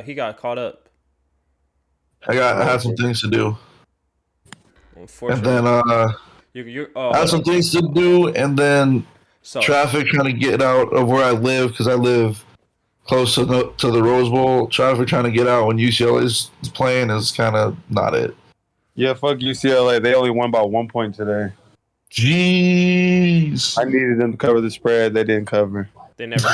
He got caught up. I had some things to do, and Unfortunately, then you. Oh, I had hold some on. things to do, and then So, traffic trying to get out of where I live because I live close to the Rose Bowl. Traffic trying to get out when UCLA is playing is kind of not it. Yeah, fuck UCLA. They only won by 1 point today. Jeez. I needed them to cover the spread. They didn't cover. they never.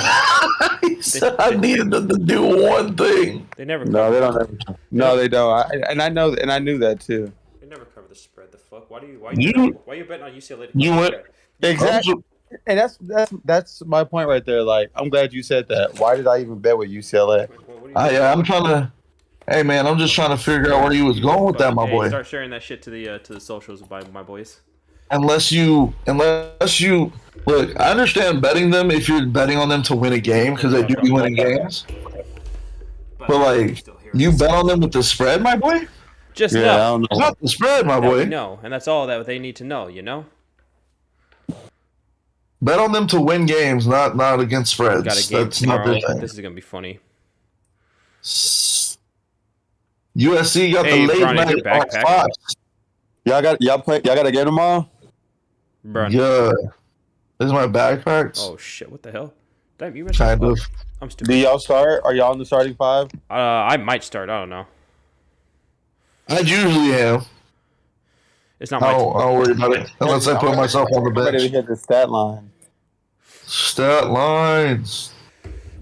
He said I needed them to do one thing. They never. No, Cover, they don't. Ever, no, they don't. I knew that too. They never cover the spread. The fuck? Why You you betting on UCLA to cover you the went. spread? Exactly. And that's my point right there. Like, I'm glad you said that. Why did I even bet with UCLA? What are you doing? I'm trying to. Hey man, I'm just trying to figure out where you was going with that, my Hey, boy. start sharing that shit to the socials by my boys. Unless you look, I understand betting them if you're betting on them to win a game because they do be winning games. But like, you bet on them with the spread, my boy. Just Yeah, I know. don't It's know. not the spread, my That we boy. know, and that's all that they need to know. You know. Bet on them to win games, not against spreads. Got a game That's not tomorrow. their thing. This is gonna be funny. USC got Hey, the late Bronny, night your on backpack. Fox. Y'all got a game tomorrow? Bro. Yeah, this is my backpacks. Oh shit! What the hell? Damn, you missed Kind of. I'm Do stupid. y'all start? Are y'all in the starting five? I might start. I don't know. I usually am. It's not my. I don't worry about it unless I put myself on the I'm ready to bench. hit the stat line. Stat lines.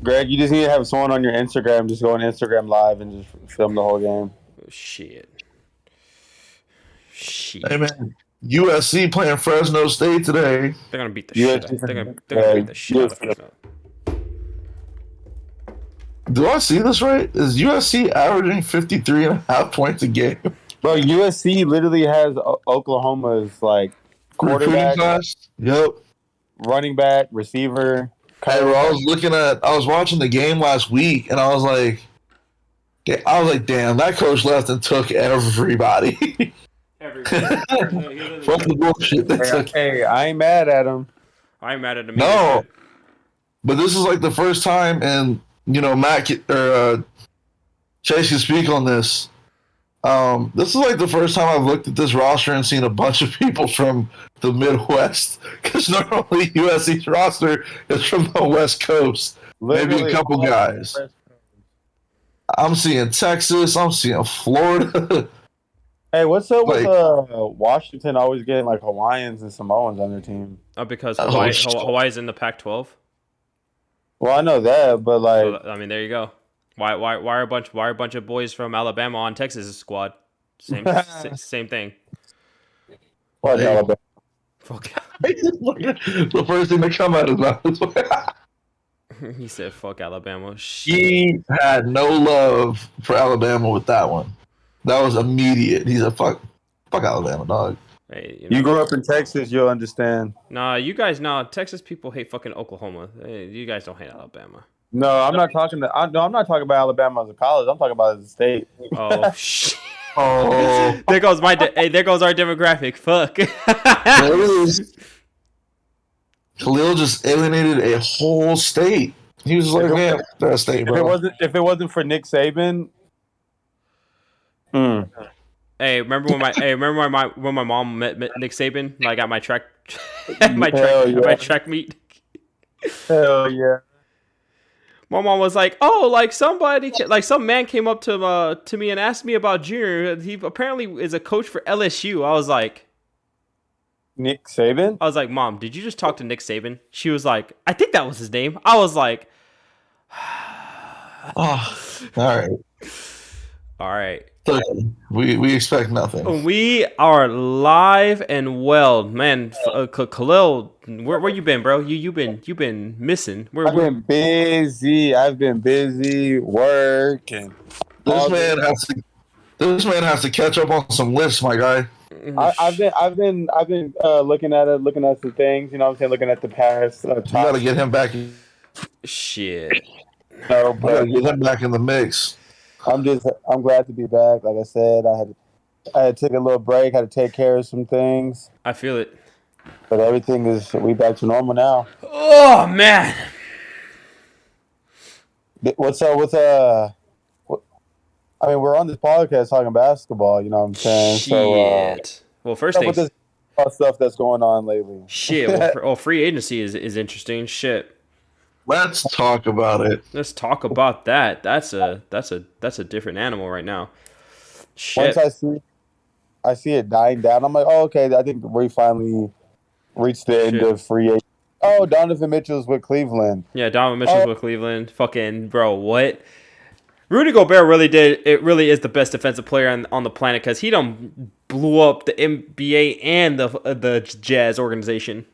Greg, you just need to have someone on your Instagram. Just go on Instagram Live and just film the whole game. Shit. Shit. Hey man, USC playing Fresno State today. They're gonna beat the You shit. guys- They're gonna beat the shit out of Fresno. Do I see this right? Is USC averaging 53.5 points a game? Bro, USC literally has Oklahoma's like Recruiting quarterback, class? Yep. running back, receiver. Hey, bro, I was watching the game last week, and I was like, damn, that coach left and took everybody. Fuck the bullshit. They took. Hey, I ain't mad at him. I'm mad at him. No, but this is like the first time, and Matt or Chase can speak on this. This is like the first time I've looked at this roster and seen a bunch of people from the Midwest. Because normally USC's roster is from the West Coast. Maybe Literally a couple all guys. I'm seeing Texas. I'm seeing Florida. Hey, what's up with Like- Washington always getting like Hawaiians and Samoans on their team? Because Oh, shit. Hawaii's in the Pac-12. Well, I know that, but like, So, I mean, there you go. Why are a bunch of boys from Alabama on Texas' squad? Same thing. what, Hey. Alabama? Fuck. The first thing that come out of his mouth. He said, "Fuck Alabama." Shit. He had no love for Alabama with that one. That was immediate. He's a fuck Alabama, dog. Hey, You grew up in Texas, you'll understand. Nah, you guys, Texas people hate fucking Oklahoma. Hey, you guys don't hate Alabama. No, I'm not talking I'm not talking about Alabama as a college. I'm talking about as a state. Oh shit. Oh, There goes there goes our demographic. Fuck. there it is. Khalil just alienated a whole state. He was like, man, that state, bro. If it wasn't for Nick Saban, Hey, remember when my mom met Nick Saban? Like at my track, yeah. my track meet. hell yeah. My mom was like, "Oh, like some man came up to me and asked me about Junior. He apparently is a coach for LSU." I was like, Nick Saban? "Mom, did you just talk to Nick Saban?" She was like, "I think that was his name." I was like, Oh, all right. "All right." So, we expect nothing. We are live and well, man. Khalil, where you been, bro? You've been missing. I've been busy. Working. This man has to catch up on some lists, my guy. I've been looking at some things. You know what I'm saying? Looking at the past. You got to get him back. Shit. No, You got to but get him back in the mix. I'm glad to be back. Like I said, I had to take a little break. Had to take care of some things, I feel it. but we back to normal now. Oh man. What's up with I mean, we're on this podcast talking basketball. You know what I'm saying? Shit. Well, first With things. this stuff that's going on lately. Shit. Well, free agency is interesting. Shit. Let's talk about it. Let's talk about that. That's a different animal right now. Shit. Once I see it dying down, I'm like, oh, okay. I think we finally reached the end of free agent. Oh, Donovan Mitchell's with Cleveland. Yeah, Donovan Mitchell's with Cleveland. Fucking bro, what? Rudy Gobert really did. It really is the best defensive player on the planet because he done blew up the NBA and the Jazz organization.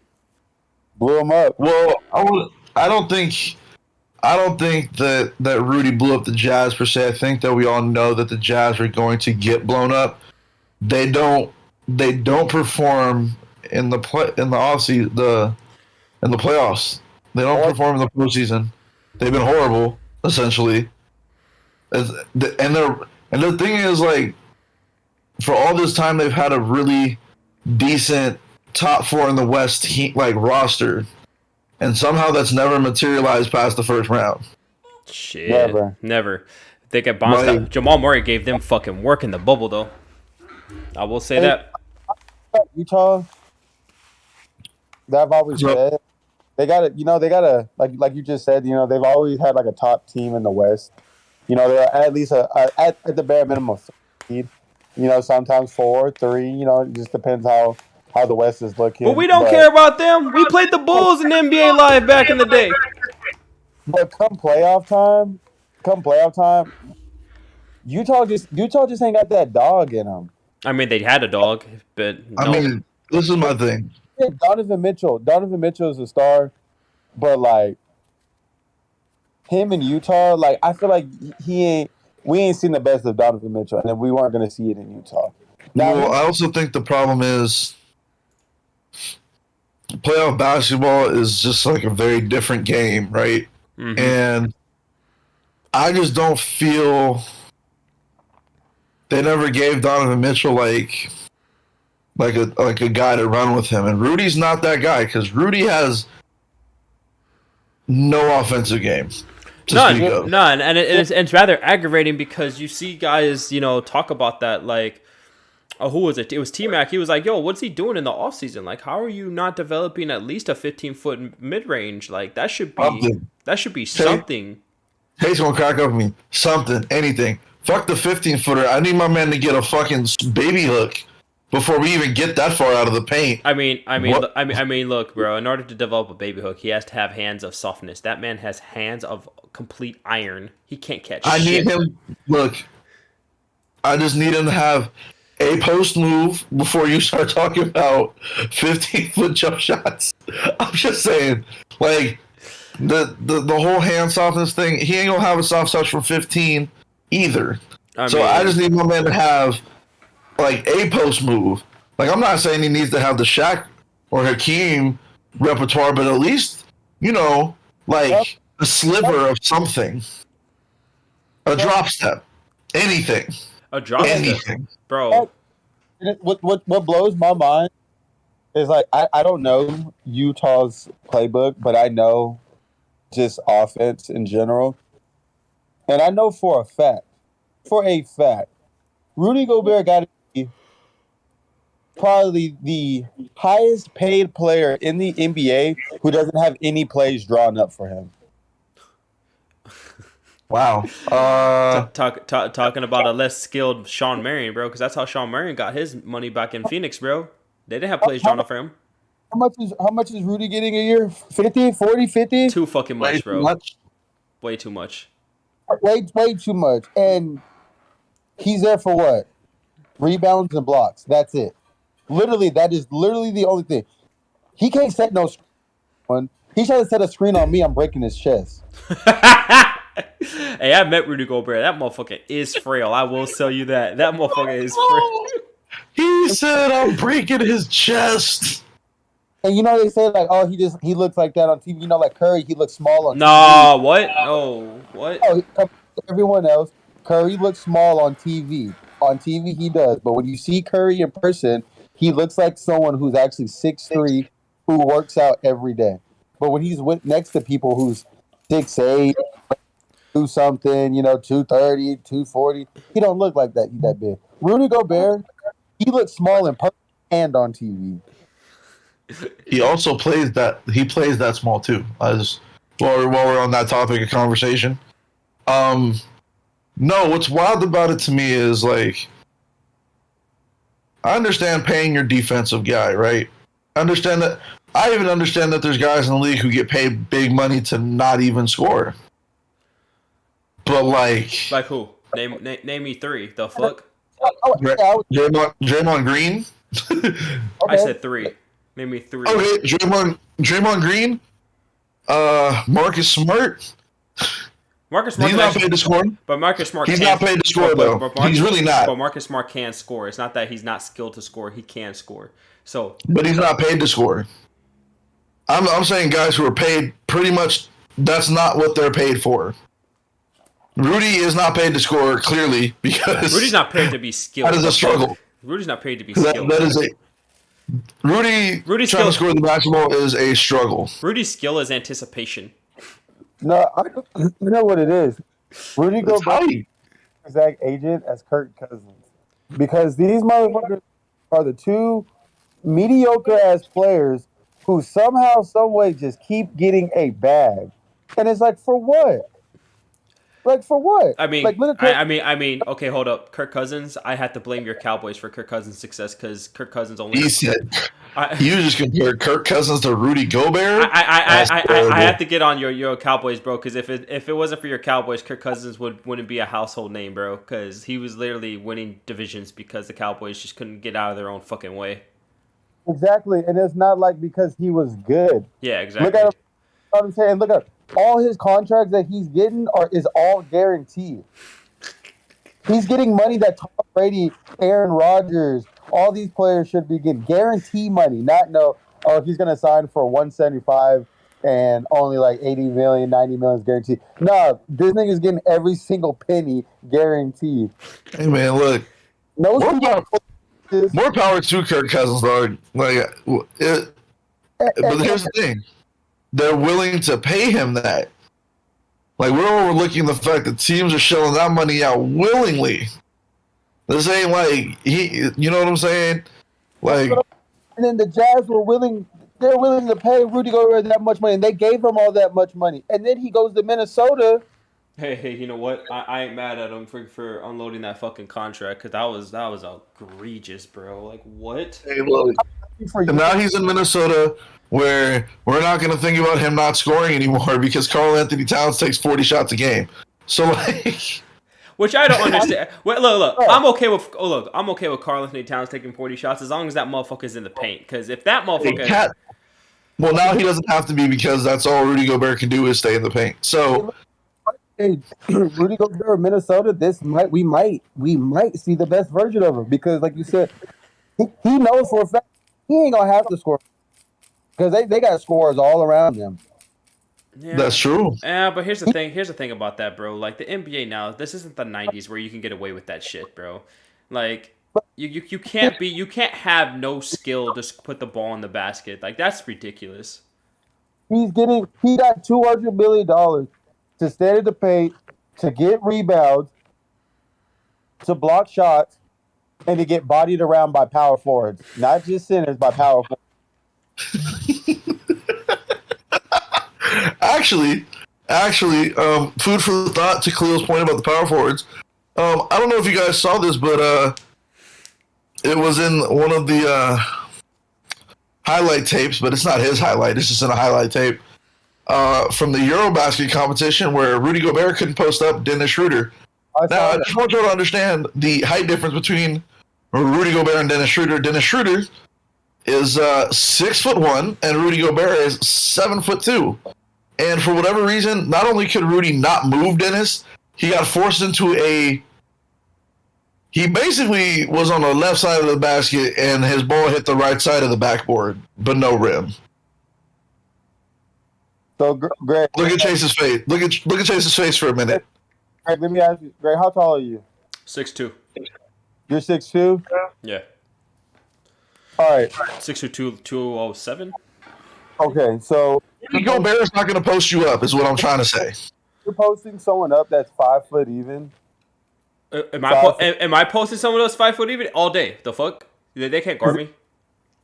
Blew him up. Well, I don't think that Rudy blew up the Jazz per se. I think that we all know that the Jazz are going to get blown up. They don't perform in the offseason, in the playoffs. They don't perform in the postseason. They've been horrible, essentially. And the thing is, like, for all this time, they've had a really decent top 4 in the West roster, and somehow that's never materialized past the first round. Shit, never. They get bounced out. Jamal Murray gave them fucking work in the bubble, though. I will say that. Utah, that I've always said, they got to, like you just said, they've always had like a top team in the West. They're at least at the bare minimum seed. Sometimes 4, 3. It just depends how the West is looking. But we don't care about them. We played the Bulls in NBA Live back in the day. But come playoff time, Utah just ain't got that dog in them. I mean, they had a dog, but no. I mean, this is my thing. Yeah, Donovan Mitchell is a star, but like him in Utah, like I feel like we ain't seen the best of Donovan Mitchell, and we weren't going to see it in Utah. Now, I also think the problem is playoff basketball is just like a very different game, right? Mm-hmm. And I just don't feel they never gave Donovan Mitchell like a guy to run with him, and Rudy's not that guy because Rudy has no offensive game. None, and it's rather aggravating because you see guys, talk about that like, who was it? It was T-Mac. He was like, yo, what's he doing in the offseason? Like, how are you not developing at least a 15-foot mid-range? Like, that should be something. Tate's gonna crack up at me. Something, anything. Fuck the 15-footer. I need my man to get a fucking baby hook before we even get that far out of the paint. I mean, look, bro. In order to develop a baby hook, he has to have hands of softness. That man has hands of complete iron. He can't catch shit. Need him. Look, I just need him to have a post move before you start talking about 15-foot jump shots. I'm just saying, like the whole hand softness thing. He ain't gonna have a soft touch from 15 either. I just need my man to have like a post move. Like, I'm not saying he needs to have the Shaq or Hakeem repertoire, but at least, like a sliver of something. A drop step. Anything. A drop step. Bro. What blows my mind is, like, I don't know Utah's playbook, but I know just offense in general. And I know for a fact, Rudy Gobert got to be probably the highest paid player in the NBA who doesn't have any plays drawn up for him. Wow. Talking about a less skilled Sean Marion, bro, because that's how Sean Marion got his money back in Phoenix, bro. They didn't have plays drawn up for him. How much is Rudy getting a year? 50, 40, 50? Too fucking much, bro. Way too much. Way too much. And he's there for what? Rebounds and blocks. That's it. Literally, that is literally the only thing. He can't set no screen. He tries to set a screen on me, I'm breaking his chest. Hey, I met Rudy Gobert. That motherfucker is frail. I will tell you that. That motherfucker is frail. He said I'm breaking his chest. And they say like, oh, he looks like that on TV. Like Curry, he looks small on TV. Nah, what? Oh, what? Oh, everyone else, Curry looks small on TV. On TV, he does. But when you see Curry in person, he looks like someone who's actually 6'3", who works out every day. But when he's next to people who's 6'8", 2 something, 230, 240. He don't look like that. He's that big. Rudy Gobert, he looks small in person and on TV. He also plays that. He plays that small too. While we're on that topic of conversation, no. What's wild about it to me is like, I understand paying your defensive guy, right? I understand that. I even understand that there's guys in the league who get paid big money to not even score. But like who? Name me 3. The fuck? Draymond Green. Okay. I said 3. Name me 3. Okay, Draymond Green. Marcus Smart. Marcus Smart. He's not paid to score. But Marcus Smart. He's not paid to score though. He's really not. But Marcus Smart can score. It's not that he's not skilled to score. He can score. So. But he's not paid to score. I'm saying guys who are paid pretty much. That's not what they're paid for. Rudy is not paid to score clearly because Rudy's not paid to be skilled. That is a struggle. Rudy's not paid to be skilled. That is a. Rudy's trying to score the basketball is a struggle. Rudy's skill is anticipation. No, you know what it is. Rudy Gobert is exact agent as Kirk Cousins. Because these motherfuckers are the 2 mediocre ass players who somehow, some way just keep getting a bag. And it's like, for what? Like, for what? I mean, like, okay, hold up. Kirk Cousins, I had to blame your Cowboys for Kirk Cousins' success because Kirk Cousins only... He said, you just compared Kirk Cousins to Rudy Gobert? I have to get on your Cowboys, bro, because if it wasn't for your Cowboys, Kirk Cousins wouldn't be a household name, bro, because he was literally winning divisions because the Cowboys just couldn't get out of their own fucking way. Exactly, and it's not like because he was good. Yeah, exactly. Look at him. What I'm saying, look at all his contracts that he's getting is all guaranteed. He's getting money that Tom Brady, Aaron Rodgers, all these players should be getting guaranteed money. Not he's gonna sign for 175 and only like 80 million, 90 million is guaranteed. No, this nigga's getting every single penny guaranteed. Hey man, look. More power to Kirk Cousins, though. But here's the thing. They're willing to pay him that. Like, we're overlooking the fact that teams are shelling that money out willingly. This ain't like you know what I'm saying? Like, and then the Jazz they're willing to pay Rudy Gobert that much money, and they gave him all that much money. And then he goes to Minnesota. Hey, you know what? I ain't mad at him for unloading that fucking contract because that was egregious, bro. Like, what? Hey, look. And now he's in Minnesota, where we're not going to think about him not scoring anymore because Karl Anthony Towns takes 40 shots a game. So like, which I don't understand. Wait, look. I'm okay with Karl Anthony Towns taking 40 shots as long as that motherfucker's in the paint. Because if that motherfucker, well, now he doesn't have to be because that's all Rudy Gobert can do is stay in the paint. So. Hey, Rudy Gobert, Minnesota. We might see the best version of him because, like you said, he knows for a fact he ain't gonna have to score because they got scorers all around them. Yeah. That's true. Yeah, but here's the thing. Here's the thing about that, bro. Like the NBA now, this isn't the '90s where you can get away with that shit, bro. Like you can't have no skill to put the ball in the basket. Like that's ridiculous. He got $200 million to stand in the paint, to get rebounds, to block shots, and to get bodied around by power forwards. Not just centers, by power forwards. Actually, food for thought to Khalil's point about the power forwards. I don't know if you guys saw this, but it was in one of the highlight tapes, but it's not his highlight. It's just in a highlight tape from the Eurobasket competition where Rudy Gobert couldn't post up Dennis Schroeder. Now, I just want you to understand the height difference between Rudy Gobert and Dennis Schroeder. Dennis Schroeder is 6'1", and Rudy Gobert is 7'2". And for whatever reason, not only could Rudy not move Dennis, he got forced into he basically was on the left side of the basket, and his ball hit the right side of the backboard, but no rim. So, Greg, look at Chase's face. Look at Chase's face for a minute. Greg, let me ask you, Greg, how tall are you? 6'2". You're 6'2"? Yeah. All right. 6'2", 207. Okay, so Rudy Gobert is not going to post you up, is what I'm trying to say. you're posting someone up that's 5 foot even. Am I posting someone else 5 foot even all day? The fuck? They can't guard me.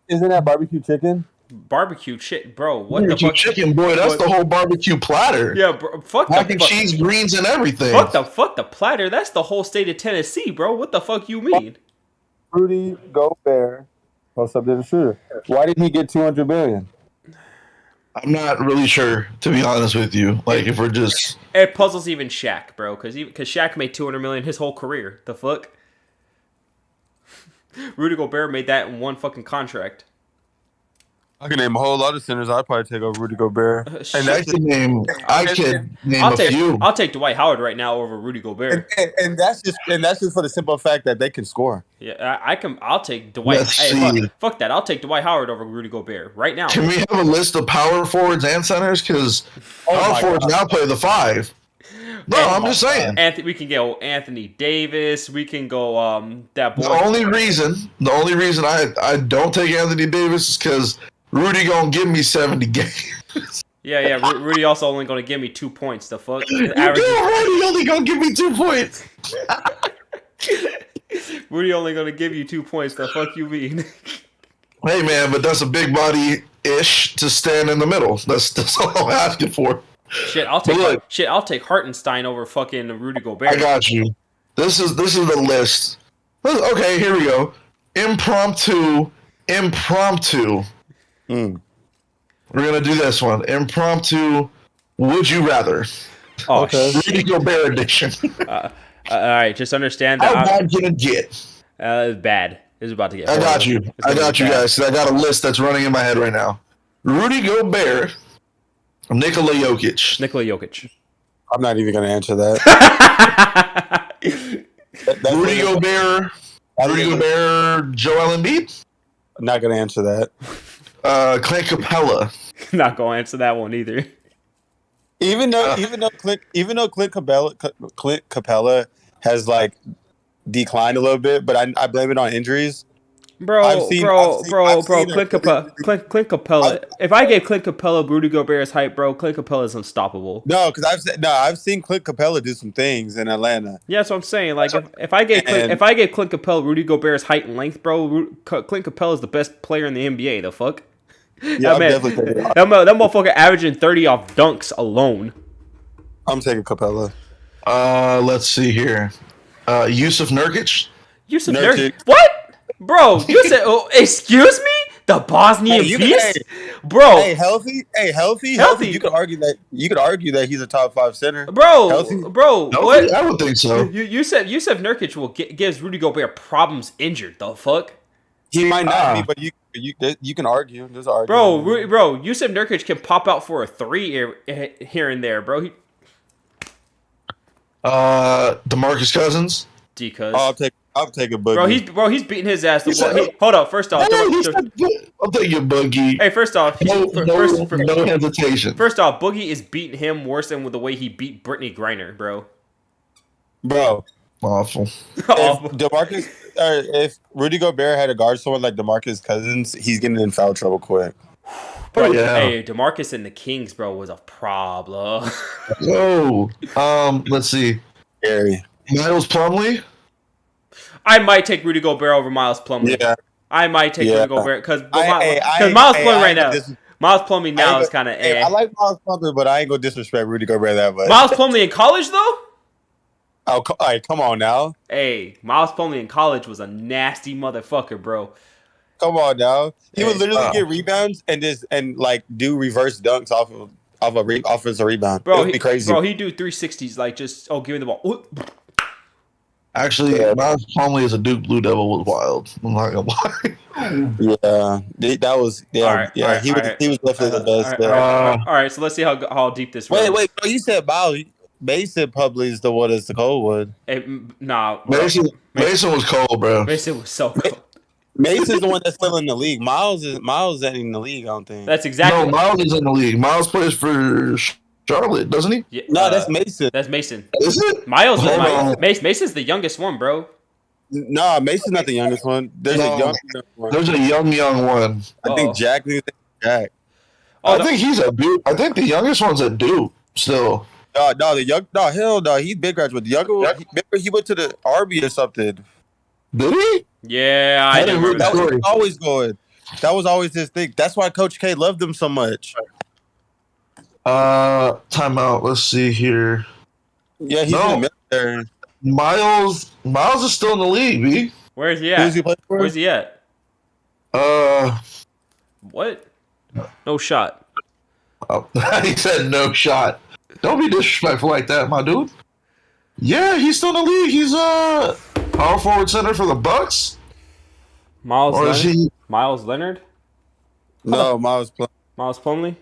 Isn't that barbecue chicken? Barbecue shit, bro. What barbecue the fuck? Chicken, boy. That's the whole barbecue platter. Yeah, bro. Fuck mac and cheese, greens, and everything. Fuck the platter. That's the whole state of Tennessee, bro. What the fuck you mean? Rudy Gobert post up the shooter. Why did he get $200 million? I'm not really sure, to be honest with you. Like, if we're just... It puzzles even Shaq, bro, because Shaq made $200 million his whole career. The fuck? Rudy Gobert made that in one fucking contract. I can name a whole lot of centers. I'd probably take over Rudy Gobert. And I could name a few. I'll take Dwight Howard right now over Rudy Gobert. And that's just for the simple fact that they can score. Yeah, I'll take Dwight. Fuck that. I'll take Dwight Howard over Rudy Gobert right now. Can we have a list of power forwards and centers? Because power forwards now play the 5. No, I'm just saying. We can go Anthony Davis. We can go that boy. The only reason I don't take Anthony Davis is because Rudy gonna give me 70 games. Yeah. Rudy also only gonna give me 2 points. The fuck? Rudy only gonna give me 2 points. Rudy only gonna give you 2 points. The fuck you mean? Hey man, but that's a big body ish to stand in the middle. That's all I'm asking for. I'll take Hartenstein over fucking Rudy Gobert. I got you. This is the list. Okay, here we go. Impromptu. We're gonna do this one. Impromptu. Would you rather? Oh, okay. Rudy Gobert addiction. All right, just understand that. How bad can it get? Bad. It's about to get. I got you guys. I got a list that's running in my head right now. Rudy Gobert, Nikola Jokic. I'm not even gonna answer that. Rudy Gobert, Joel Embiid. I'm not gonna answer that. Clint Capella. Not gonna answer that one either. Even though Clint Capella has like declined a little bit, but I blame it on injuries. Bro, Clint Capella. If I gave Clint Capella Rudy Gobert's height, bro, Clint Capella is unstoppable. No, because I've seen Clint Capella do some things in Atlanta. Yeah, that's what I'm saying. Like if I gave Clint Capella Rudy Gobert's height and length, bro, Clint Capella is the best player in the NBA. The fuck? Yeah, that motherfucker averaging 30 off dunks alone. I'm taking Capella. Let's see here. Yusuf Nurkic. Yusuf Nurkic. What? Bro, you said, excuse me? The Bosnian beast? Bro. Healthy. You could argue that he's a top 5 center. Bro, what? I would think so. You said Yusuf Nurkic gives Rudy Gobert problems injured. The fuck? He might not be, but you can argue. There's an argument. Bro, Yusuf Nurkic can pop out for a 3 here and there, bro. DeMarcus Cousins. I'll take a Boogie. Bro, he's beating his ass. Hold up, first off. I'll take your Boogie. Hey, first off. No hesitation. First off, Boogie is beating him worse than with the way he beat Brittany Griner, bro. Awful. If Rudy Gobert had to guard someone like DeMarcus Cousins, he's getting in foul trouble quick. Bro, hey, DeMarcus and the Kings, bro, was a problem. Let's see. Scary. Miles Plumlee. I might take Rudy Gobert over Miles Plumlee. Yeah. I might take Rudy Gobert because Miles Plumlee right now. Miles Plumlee now is kind of I like Miles Plumlee, but I ain't gonna disrespect Rudy Gobert that much. Miles Plumlee in college though? Oh, come on now. Hey, Miles Plumlee in college was a nasty motherfucker, bro. Come on now. He would literally get rebounds and do reverse dunks off a offensive rebound. Bro, it would be crazy. Bro, he do 360s like just give me the ball. Ooh. Actually, Miles Plumlee as a Duke Blue Devil was wild. I'm not gonna lie. Yeah, that was He was definitely the best. All right, so let's see how deep this. Wait, bro, you said Miles. Mason probably is the one that's the cold one. Mason was cold, bro. Mason was so cold. Mason's the one that's still in the league. Miles isn't in the league, I don't think. That's exactly. No, Miles is in the league. Miles plays for Charlotte, doesn't he? Yeah, no, that's Mason. That's Mason. Is it? Mason's the youngest one, bro. No, Mason's not the youngest one. There's a young one. I think Jack. I think he's at Duke. I think the youngest one's at Duke still. No, the young, no, hell no. He's big graduate. The younger, he went to the Army or something. Did he? Yeah, I didn't remember That that. was always going. That was always his thing. That's why Coach K loved him so much. Timeout. Let's see here. Yeah, he's in the military. Miles is still in the league, B. Where is he at? Who's he playing for? Where's he at? What? No shot. Oh, he said no shot. Don't be disrespectful like that, my dude. Yeah, he's still in the league. He's power forward center for the Bucks. Miles Or Leonard? is he? Miles Leonard? No, Miles Plumlee?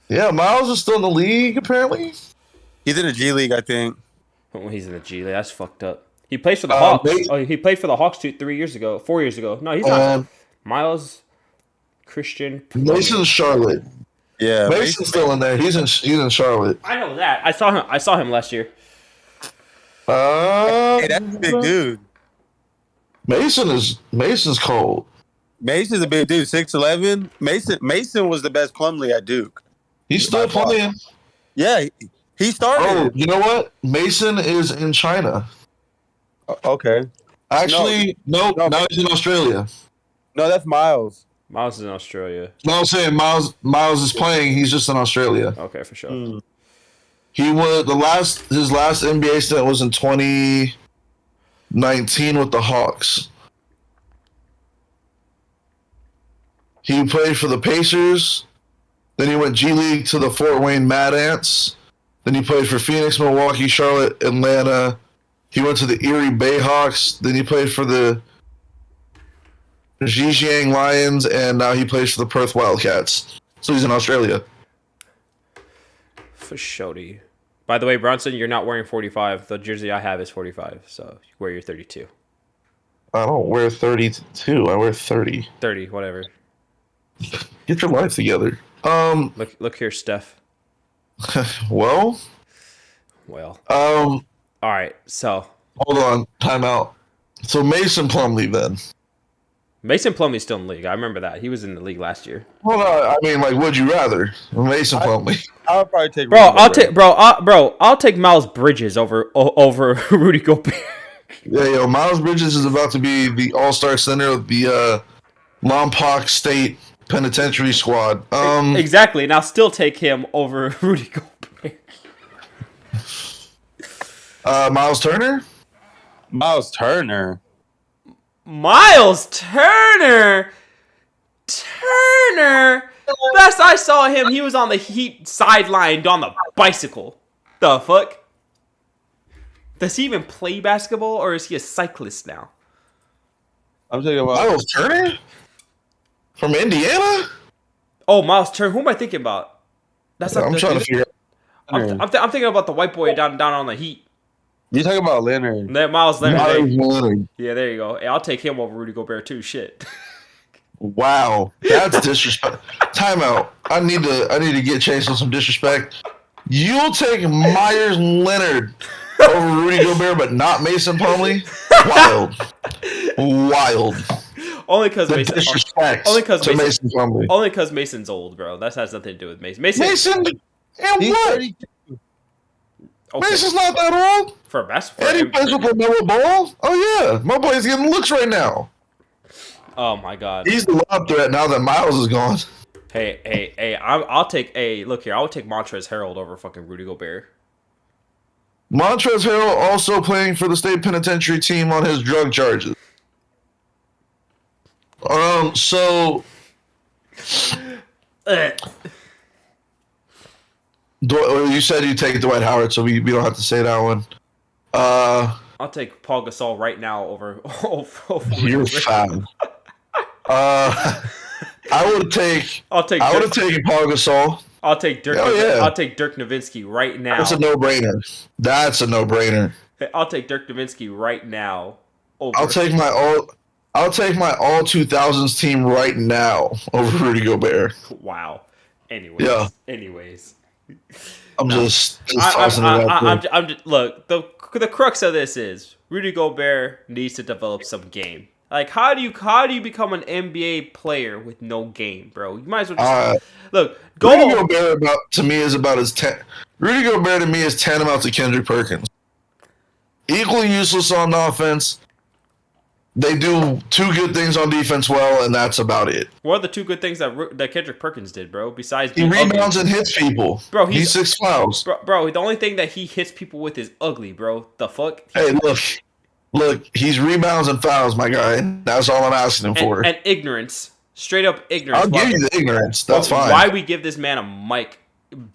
Yeah, Miles is still in the league, apparently. He's in the G League, I think. Oh, he's in the G League. That's fucked up. He plays for the Hawks. He played for the Hawks 4 years ago. No, he's not. Miles Christian Plumlee. Mason's Charlotte. Yeah, Mason's still in there. He's in Charlotte. I know that. I saw him last year. Hey, that's a big dude. Mason's cold. Mason's a big dude, 6'11". Mason was the best Plumlee at Duke. He's still playing. Yeah, he started. Oh, you know what? Mason is in China. Okay. Actually, no, he's in Australia. No, that's Miles. Miles is in Australia. No, I'm saying Miles is playing. He's just in Australia. Okay, for sure. He was his last NBA stint was in 2019 with the Hawks. He played for the Pacers. Then he went G League to the Fort Wayne Mad Ants. Then he played for Phoenix, Milwaukee, Charlotte, Atlanta. He went to the Erie Bayhawks. Then he played for the Zhejiang Lions, and now he plays for the Perth Wildcats. So he's in Australia. For Shody. By the way, Bronson, you're not wearing 45. The jersey I have is 45, so you wear your 32. I don't wear 32. I wear 30. 30, whatever. Get your life together. Look here, Steph. Well. All right, so. Hold on, timeout. So Mason Plumlee then. Mason Plumlee's still in the league. I remember that. He was in the league last year. Hold on, I mean, like, would you rather Mason Plumlee? I would probably take. I'll take Miles Bridges over Rudy Gobert. Yeah, Miles Bridges is about to be the all-star center of the Lompoc State Penitentiary Squad. Exactly, and I'll still take him over Rudy Gobert. Miles Turner. Miles Turner. Last I saw him, he was on the Heat sideline on the bicycle. The fuck? Does he even play basketball, or is he a cyclist now? I'm talking about Miles Turner from Indiana. Oh, Miles Turner. Who am I thinking about? That's not I'm trying to figure out. I'm thinking about the white boy down on the Heat. You're talking about Leonard. Miles Leonard. Leonard. Yeah, there you go. Hey, I'll take him over Rudy Gobert too. Shit. Wow, that's disrespect. Timeout. I need to get chased on some disrespect. You'll take Myers Leonard over Rudy Gobert, but not Mason Plumlee? Wild. Only because Mason. Disrespect. Mason Plumlee. Only because Mason's old, bro. That has nothing to do with Mason. Mason. And what? Okay. Mason's not that old. For basketball. And he plays with LaMelo Ball. Oh yeah, my boy's getting looks right now. Oh my god. He's the lob threat now that Miles is gone. Hey! I'll take look here. I would take Montrezl Harrell over fucking Rudy Gobert. Montrezl Harrell also playing for the state penitentiary team on his drug charges. So. You said you take Dwight Howard, so we don't have to say that one. I'll take Paul Gasol right now over You're fine. I would have taken Paul Gasol. I'll take Dirk. I'll take Dirk Nowitzki right now. That's a no-brainer. I'll take Dirk Nowitzki right now. I'll take my all 2000s team right now over Rudy Gobert. Wow. Anyways. I'm just tossing it out there. Look, the crux of this is Rudy Gobert needs to develop some game. Like, how do you become an NBA player with no game, bro? You might as well just look. Rudy Gobert to me is about as Rudy Gobert to me is tantamount to Kendrick Perkins. Equally useless on offense. They do two good things on defense well, and that's about it. What are the two good things that Kendrick Perkins did, bro? Besides he rebounds and hits people. Bro, he's 6 fouls. Bro, the only thing that he hits people with is ugly, bro. The fuck? Hey, look, he's rebounds and fouls, my guy. That's all I'm asking him for. And ignorance. Straight up ignorance. I'll give you the ignorance. That's fine. Why we give this man a mic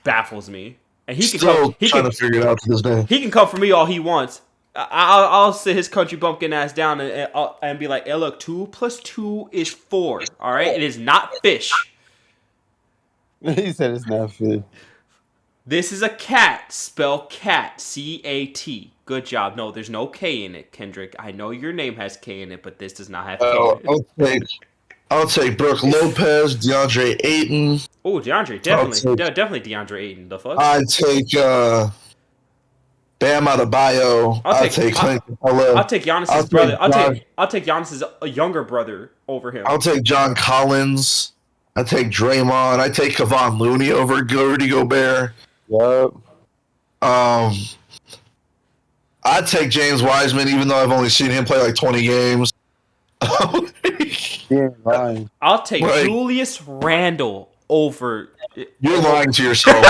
baffles me. And he can trying to figure it out to this day. He can come for me all he wants. I'll sit his country bumpkin ass down and be like, hey, look, 2 + 2 is 4. All right? It is not fish. He said it's not fish. This is a cat. Spell cat. C-A-T. Good job. No, there's no K in it, Kendrick. I know your name has K in it, but this does not have K in it. I'll take Brooke Lopez, DeAndre Ayton. Oh, DeAndre, definitely DeAndre Ayton. The fuck? I'd take Bam Adebayo. I'll take Clinton. I'll take Giannis's brother. I'll take Giannis's younger brother over him. I'll take John Collins. I take Draymond. I take Kevon Looney over Rudy Gobert. Yep. I'd take James Wiseman, even though I've only seen him play like 20 games. Yeah, fine. I'll take Julius Randle over. You're lying to yourself.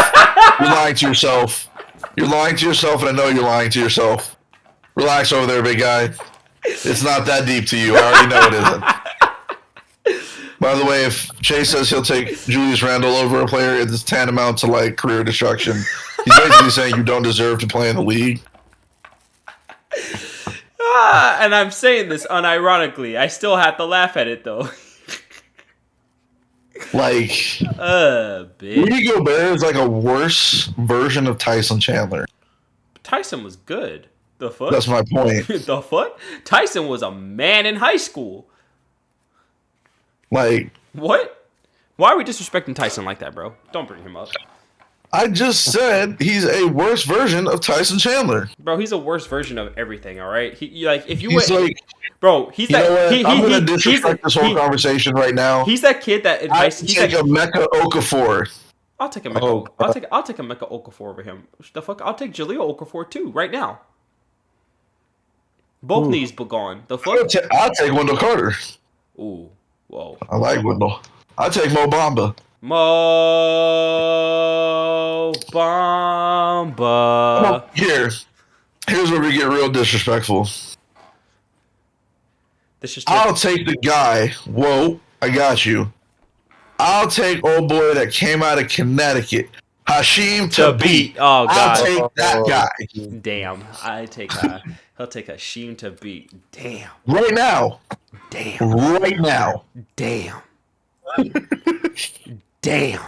You're lying to yourself. You're lying to yourself, and I know you're lying to yourself. Relax over there, big guy. It's not that deep to you. I already know it isn't. By the way, if Chase says he'll take Julius Randle over a player, it's tantamount to like career destruction. He's basically saying you don't deserve to play in the league. And I'm saying this unironically. I still have to laugh at it though. Like, bitch. Rudy Gobert is like a worse version of Tyson Chandler. Tyson was good. The fuck? That's my point. The fuck? Tyson was a man in high school. Like, what? Why are we disrespecting Tyson like that, bro? Don't bring him up. I just said he's a worse version of Tyson Chandler. Bro, he's a worse version of everything, all right? He's like, bro, he's that. I'm going to disrespect this whole conversation right now. He's that kid that I'll take a Mecca Okafor. I'll take a Mecca. I'll take a Mecca Okafor over him. The fuck? I'll take Jaleel Okafor too, right now. Both knees gone. The fuck? I'll take Wendell Carter. Ooh, whoa. I like Wendell. I'll take Mo Bamba. Mo Bamba. Here's where we get real disrespectful. I'll take the guy. Whoa, I got you. I'll take old boy that came out of Connecticut, Hashim Thabit. Oh God, I'll take that guy. Damn, he'll take Hashim Thabit. Damn. Right now. Damn. Right now. Damn. Damn.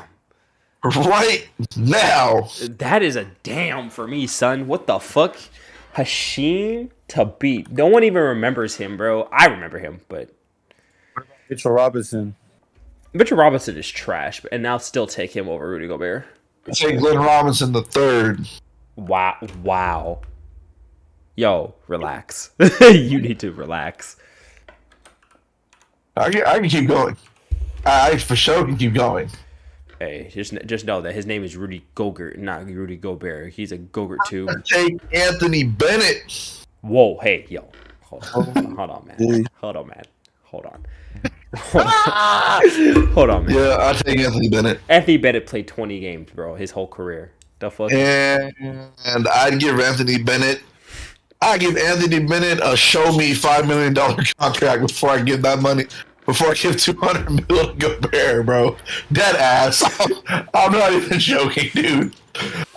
Right now. That is a damn for me, son. What the fuck? Hashim Thabit. No one even remembers him, bro. I remember him, but Mitchell Robinson. Mitchell Robinson is trash, and I'll still take him over Rudy Gobert. Take Glenn Robinson the third. Wow. Yo, relax. You need to relax. I can keep going. I for sure can keep going. Hey, just know that his name is Rudy Gobert, not Rudy Gobert. He's a Gobert too. Take Anthony Bennett. Whoa, hey, yo. Hold on, man. Hold on, man. Yeah, I'll take Anthony Bennett. Anthony Bennett played 20 games, bro, his whole career. The fuck? And I'd give Anthony Bennett a show me $5 million contract before I give that money. Before I give $200 million to Gobert, bro. Dead ass. I'm not even joking, dude.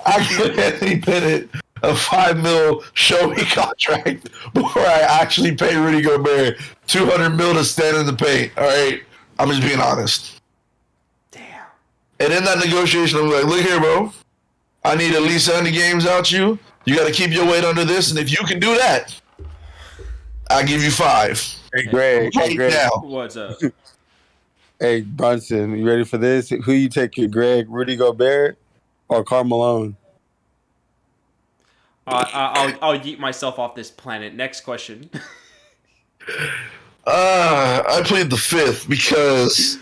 I give Anthony Bennett a $5 million show me contract before I actually pay Rudy Gobert $200 million to stand in the paint. All right, I'm just being honest. Damn. And in that negotiation, I'm like, look here, bro. I need at least 70 games out you. You got to keep your weight under this, and if you can do that, I'll give you 5. Hey, Greg. Now. What's up? Hey, Brunson, you ready for this? Who you taking, Greg? Rudy Gobert or Karl Malone? I'll yeet myself off this planet. Next question. I plead the fifth because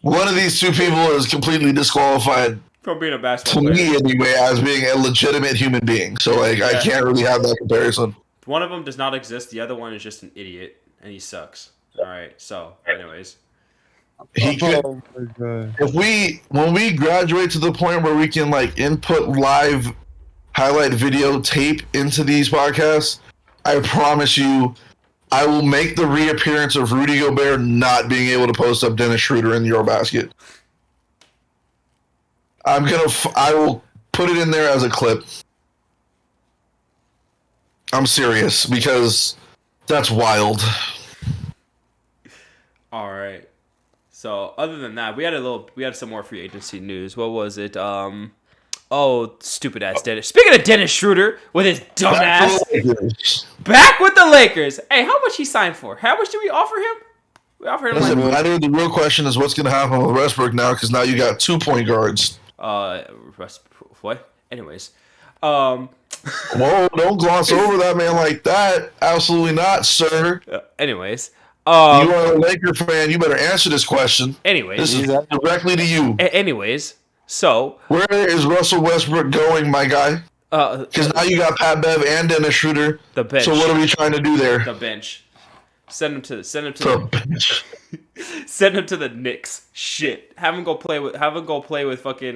one of these two people is completely disqualified From being a To basketball player. me, anyway, as being a legitimate human being. So, like, I can't really have that comparison. One of them does not exist. The other one is just an idiot, and he sucks. All right. So, anyways, He could, when we graduate to the point where we can like input live highlight video tape into these podcasts, I promise you, I will make the reappearance of Rudy Gobert not being able to post up Dennis Schroeder in the Eurobasket. I will put it in there as a clip. I'm serious because that's wild. all right. So, other than that, we had some more free agency news. What was it? Stupid ass Dennis. Speaking of Dennis Schroeder with his dumb ass, back with the Lakers. Hey, how much he signed for? How much did we offer him? We offered him. Doesn't matter. The real question is what's going to happen with Westbrook now, because now you got 2 point guards. What? Anyways, Whoa! Don't gloss over that man like that. Absolutely not, sir. anyways. You are a Laker fan. You better answer this question. Anyways, this is directly to you. Anyways, so where is Russell Westbrook going, my guy? Because now you got Pat Bev and Dennis Schroeder. The bench. So what are we trying to do there? The bench. Send him to the bench. Send him to the Knicks. Shit. Have him go play with fucking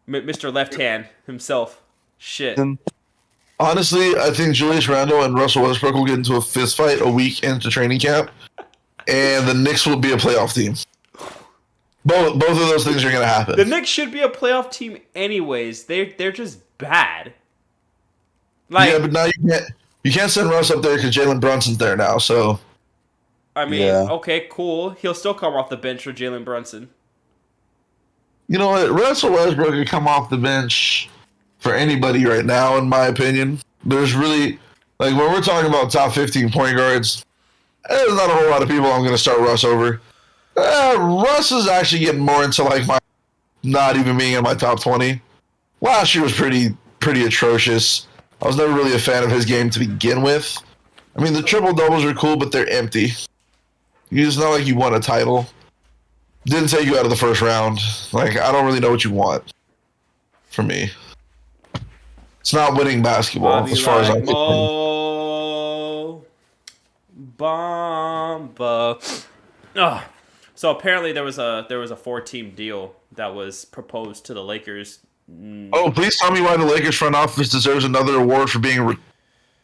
Mr. Left Hand himself. Shit. Honestly, I think Julius Randle and Russell Westbrook will get into a fist fight a week into training camp, and the Knicks will be a playoff team. Both of those things are going to happen. The Knicks should be a playoff team anyways. They're just bad. Like, yeah, but now you can't send Russ up there because Jalen Brunson's there now. So I mean, okay, cool. He'll still come off the bench for Jalen Brunson. You know what? Russell Westbrook could come off the bench for anybody right now, in my opinion. There's really, like, when we're talking about top 15 point guards, there's not a whole lot of people I'm going to start Russ over. Russ is actually getting more into, like, my not even being in my top 20. Last year was pretty atrocious. I was never really a fan of his game to begin with. I mean, the triple-doubles are cool, but they're empty. It's not like you won a title. Didn't take you out of the first round. Like, I don't really know what you want from me. It's not winning basketball, as far as I'm concerned. Bamba. Oh. So apparently there was a 4-team deal that was proposed to the Lakers. Oh, please tell me why the Lakers front office deserves another award for being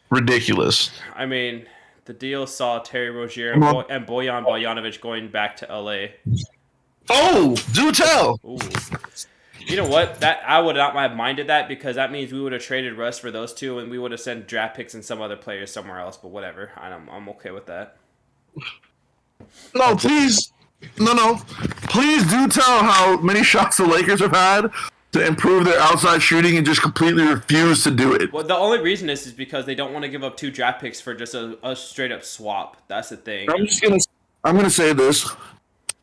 ridiculous. I mean, the deal saw Terry Rozier and Bojan Bogdanovic going back to LA. Oh, do tell. Ooh. You know what? That I would not have minded that, because that means we would have traded Russ for those two, and we would have sent draft picks and some other players somewhere else. But whatever, I'm okay with that. No, please, no. Please do tell how many shots the Lakers have had to improve their outside shooting and just completely refuse to do it. Well, the only reason is because they don't want to give up 2 draft picks for just a straight up swap. That's the thing. I'm gonna say this,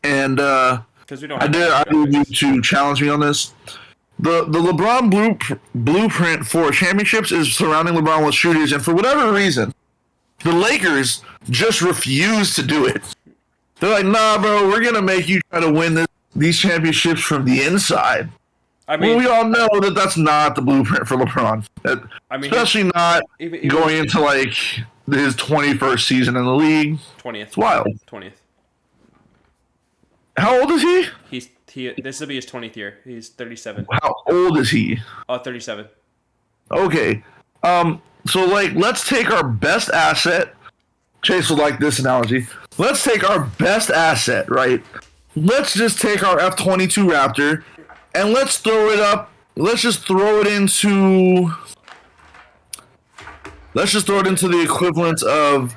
and because we don't. I dare you to challenge me on this. The LeBron blueprint for championships is surrounding LeBron with shooters, and for whatever reason, the Lakers just refuse to do it. They're like, nah, bro, we're gonna make you try to win these championships from the inside. I mean, we all know that that's not the blueprint for LeBron. Especially not going into like his 21st season in the league. 20th. It's wild. 20th. How old is he? This will be his 20th year. He's 37. How old is he? 37. Okay. So like, let's take our best asset. Chase will like this analogy. Let's take our best asset, right? Let's just take our F-22 Raptor and let's throw it up. Let's just throw it into the equivalent of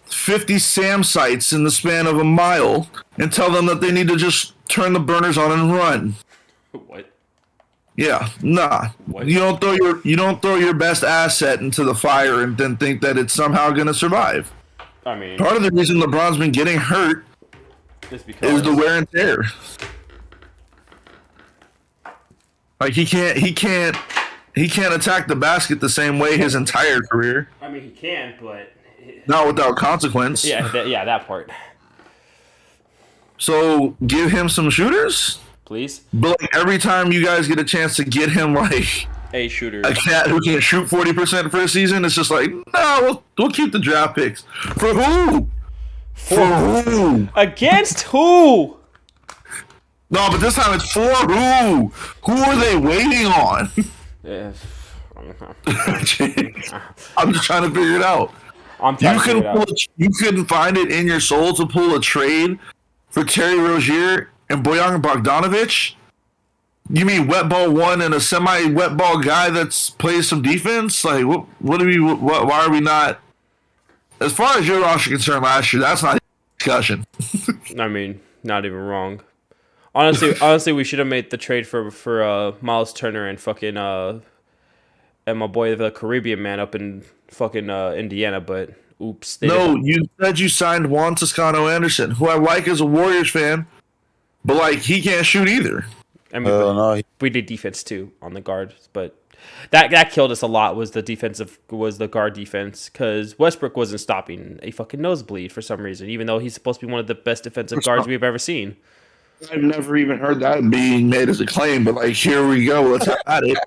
50 SAM sites in the span of a mile and tell them that they need to just turn the burners on and run. What? Yeah, nah. What? You don't throw your best asset into the fire and then think that it's somehow going to survive. I mean, part of the reason LeBron's been getting hurt is the wear and tear. Like he can't attack the basket the same way his entire career. I mean, he can, but not without consequence. Yeah, that part. So give him some shooters. Please. But like every time you guys get a chance to get him like A shooter. a cat who can shoot 40% for a season, it's just like, no, we'll keep the draft picks. For who? For who? Against who? No, but this time it's for who? Who are they waiting on? Yeah. I'm just trying to figure it out. You couldn't find it in your soul to pull a trade for Terry Rozier and Bojan Bogdanovic? You mean wet ball one and a semi wet ball guy that's plays some defense? Like what do we? Why are we not? As far as your roster concerned last year, that's not a discussion. I mean, not even wrong. Honestly, we should have made the trade for Miles Turner and fucking and my boy the Caribbean man up in fucking Indiana, but oops. No, you said you signed Juan Toscano Anderson, who I like as a Warriors fan, but like he can't shoot either. I mean, we did defense too on the guard, but that killed us a lot. Was the guard defense, because Westbrook wasn't stopping a fucking nosebleed for some reason, even though he's supposed to be one of the best defensive guards we've ever seen. I've never even heard that being made as a claim, but like here we go, let's add it.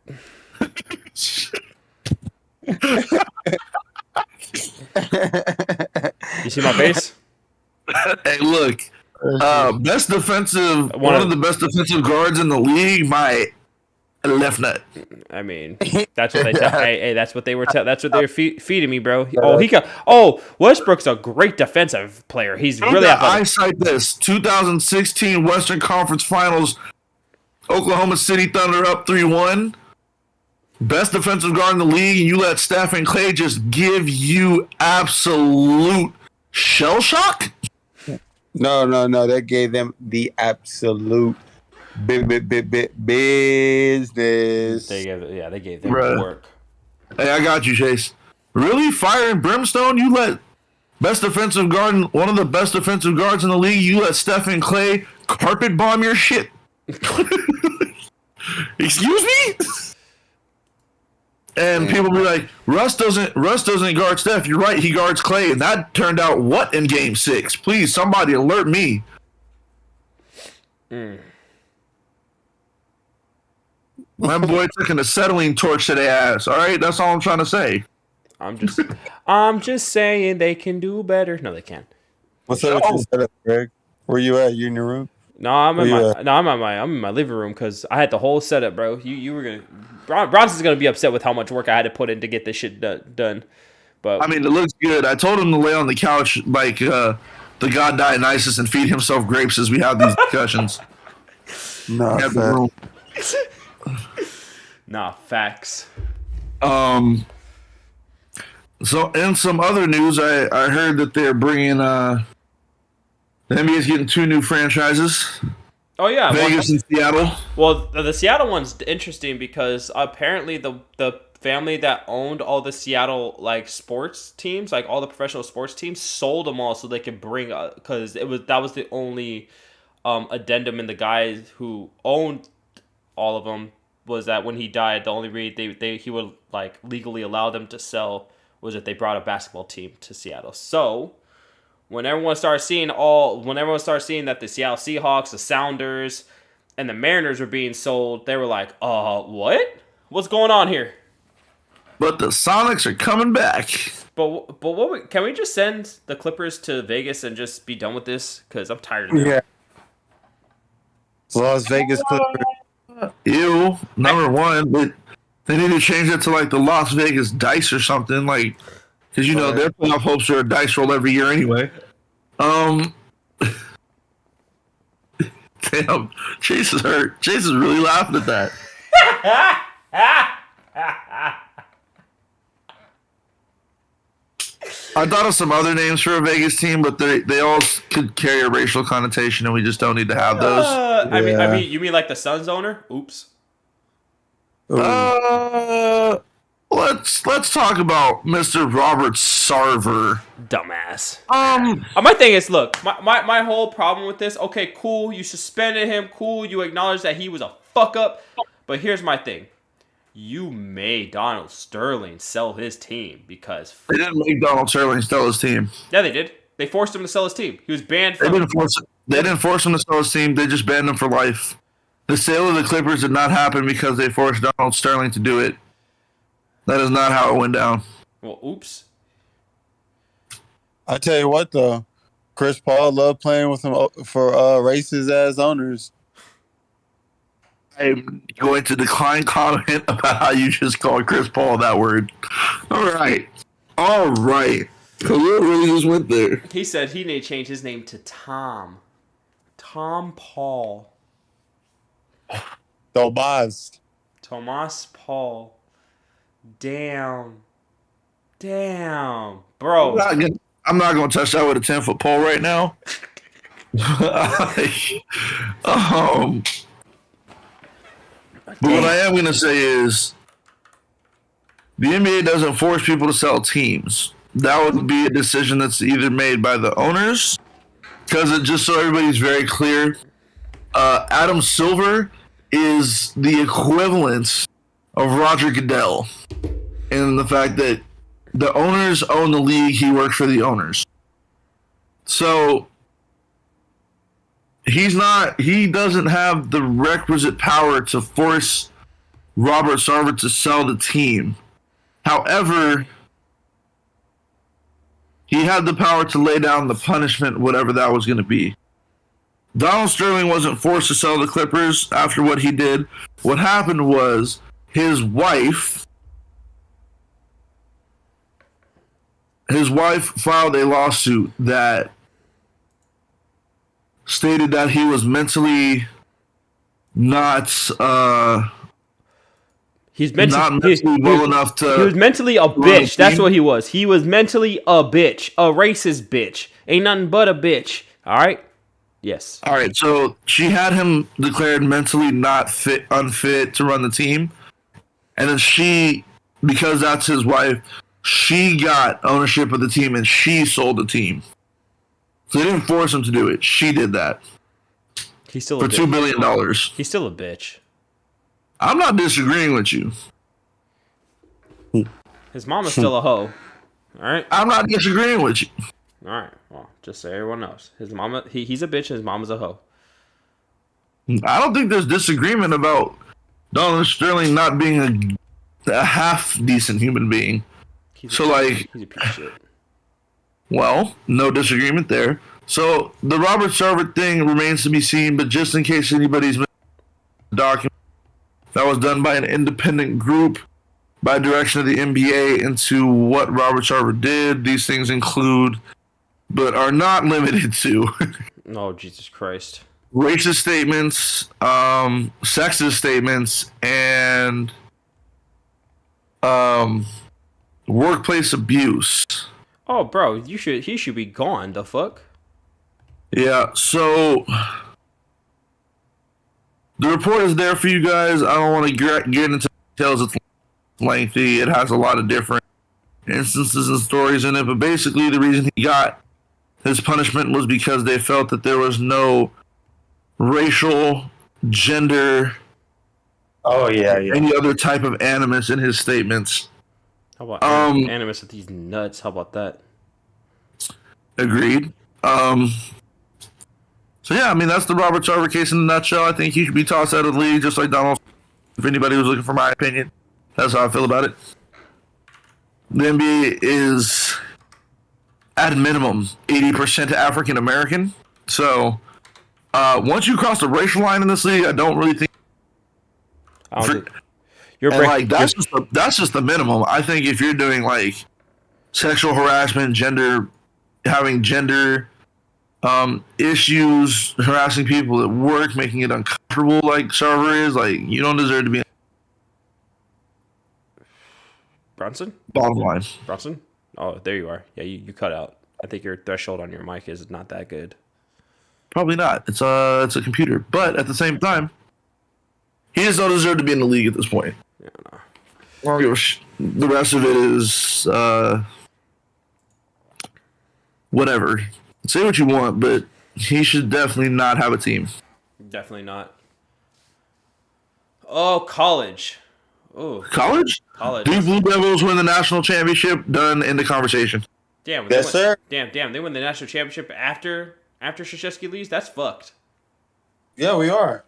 You see my face? Hey, look. Best defensive, one of the best defensive guards in the league, my left nut. I mean, that's what they tell. Hey, that's what they were. That's what they were feeding me, bro. Westbrook's a great defensive player. He's really athletic. I cite this 2016 Western Conference Finals, Oklahoma City Thunder up 3-1. Best defensive guard in the league, and you let Steph and Clay just give you absolute shell shock? No. That gave them the absolute business. They gave them work. Hey, I got you, Chase. Really? Fire and brimstone? You let best defensive guard, one of the best defensive guards in the league, you let Steph and Clay carpet bomb your shit? Excuse me? And people be like, Russ doesn't guard Steph. You're right, he guards Clay, and that turned out what in Game 6? Please, somebody alert me. My boy took an acetylene torch to their ass. All right, that's all I'm trying to say. I'm just saying they can do better. No, they can't. What's up with your setup, Greg? Where you at? You in your room? No, I'm in my living room because I had the whole setup, bro. You were gonna. Bronson's gonna be upset with how much work I had to put in to get this shit done. But I mean, it looks good. I told him to lay on the couch like the god Dionysus and feed himself grapes as we have these discussions. Nah, facts. So in some other news, I heard that they're bringing the NBA's getting 2 new franchises. Oh yeah, Vegas and Seattle. Well, the Seattle one's interesting because apparently the family that owned all the Seattle like sports teams, like all the professional sports teams, sold them all so they could bring because that was the only addendum in the guys who owned all of them was that when he died, the only way he would like legally allow them to sell was if they brought a basketball team to Seattle. So when everyone started seeing that the Seattle Seahawks, the Sounders, and the Mariners were being sold, they were like, what? What's going on here? But the Sonics are coming back. But can we just send the Clippers to Vegas and just be done with this? Because I'm tired of it. Yeah. Las Vegas Clippers. Ew. Number one, but they need to change it to like the Las Vegas Dice or something, like because their playoff hopes are a dice roll every year anyway. Damn, Chase is hurt. Chase is really laughing at that. I thought of some other names for a Vegas team, but they all could carry a racial connotation, and we just don't need to have those. I mean, you mean like the Suns owner? Oops. Let's talk about Mr. Robert Sarver. Dumbass. My thing is, look, my whole problem with this. Okay, cool. You suspended him. Cool. You acknowledge that he was a fuck up. But here's my thing. You made Donald Sterling sell his team because they didn't make Donald Sterling sell his team. Yeah, they did. They forced him to sell his team. He was banned from. They didn't force him to sell his team. They just banned him for life. The sale of the Clippers did not happen because they forced Donald Sterling to do it. That is not how it went down. Well, oops. I tell you what, though, Chris Paul loved playing with him for racist ass owners. I'm going to decline comment about how you just called Chris Paul that word. All right. Khalil really just went there. He said he need to change his name to Tom. Tom Paul. Tomas Paul. Damn. Bro. I'm not going to touch that with a 10-foot pole right now. But what I am going to say is the NBA doesn't force people to sell teams. That would be a decision that's either made by the owners, because it just so everybody's very clear, Adam Silver is the equivalent of Roger Goodell in the fact that the owners own the league, he works for the owners. So he doesn't have the requisite power to force Robert Sarver to sell the team. However, he had the power to lay down the punishment, whatever that was going to be. Donald Sterling wasn't forced to sell the Clippers after what he did. What happened was his wife filed a lawsuit that stated that he was mentally not He was mentally a bitch. That's what he was. He was mentally a bitch, a racist bitch. Ain't nothing but a bitch. All right. Yes. All right. So she had him declared mentally unfit to run the team, and then because that's his wife, she got ownership of the team and she sold the team. So they didn't force him to do it. She did that. He's still for $2 billion. He's still a bitch. I'm not disagreeing with you. His mama's still a hoe. All right. I'm not disagreeing with you. All right. Well, just so everyone knows, his mama. He's a bitch. And his mama's a hoe. I don't think there's disagreement about Donald Sterling not being a half decent human being. He's a piece of shit. Well, no disagreement there. So the Robert Sarver thing remains to be seen, but just in case anybody's missed the document that was done by an independent group by direction of the NBA into what Robert Sarver did, these things include, but are not limited to. Oh, Jesus Christ. Racist statements, sexist statements, and workplace abuse. Oh, bro, he should be gone. The fuck? Yeah, so the report is there for you guys. I don't want to get into details. It's lengthy. It has a lot of different instances and stories in it, but basically the reason he got his punishment was because they felt that there was no racial, gender, any other type of animus in his statements. How about animus with these nuts? How about that? Agreed. So yeah, I mean that's the Robert Sarver case in a nutshell. I think he should be tossed out of the league, just like Donald. If anybody was looking for my opinion, that's how I feel about it. The NBA is at minimum 80% African American. So once you cross the racial line in this league, I don't really think. That's just the minimum. I think if you're doing like sexual harassment, having gender issues, harassing people at work, making it uncomfortable like Sarver is, like you don't deserve to be. Bronson? Bottom line. Bronson? Oh, there you are. Yeah, you cut out. I think your threshold on your mic is not that good. Probably not. It's a computer, but at the same time, he just don't deserve to be in the league at this point. Yeah, no. The rest of it is whatever. Say what you want, but he should definitely not have a team. Definitely not. Oh, college. Oh, college. Do Blue Devils win the national championship? Done. End the conversation. Damn. Sir. Damn. They win the national championship after Krzyzewski leaves. That's fucked. Yeah, we are.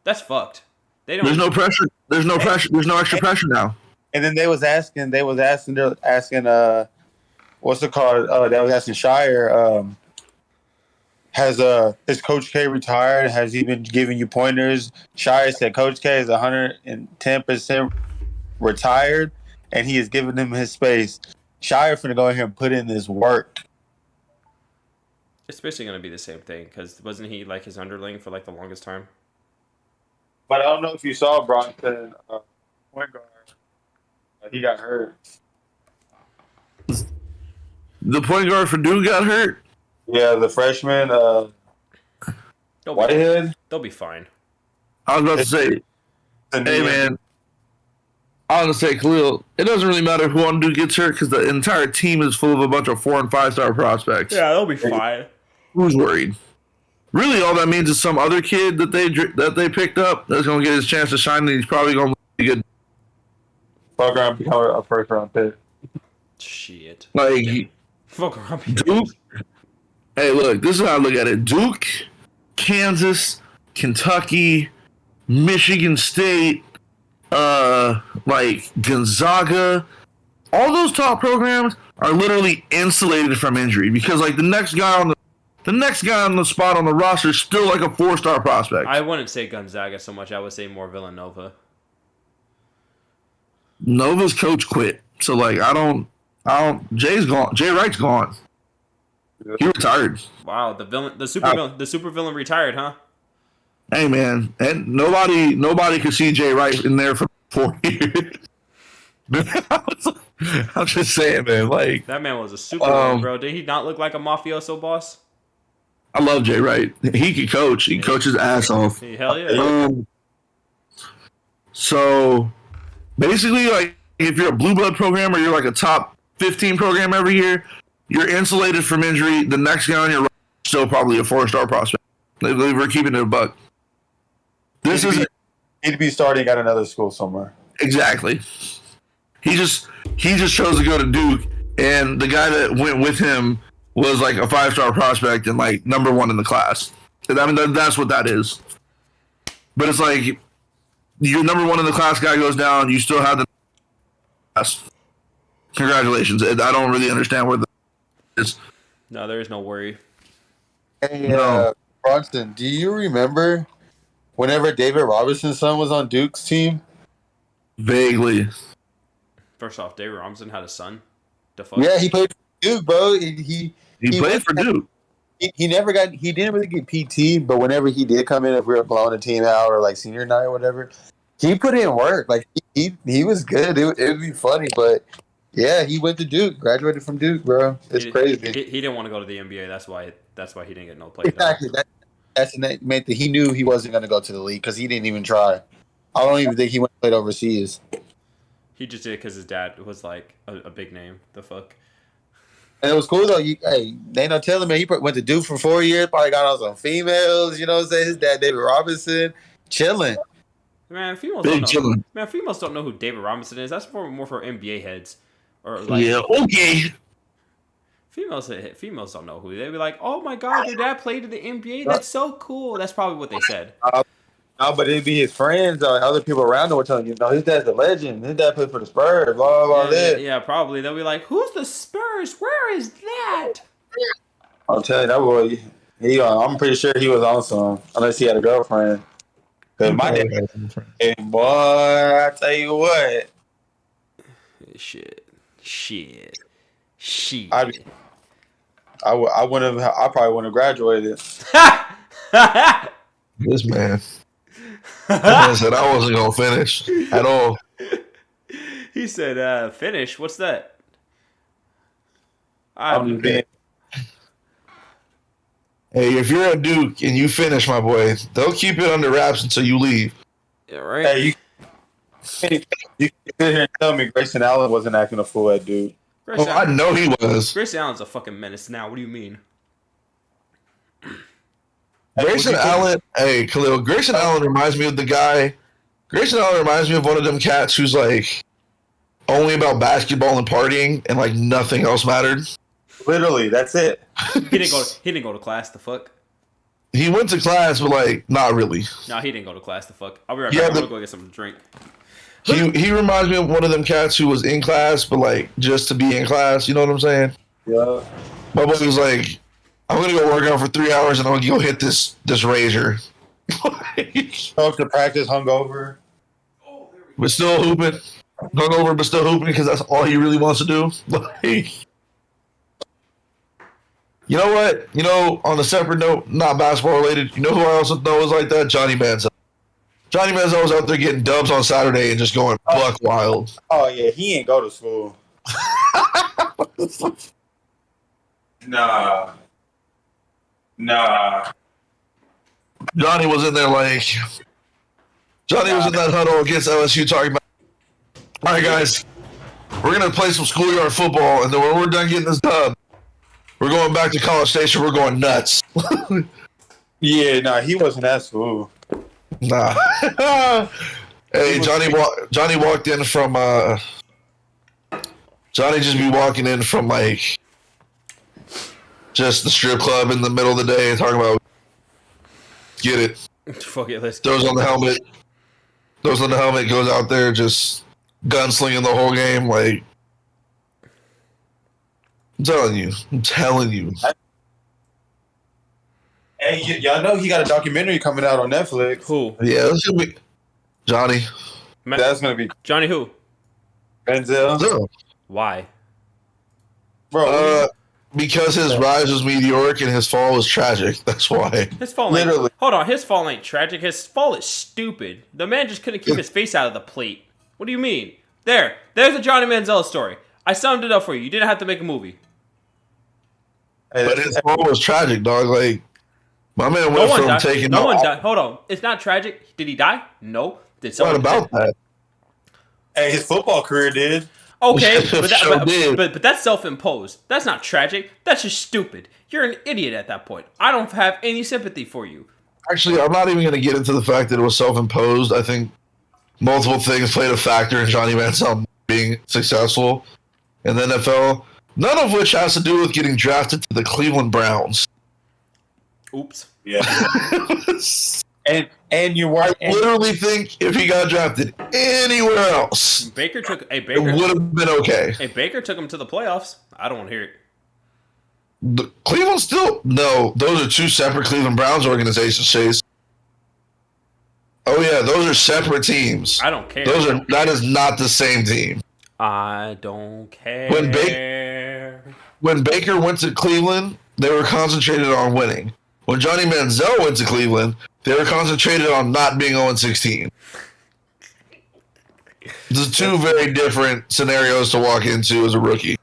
That's fucked. They don't. There's no pressure. There's no pressure. There's no extra pressure now. And then they was asking, what's it called? They was asking Shire, is Coach K retired? Has he been giving you pointers? Shire said Coach K is 110% retired, and he is giving him his space. Shire finna go in here and put in this work. It's basically gonna be the same thing because wasn't he like his underling for like the longest time? But I don't know if you saw Bronson, point guard. He got hurt. The point guard for Duke got hurt. Yeah, the freshman, Whitehead. They'll be fine. I was about to say, hey man, I was gonna say, Khalil, it doesn't really matter who on Duke gets hurt because the entire team is full of a bunch of 4- and 5-star prospects. Yeah, they'll be fine. Who's worried? Really, all that means is some other kid that they picked up that's gonna get his chance to shine, and he's probably gonna be good. Fuck around, become a first round pick. Shit. Like Fuck around. Duke. Hey, look, this is how I look at it. Duke, Kansas, Kentucky, Michigan State, like Gonzaga, all those top programs are literally insulated from injury because like the next guy on the spot on the roster is still like a 4-star prospect. I wouldn't say Gonzaga so much. I would say more Villanova. Nova's coach quit, so like I don't. Jay's gone. Jay Wright's gone. He retired. Wow, the super villain retired, huh? Hey man, and nobody could see Jay Wright in there for 4 years. I'm just saying, man. Like that man was a super villain, bro. Did he not look like a mafioso boss? I love Jay Wright. He can coach. He coaches his ass off. Hell yeah. So basically, like if you're a blue blood program or you're like a top 15 program every year, you're insulated from injury. The next guy on your roster is still probably a 4-star prospect. We're keeping it a buck. He'd be starting at another school somewhere. Exactly. He just chose to go to Duke, and the guy that went with him was like a 5-star prospect and like number 1 in the class. I mean, that's what that is. But it's like your number 1 in the class guy goes down, you still have the class. Congratulations. I don't really understand where that is. No, there is no worry. Hey, Bronson, do you remember whenever David Robinson's son was on Duke's team? Vaguely. First off, David Robinson had a son. Yeah, he played for Duke, bro. He played for Duke. He didn't really get PT, but whenever he did come in, if we were blowing a team out or like senior night or whatever, he put in work. Like he was good. It would be funny, but yeah, he went to Duke, graduated from Duke, bro. It's crazy. He didn't want to go to the NBA. That's why he didn't get no play. Exactly. That's the meant that he knew he wasn't going to go to the league because he didn't even try. I don't even think he went and played overseas. He just did it because his dad was like a big name. The fuck. And it was cool though. They no telling me he went to Duke for 4 years. Probably got on some females. You know what I'm saying? His dad, David Robinson, chilling. Man, females don't know who David Robinson is. That's more for NBA heads. Or like, yeah, okay. Females don't know who. They'd be like, "Oh my god, your dad played in the NBA. That's so cool." That's probably what they said. No, but it'd be his friends or other people around him were telling you, no, his dad's a legend. His dad played for the Spurs. Blah blah blah. Yeah, probably. They'll be like, "Who's the Spurs? Where is that?" I'll tell you that boy. I'm pretty sure he was on some, unless he had a girlfriend. Cause my dad, hey, boy, I tell you what. Shit. I probably wouldn't have graduated. This man. I said I wasn't gonna finish at all. He said, "Finish? What's that?" Hey, if you're at Duke and you finish, my boy, they'll keep it under wraps until you leave. Yeah, right. Hey, you sit here and tell me Grayson Allen wasn't acting a fool at Duke. I know he was. Grayson Allen's a fucking menace now. What do you mean? Grayson Allen, hey Khalil, Grayson Allen reminds me of the guy. Grayson Allen reminds me of one of them cats who's like only about basketball and partying and like nothing else mattered. Literally, that's it. He didn't go to class. The fuck. he went to class, but like not really. No, he didn't go to class. The fuck. I'll be right back. I'm gonna go get something to drink. He reminds me of one of them cats who was in class, but like just to be in class. You know what I'm saying? Yeah. My boy was like, "I'm gonna go work out for 3 hours and I'm gonna go hit this razor." Go up to practice hungover. But still hooping, hungover, but still hooping because that's all he really wants to do. Like, you know what? You know, on a separate note, not basketball related. You know who I also know is like that? Johnny Manziel. Johnny Manziel was out there getting dubs on Saturday and just going buck wild. Oh yeah, he ain't go to school. Nah. Johnny was in there like. Johnny was in that huddle against LSU talking about, all right, guys, we're going to play some schoolyard football, and then when we're done getting this dub, we're going back to College Station. We're going nuts. Yeah, nah, he wasn't at school. Nah. Hey, Johnny walked in from, Johnny just be walking in from, like, just the strip club in the middle of the day and talking about, get it. Fuck it, let's Throws on the helmet. Goes out there, just gunslinging the whole game. Like, I'm telling you. Hey, y'all know he got a documentary coming out on Netflix. Who? Yeah, that's gonna be Johnny. That's gonna be Johnny who? Benzel. No. Why? Bro, because his rise was meteoric and his fall was tragic. That's why. His fall Literally. Hold on, his fall ain't tragic. His fall is stupid. The man just couldn't keep his face out of the plate. What do you mean? There's a Johnny Manziel story. I summed it up for you. You didn't have to make a movie. But his fall was tragic, dog. Like, my man went from taking. No one died. Hold on. It's not tragic. Did he die? No. Did someone? What about that? Hey, his football career did. Okay, but that's self-imposed. That's not tragic. That's just stupid. You're an idiot at that point. I don't have any sympathy for you. Actually, I'm not even going to get into the fact that it was self-imposed. I think multiple things played a factor in Johnny Manziel being successful in the NFL, none of which has to do with getting drafted to the Cleveland Browns. Oops. Yeah. and you were literally think if he got drafted anywhere else, Baker it would have been okay. Hey, Baker took him to the playoffs. I don't want to hear it. Cleveland still no. Those are two separate Cleveland Browns organizations, Chase. Oh yeah, those are separate teams. I don't care. That is not the same team. I don't care. When Baker went to Cleveland, they were concentrated on winning. When Johnny Manziel went to Cleveland, they were concentrated on not being 0-16. There's two very different scenarios to walk into as a rookie.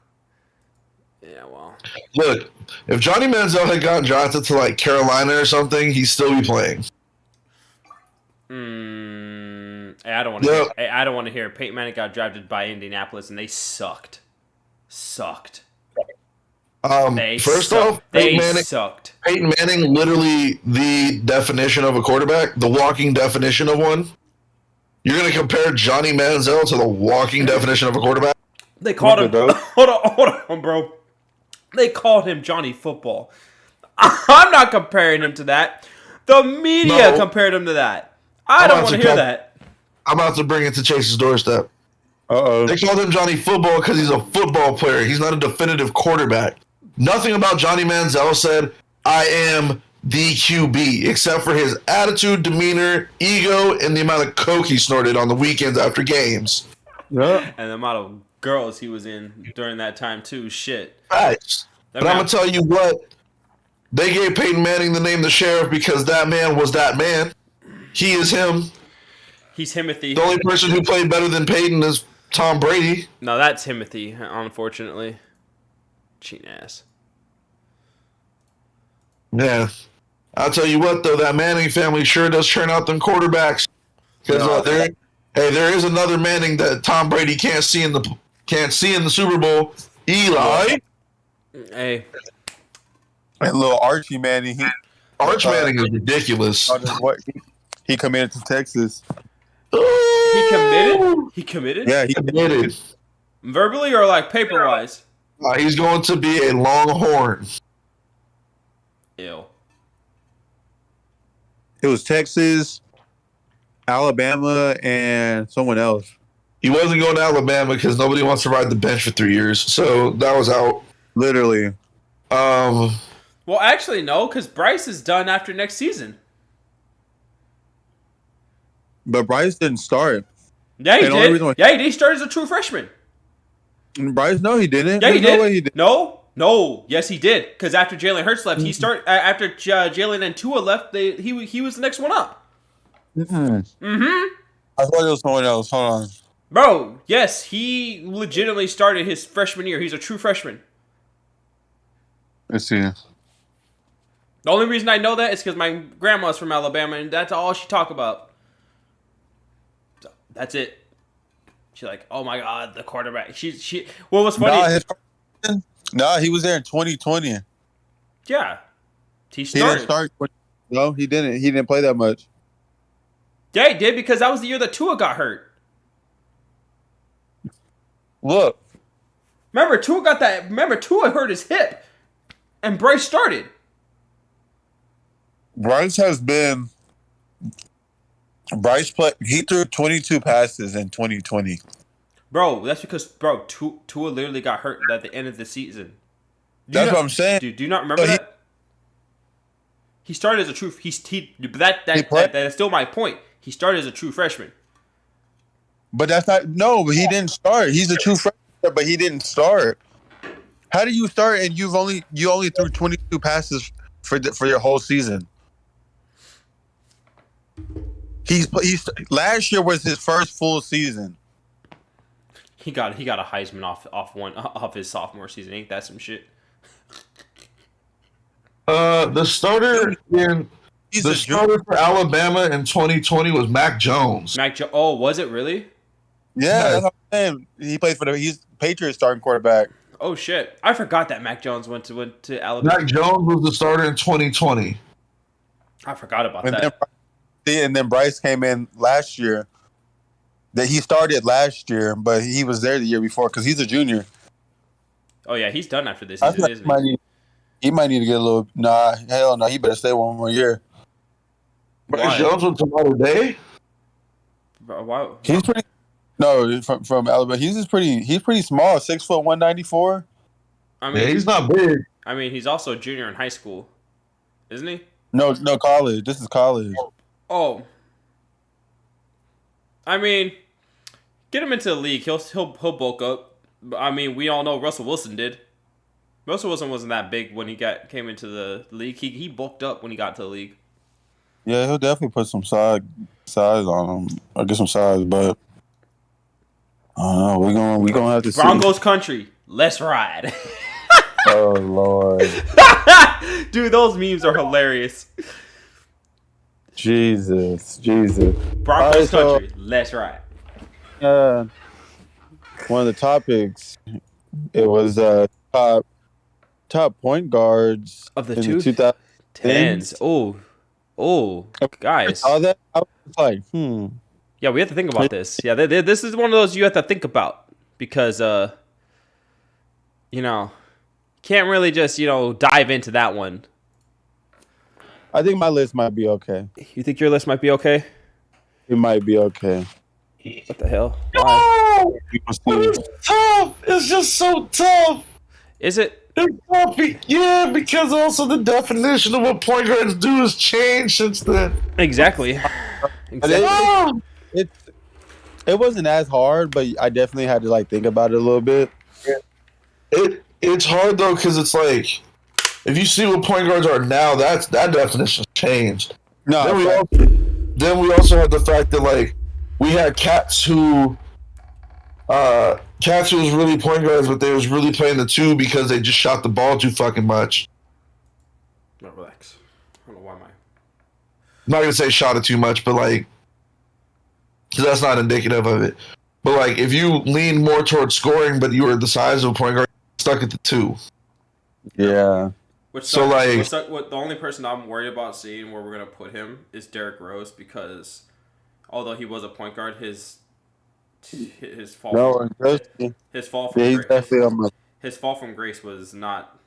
Yeah, well. Look, if Johnny Manziel had gotten drafted to like Carolina or something, he'd still be playing. I don't want to. I don't want to hear. Peyton Manning got drafted by Indianapolis, and they sucked. First off, sucked. Peyton Manning, literally the definition of a quarterback, the walking definition of one. You're going to compare Johnny Manziel to the walking definition of a quarterback? They called him. Hold on, bro. They called him Johnny Football. I'm not comparing him to that. The media compared him to that. I don't want to hear that. I'm about to bring it to Chase's doorstep. Uh-oh. They called him Johnny Football because he's a football player. He's not a definitive quarterback. Nothing about Johnny Manziel said, I am the QB, except for his attitude, demeanor, ego, and the amount of coke he snorted on the weekends after games. Yeah. And the amount of girls he was in during that time, too. Shit. Facts. But I'm going to tell you what. They gave Peyton Manning the name the Sheriff because that man was that man. He is him. He's Timothy. The only person who played better than Peyton is Tom Brady. No, that's Timothy, unfortunately. Cheating ass. Yeah. I'll tell you what, though, that Manning family sure does churn out them quarterbacks. Because there is another Manning that Tom Brady can't see in the Super Bowl. Eli. Hey. And little Archie Manning. Arch Manning is ridiculous. He committed to Texas. He committed? He committed? Yeah, he committed. Verbally or like paper-wise? He's going to be a Longhorn. Ew. It was Texas, Alabama, and someone else. He wasn't going to Alabama because nobody wants to ride the bench for 3 years, so that was out. Literally. Well, actually, no, because Bryce is done after next season. But Bryce didn't start. Yeah, he did. Yeah, he did. He started as a true freshman. Bryce, no, he didn't. Yeah, he did. No way he did. No, yes, he did. Because after Jalen Hurts left, he started. After Jalen and Tua left, he was the next one up. I thought it was someone else. Hold on, bro. Yes, he legitimately started his freshman year. He's a true freshman. Let's see. The only reason I know that is because my grandma's from Alabama, and that's all she talk about. So, that's it. She's like, "Oh my God, the quarterback." She. What was funny? Nah, he was there in 2020. Yeah, he started. He didn't start. No, he didn't. He didn't play that much. Yeah, he did because that was the year that Tua got hurt. Look, remember Tua hurt his hip, and Bryce started. Bryce played. He threw 22 passes in 2020. Bro, that's because Tua literally got hurt at the end of the season. That's what I'm saying. Dude, do you not remember that? He started as a true. That is still my point. He started as a true freshman. But that's not but he didn't start. He's a true freshman, but he didn't start. How do you start and you only threw 22 passes for your whole season? He's last year was his first full season. He got a Heisman off his sophomore season. Ain't that some shit? The starter for Alabama in 2020 was Mac Jones. Oh, was it really? Yeah, that's what I'm saying. He plays for he's Patriots starting quarterback. Oh shit! I forgot that Mac Jones went to Alabama. Mac Jones was the starter in 2020. I forgot about that. And then Bryce came in last year. That he started last year, but he was there the year before because he's a junior. Oh yeah, he's done after this season, isn't he? He might need to get a little. Nah, hell no. He better stay one more year. Bryce Jones went to Notre Dame. Why? He's pretty. No, from Alabama. He's pretty small. 6 foot 194. I mean, he's not big. I mean, he's also a junior in high school, isn't he? No, college. This is college. Oh. I mean, get him into the league. He'll bulk up. I mean, we all know Russell Wilson did. Russell Wilson wasn't that big when he came into the league. He bulked up when he got to the league. Yeah, he'll definitely put some size on him. Or get some size, but I don't know. We gonna have to see. Broncos country. Let's ride. Oh Lord. Dude, those memes are hilarious. Jesus. Broncos country. Let's ride. One of the topics, it was top point guards of the 2010s. Oh, guys. All that I was like, Yeah, we have to think about this. Yeah, this is one of those you have to think about because can't really just dive into that one. I think my list might be okay. You think your list might be okay? It might be okay. What the hell? Why? No! It's tough. It's just so tough. Is it? It's tough. Yeah, because also the definition of what point guards do has changed since then. Exactly. It wasn't as hard, but I definitely had to think about it a little bit. It's hard though because it's like if you see what point guards are now, that definition's changed. No. Then we also had the fact that we had cats who was really point guards, but they was really playing the two because they just shot the ball too fucking much. No, relax. I don't know why I'm not gonna say shot it too much, but because that's not indicative of it. But if you lean more towards scoring, but you were the size of a point guard, stuck at the two. Yeah. What the only person I'm worried about seeing where we're gonna put him is Derrick Rose because although he was a point guard, his fall from grace was not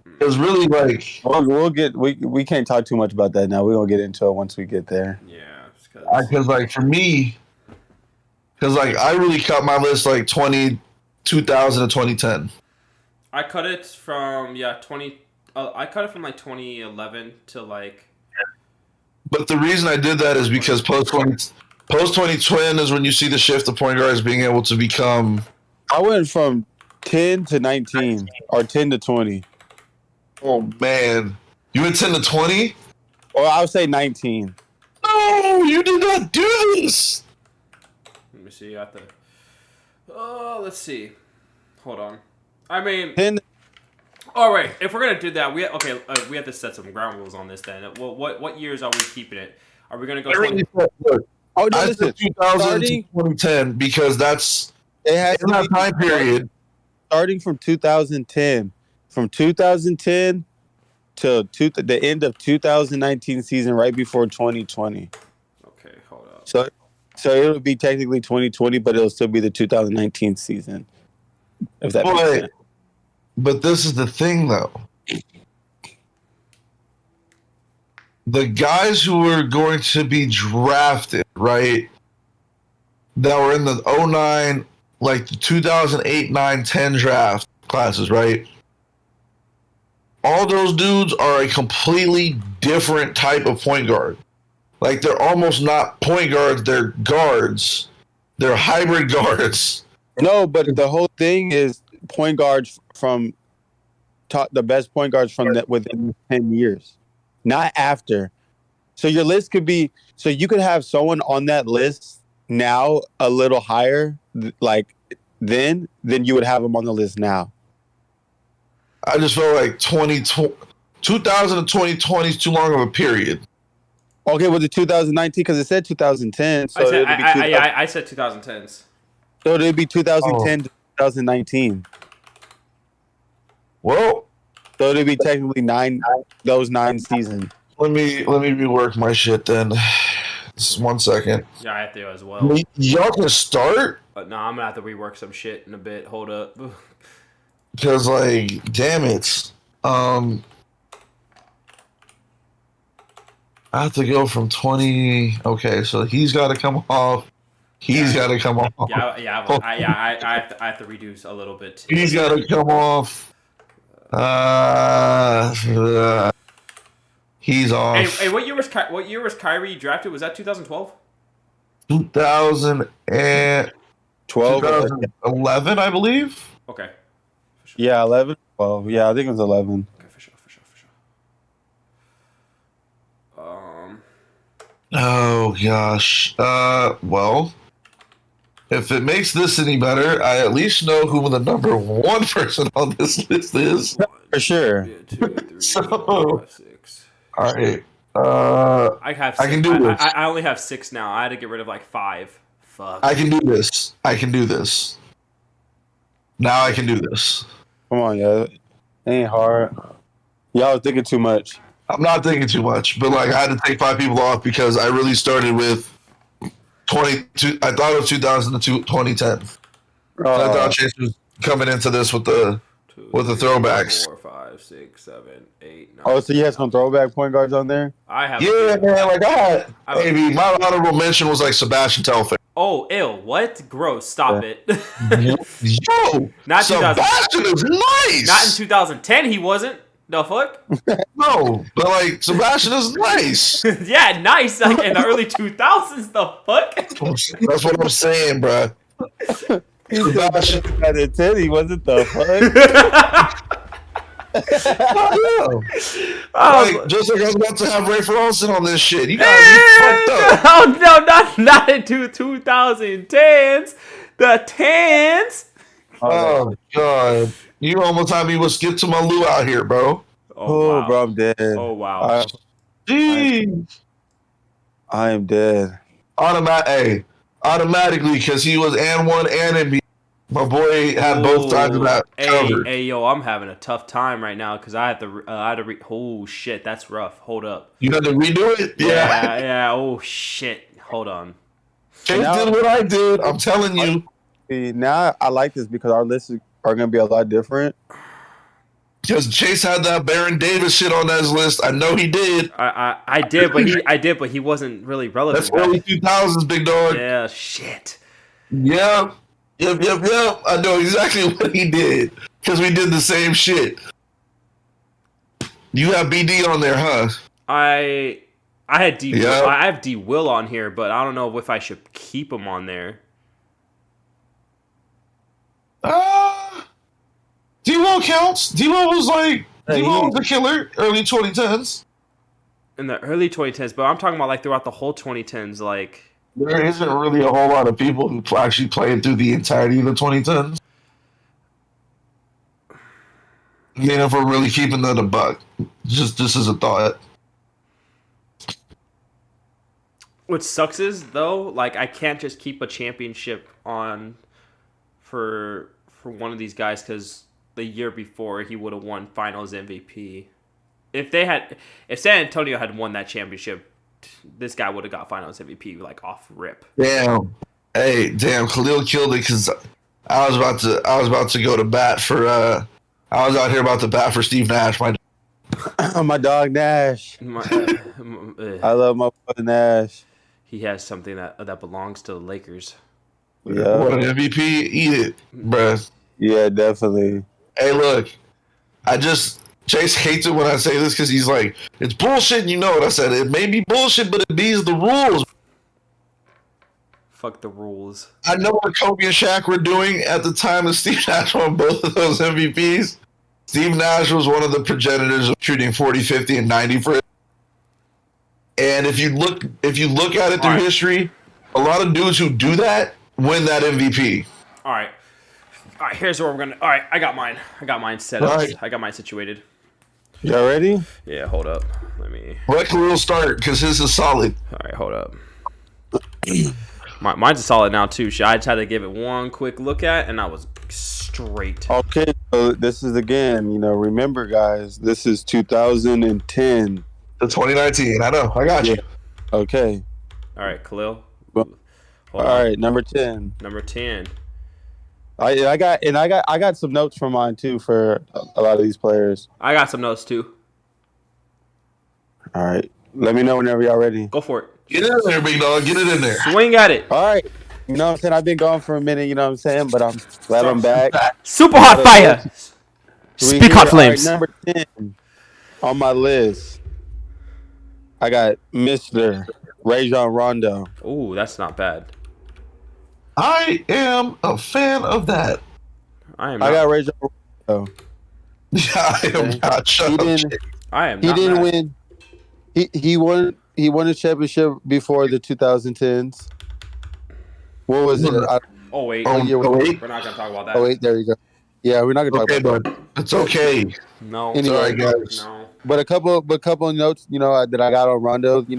It was really like we can't talk too much about that now. We're gonna get into it once we get there. Yeah, because like for me, because like I really cut my list like 2000 to 2010. I cut it from 20. I cut it from like 2011 to like. But the reason I did that is because post 2010 is when you see the shift of point guards being able to become. I went from 10 to 19 or 10 to 20. Oh man, you went 10 to 20? Or I would say 19. No, you did not do this. Let me see. I have to. Let's see. Hold on. I mean. 10. All right. If we're gonna do that, we have to set some ground rules on this. Then, well, what years are we keeping it? Are we gonna go? I said 2000 to 2010 because that's it has in that time period. Starting from 2010. From 2010 to the end of 2019 season, right before 2020. Okay, hold up. So it would be technically 2020, but it'll still be the 2019 season. If that makes sense. But this is the thing, though. The guys who were going to be drafted, right, that were in the 09, like the 2008, 9, 10 draft classes, right? All those dudes are a completely different type of point guard. Like, they're almost not point guards, they're guards. They're hybrid guards. No, but the whole thing is point guards from the best point guards from that within 10 years, not after. So your list could be, so you could have someone on that list now a little higher, like then you would have them on the list now. I just feel like 2000 to 2020 is too long of a period. Okay, with the 2019, because it said 2010. So I said 2010s. So it'd be 2010 to 2019. Well, so it'd be technically those 9 seasons. Let me rework my shit then. Just 1 second. Yeah, I have to as well. Y'all can start? No, I'm gonna have to rework some shit in a bit. Hold up. Because, like, damn it. I have to go from 20. Okay, so he's got to come off. He's got to come off. I have to reduce a little bit. He's got to come off. He's off. Hey, what year was Kyrie drafted? Was that 2012? 2012. 2011, I believe. Okay. Sure. Yeah, 11. Well, yeah, I think it was 11. Okay, for sure. Oh gosh. Well, if it makes this any better, I at least know who the number 1 person on this list is. For sure. 1, 2, 3, so, 4, 5, 6. All right. I have. I can do this. I only have 6 now. I had to get rid of like 5. Fuck. I can do this. Now I can do this. Come on, yeah. It ain't hard. Y'all was thinking too much. I'm not thinking too much, but like I had to take 5 people off because I really started with 22. I thought it was 2000 to 2010. I thought Chase was coming into this with the throwbacks. 4, 5, 6, 7, 8, 9. Oh, so you had some throwback point guards on there? I have. Yeah, man. Like maybe my honorable mention was like Sebastian Telfair. Oh, ew! What? Gross! Stop it. Yo, not Sebastian is nice. Not in 2010, he wasn't. The fuck? No, but like Sebastian is nice. Yeah, nice. Like in the early 2000s. The fuck? That's what I'm saying, bro. Sebastian at the 10, he wasn't the fuck. Like, just like I was about to have Ray Ferguson on this shit. You gotta be fucked up. Oh no, not into 2010s. The 10s. Oh god, you almost had me with skip to my Lou out here, bro. Oh, wow. Bro, I'm dead. Oh wow. Jeez, I am dead. Automatically, because he was and 1 and MB. My boy had both sides of that covered. Hey, yo, I'm having a tough time right now because I had to oh shit, that's rough. Hold up. You had to redo it? Yeah. Oh shit. Hold on. Chase did what I did. I'm telling you. Now I like this because our lists are going to be a lot different. Because Chase had that Baron Davis shit on his list. I know he did. I did, but he wasn't really relevant. That's early 2000s, big dog. Yeah, shit. Yeah. Yep. I know exactly what he did. Because we did the same shit. You have BD on there, huh? I had D. Yeah. I have D Will on here, but I don't know if I should keep him on there. D-Will counts. D-Will was a killer early 2010s. In the early 2010s, but I'm talking about like throughout the whole 2010s, like there isn't really a whole lot of people who actually played through the entirety of the 2010s. You know, if we're really keeping that a buck, just as a thought. What sucks is though, like I can't just keep a championship on for one of these guys because the year before he would have won Finals MVP. If San Antonio had won that championship, this guy would have got Finals MVP like off rip. Damn, Khalil killed it because I was about to go to bat for. I was out here about to bat for Steve Nash. My dog Nash. I love my brother Nash. He has something that belongs to the Lakers. Yeah, what an MVP! Eat it, bruh. Yeah, definitely. Hey, look, Chase hates it when I say this because he's like, it's bullshit. You know what I said? It may be bullshit, but these the rules. Fuck the rules. I know what Kobe and Shaq were doing at the time that Steve Nash won both of those MVPs. Steve Nash was one of the progenitors of shooting 40, 50, and 90 for it. And if you look at it through history, a lot of dudes who do that win that MVP. All right, here's where we're gonna. All right, I got mine set up. Right. I got mine situated. Y'all ready? Yeah, hold up. Let Khalil start because his is solid. All right, hold up. Mine's a solid now too. I just had to give it one quick look at, and I was straight. Okay, so this is again. Remember, guys, this is 2010. The 2019. I know. I got you. Okay. All right, Khalil. All right, number 10. Number 10. I got some notes from mine too for a lot of these players. I got some notes too. All right, let me know whenever y'all ready. Go for it. Get in there, big dog. Get it in there. Swing at it. All right. You know what I'm saying? I've been gone for a minute. You know what I'm saying? But I'm glad I'm back. Super hot fire. Speak hot flames. Right, number 10 on my list. I got Mr. Rajon Rondo. Ooh, that's not bad. I am a fan of that. I got Rajon Rondo. Yeah, I am not. He didn't win. He won a championship before the 2010s. What was it? Oh wait. We're not gonna talk about that. Oh wait, there you go. Yeah, we're not gonna talk about that. It's okay. No. Anyway, sorry, guys. No. But a couple of notes, that I got on Rondo, he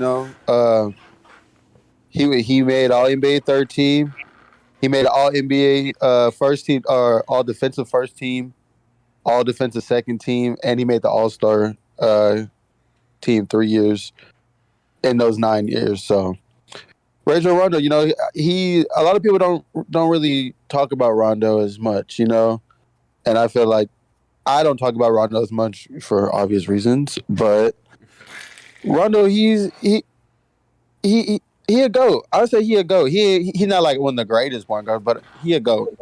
made All NBA third team. He made All NBA first team or All Defensive first team, All Defensive second team, and he made the All Star team 3 years in those 9 years. So Rajon Rondo, a lot of people don't really talk about Rondo as much, and I feel like I don't talk about Rondo as much for obvious reasons, but Rondo, he a GOAT. I would say he a GOAT. He's not like one of the greatest point guards, but he a GOAT.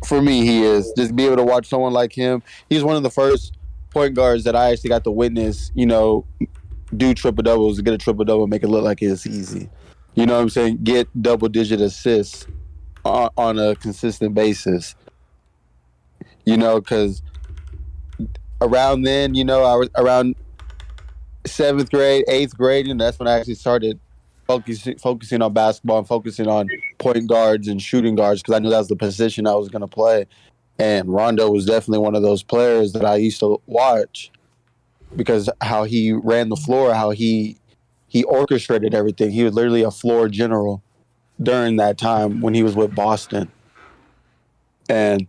For me, he is. Just be able to watch someone like him. He's one of the first point guards that I actually got to witness, do triple doubles, get a triple double, make it look like it's easy. You know what I'm saying? Get double-digit assists on a consistent basis. Because around then, I was around 7th grade, 8th grade, and that's when I actually started focusing on basketball and focusing on point guards and shooting guards because I knew that was the position I was going to play. And Rondo was definitely one of those players that I used to watch because how he ran the floor, how he orchestrated everything. He was literally a floor general during that time when he was with Boston. And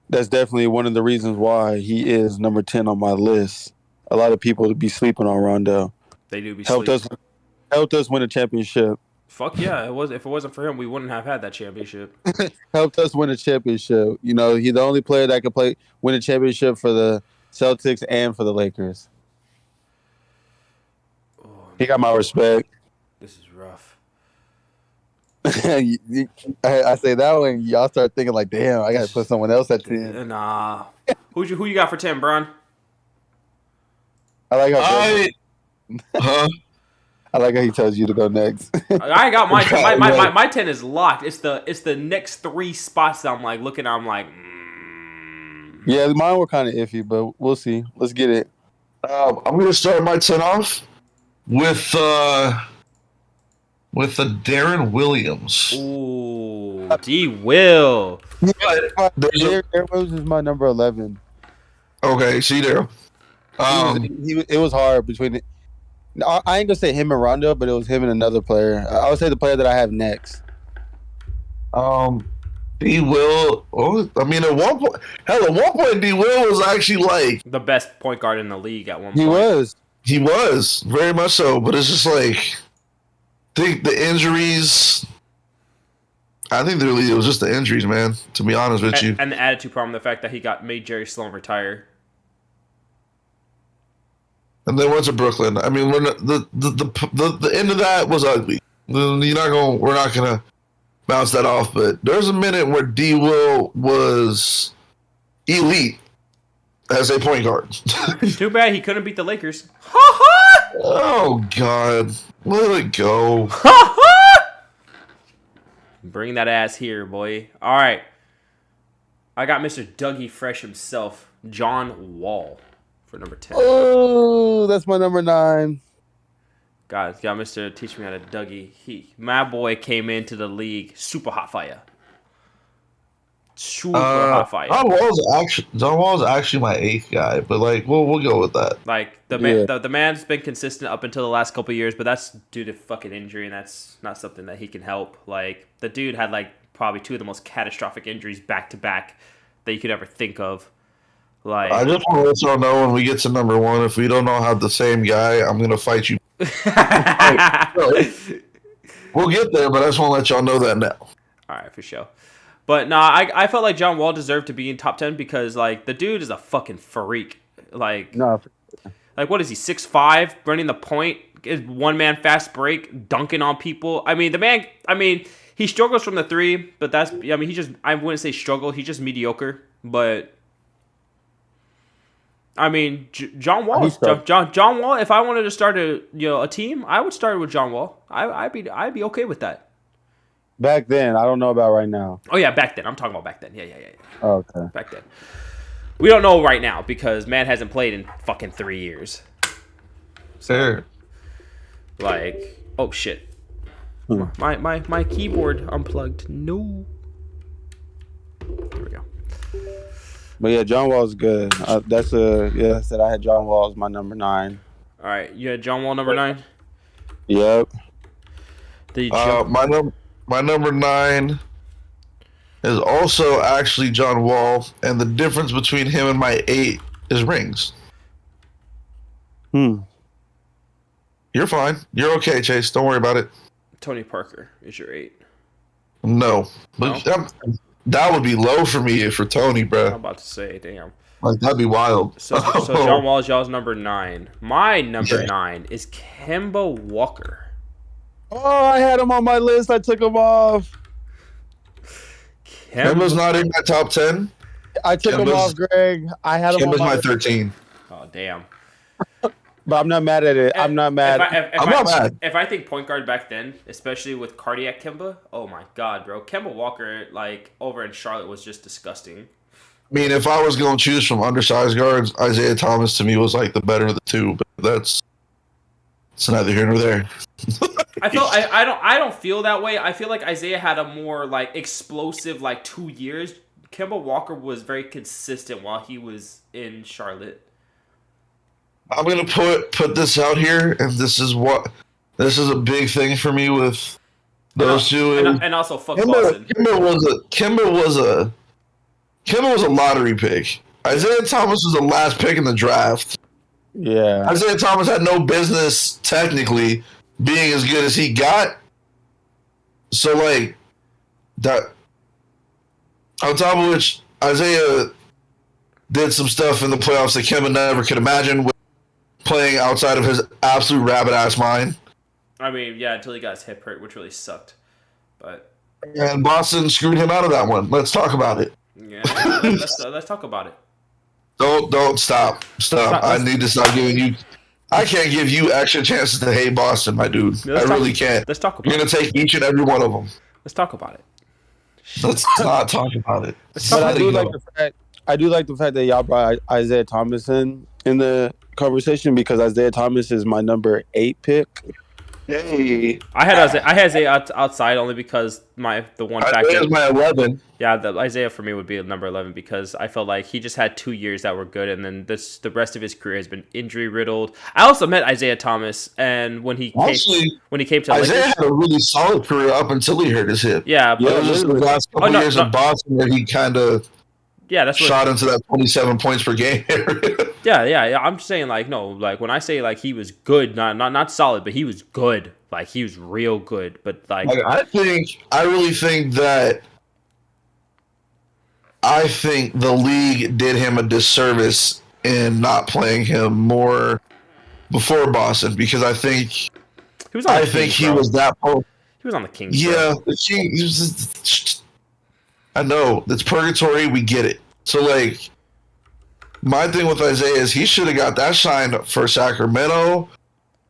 that's definitely one of the reasons why he is number 10 on my list. A lot of people would be sleeping on Rondo. They do be helped us win a championship. Fuck yeah! If it wasn't for him, we wouldn't have had that championship. Helped us win a championship. He's the only player that could win a championship for the Celtics and for the Lakers. Oh, He got my respect. this is rough. I say that when y'all start thinking like, damn, I gotta put someone else at 10. Nah. Who you got for 10, Bron? I like how Huh? I like how he tells you to go next. I got my 10. My 10 is locked. It's the next 3 spots that I'm like looking at. I'm like, Yeah, mine were kind of iffy, but we'll see. Let's get it. I'm gonna start my 10 off with the Darren Williams. ooh, D Will. Darren Williams is my number 11. Okay, see there. It was hard between it. I ain't gonna say him and Rondo, but it was him and another player. I would say the player that I have next. D Will. Oh, I mean, at one point, D Will was actually like The best point guard in the league at one point. He was. he was very much so, but it's just like think the injuries. I think really it was just the injuries, man. To be honest with you, And the attitude problem, the fact that he made Jerry Sloan retire. and then went to Brooklyn. I mean, the end of that was ugly. We're not gonna bounce that off. But there's a minute where D Will was elite as a point guard. Too bad he couldn't beat the Lakers. Oh God, let it go. Bring that ass here, boy. All right. I got Mr. Dougie Fresh himself, John Wall, for number 10. Oh, that's my number 9. Guys, got Mr. Teach Me How to Dougie. My boy came into the league super hot fire. Super hot fire. John Wall's actually my 8th guy, but like we'll go with that. Like the man's been consistent up until the last couple of years, but that's due to fucking injury, and that's not something that he can help. Like the dude had like probably 2 of the most catastrophic injuries back to back that you could ever think of. Like I just want to let y'all know when we get to number 1, if we don't all have the same guy, I'm gonna fight you. We'll get there, but I just want to let y'all know that now. All right, for sure. But nah, I felt like John Wall deserved to be in top 10 because like the dude is a fucking freak. Like what is he, 6'5", running the point, is one man fast break, dunking on people. I mean, the man. I mean, he struggles from the 3, but that's. I mean, I wouldn't say struggle. He's just mediocre. But I mean, John Wall. John Wall. If I wanted to start a team, I would start with John Wall. I'd be okay with that. Back then, I don't know about right now. Oh yeah, back then. I'm talking about back then. Yeah. Oh, okay. Back then. We don't know right now because man hasn't played in fucking 3 years. Fair. Like, oh shit. My keyboard unplugged. No. There we go. But yeah, John Wall's good. I said I had John Wall as my number 9. All right, you had John Wall number 9. Yep. My number 9 is also actually John Wall, and the difference between him and my 8 is rings. You're fine. You're okay, Chase. Don't worry about it. Tony Parker is your 8. No. But that would be low for me for Tony, bro. I'm about to say, damn. Like, that'd be wild. So John Wall is y'all's number 9. My number 9 is Kemba Walker. Oh, I had him on my list. I took him off. Kemba's not in my top 10. I took him off, Greg. I had him on my 13. Oh, damn. But I'm not mad at it. I'm not mad. I'm not mad. If I think point guard back then, especially with cardiac Kemba, oh my god, bro. Kemba Walker, like, over in Charlotte was just disgusting. I mean, if I was going to choose from undersized guards, Isaiah Thomas to me was like the better of the 2, but it's neither here nor there. I don't feel that way. I feel like Isaiah had a more like explosive like 2 years. Kemba Walker was very consistent while he was in Charlotte. I'm gonna put this out here, and this is a big thing for me with those two. And also fuck Boston. Kemba was a lottery pick. Isaiah Thomas was the last pick in the draft. Yeah. Isaiah Thomas had no business technically being as good as he got. So like that on top of which Isaiah did some stuff in the playoffs that Kevin never could imagine with playing outside of his absolute rabbit-ass mind. I mean, yeah, until he got his hip hurt, which really sucked. But and Boston screwed him out of that one. Let's talk about it. Yeah, let's talk about it. Don't stop. I need to stop giving you. I can't give you extra chances to hate Boston, my dude. I really can't. Let's talk about You're going to take each and every one of them. Let's talk about it. Let's not talk about it. But I do like the fact that y'all brought Isaiah Thomas in the conversation because Isaiah Thomas is my number 8 pick. Hey, I had Isaiah outside only because the one factor. Isaiah's my 11. Yeah, Isaiah for me would be number 11 because I felt like he just had 2 years that were good, and then the rest of his career has been injury riddled. I also met Isaiah Thomas, and when he came to Isaiah had a really solid career up until he hurt his hip. Yeah, but it was just the last couple years in Boston where he kind of shot into that 27 points per game area. Yeah. I'm just saying, like, no, like when I say like he was good, not solid, but he was good. Like he was real good. But like I really think that the league did him a disservice in not playing him more before Boston because I think he was on the Kings. Yeah, the Kings. I know it's purgatory. We get it. So like, my thing with Isaiah is he should have got that shine for Sacramento,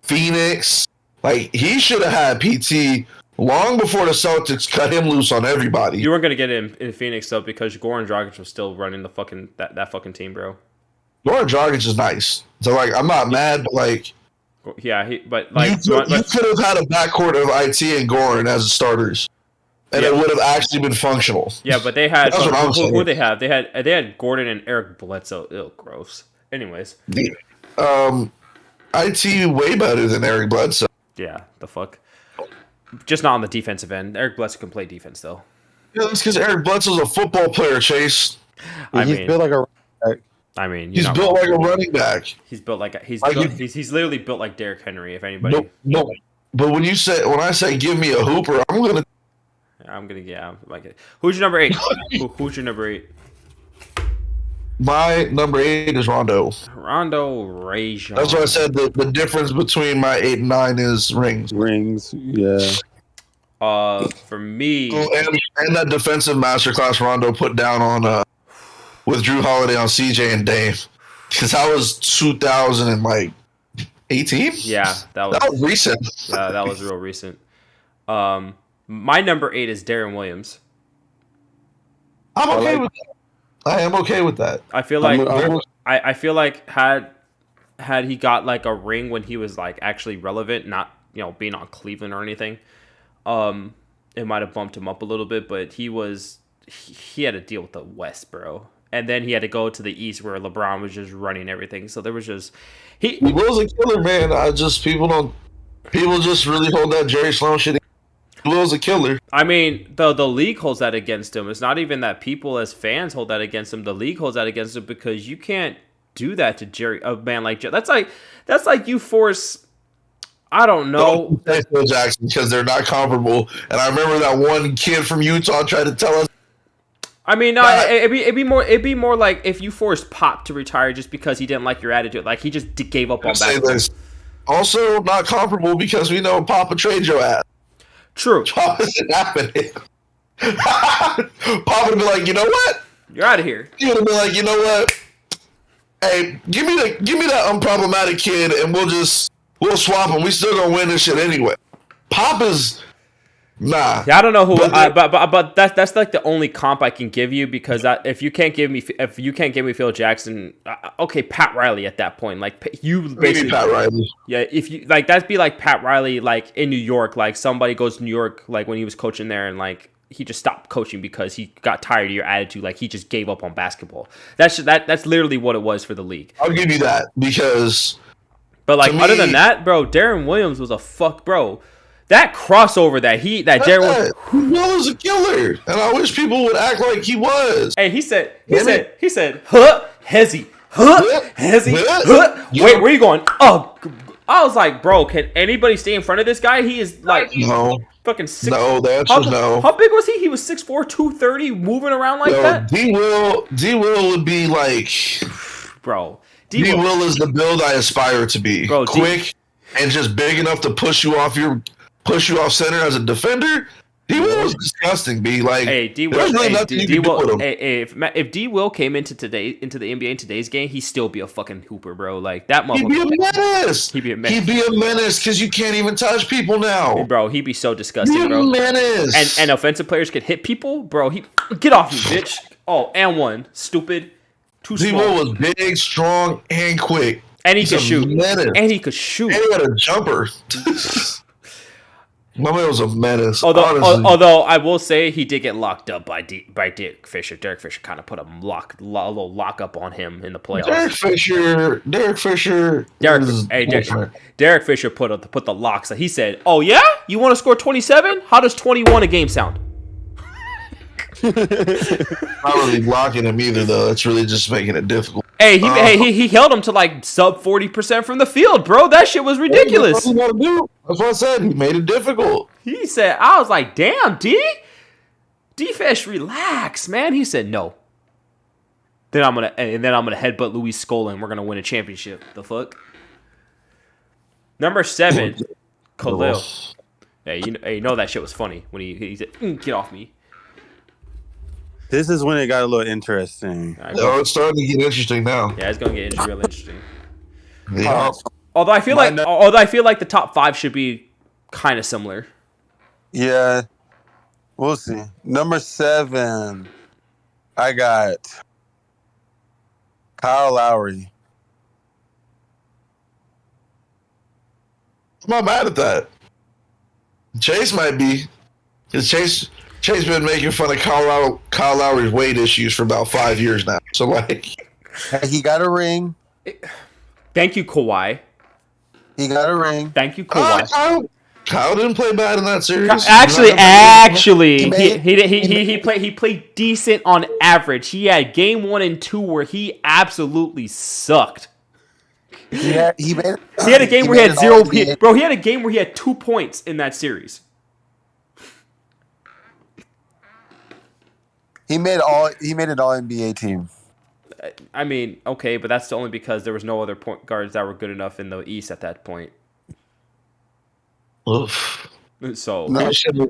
Phoenix. Like he should have had PT long before the Celtics cut him loose on everybody. You weren't gonna get him in Phoenix though because Goran Dragic was still running the fucking that fucking team, bro. Goran Dragic is nice, so like I'm not mad, but like yeah, you could have had a backcourt of IT and Goran as starters. And it would have actually been functional. Yeah, but they had who they have? They had Gordon and Eric Bledsoe. Ew, gross. Anyways, IT way better than Eric Bledsoe. Yeah, the fuck. Just not on the defensive end. Eric Bledsoe can play defense though. Yeah, that's because Eric Bledsoe's a football player, Chase. He's built like a. He's built like a running back. He's built like he's literally built like Derrick Henry. If anybody. No. But when I say give me a hooper, I'm gonna like it. Who's your number 8? Who's your number 8? My number 8 is Rondo. Rondo Rajon. That's what I said. The difference between my 8 and 9 is rings. Rings, yeah. For me, and that defensive masterclass Rondo put down on with Drew Holiday on CJ and Dave, because that was 2018. Yeah, that was recent. Yeah, that was real recent. My number 8 is Darren Williams. I'm okay with that. I am okay with that. I feel like I feel like had he got like a ring when he was like actually relevant, not being on Cleveland or anything, it might have bumped him up a little bit. But he had to deal with the West, bro, and then he had to go to the East where LeBron was just running everything. So there was just he was a killer, man. People just really hold that Jerry Sloan shit. Will's a killer. I mean, the league holds that against him. It's not even that people as fans hold that against him. The league holds that against him because you can't do that to a man like Jerry. That's like you force. I don't know. Don't say Phil Jackson because they're not comparable. And I remember that one kid from Utah tried to tell us. I mean, no, it'd be more like if you forced Pop to retire just because he didn't like your attitude. Like he just gave up on basketball. Also, not comparable because we know Pop betrayed your ass. True. Pop isn't happening. Pop would be like, you know what? You're out of here. He would have been like, you know what? Hey, give me that unproblematic kid, and we'll swap him. We still gonna win this shit anyway. Pop is nah. Yeah, I don't know who, but that's like the only comp I can give you because if you can't give me Phil Jackson, okay, Pat Riley at that point, like you basically maybe Pat Riley. Yeah, if you like, that'd be like Pat Riley, like in New York, like somebody goes to New York, like when he was coaching there, and like he just stopped coaching because he got tired of your attitude, like he just gave up on basketball. That's literally what it was for the league. I'll give you that because, but like other than that, bro, Darren Williams was a bro. That crossover that Darren Will is a killer, and I wish people would act like he was. Hey, he said, huh, Hezzy, huh, Hezzy, huh. Wait, where you going? Oh, I was like, bro, can anybody stay in front of this guy? He is like, no. Fucking 6. No, the answer is no. How big was he? He was 6'4", 230, moving around like that. D Will would be like, bro. D Will is the build I aspire to be. Bro, quick and just big enough to push you off center as a defender. D Will was disgusting. B like, hey, D Will. Hey, D Will. Hey, if D Will came into the NBA in today's game, he'd still be a fucking hooper, bro. Like that motherfucker. He'd be a menace because you can't even touch people now, bro. He'd be so disgusting, he'd be bro. A menace. And offensive players could hit people, bro. He get off me, bitch. Oh, and one stupid. Too small. D Will was big, strong, and quick, and he could shoot. Menace. And he could shoot. And he had a jumper. My man was a menace. Although I will say he did get locked up by Derek Fisher. Derek Fisher kind of put a little lockup on him in the playoffs. Derek Fisher put the locks. He said, "Oh yeah, you want to score 27? How does 21 a game sound?" Not really blocking him either, though. That's really just making it difficult. Hey, he held him to like sub 40% from the field, bro. That shit was ridiculous. That's what I said. He made it difficult. He said, I was like, damn, D-Fish, relax, man. He said, no. Then I'm gonna headbutt Louis skull and we're gonna win a championship. The fuck? Number 7, Khalil. Hey, you know that shit was funny when he said, get off me. This is when it got a little interesting. It's starting to get interesting now. Yeah, it's gonna get real interesting. Yeah. Although I feel like the top 5 should be kind of similar. Yeah, we'll see. Number 7, I got Kyle Lowry. I'm not mad at that. Chase might be, because Chase been making fun of Kyle Lowry's weight issues for about 5 years now. So like, he got a ring. Thank you, Kawhi. He got a ring. Thank you, Kawhi. Kyle didn't play bad in that series. Actually, he played decent on average. He had game 1 and 2 where he absolutely sucked. Yeah, he had a game where he had 0. Bro, he had a game where he had 2 points in that series. He made an all NBA team. I mean, okay, but that's only because there was no other point guards that were good enough in the East at that point. Oof. So you're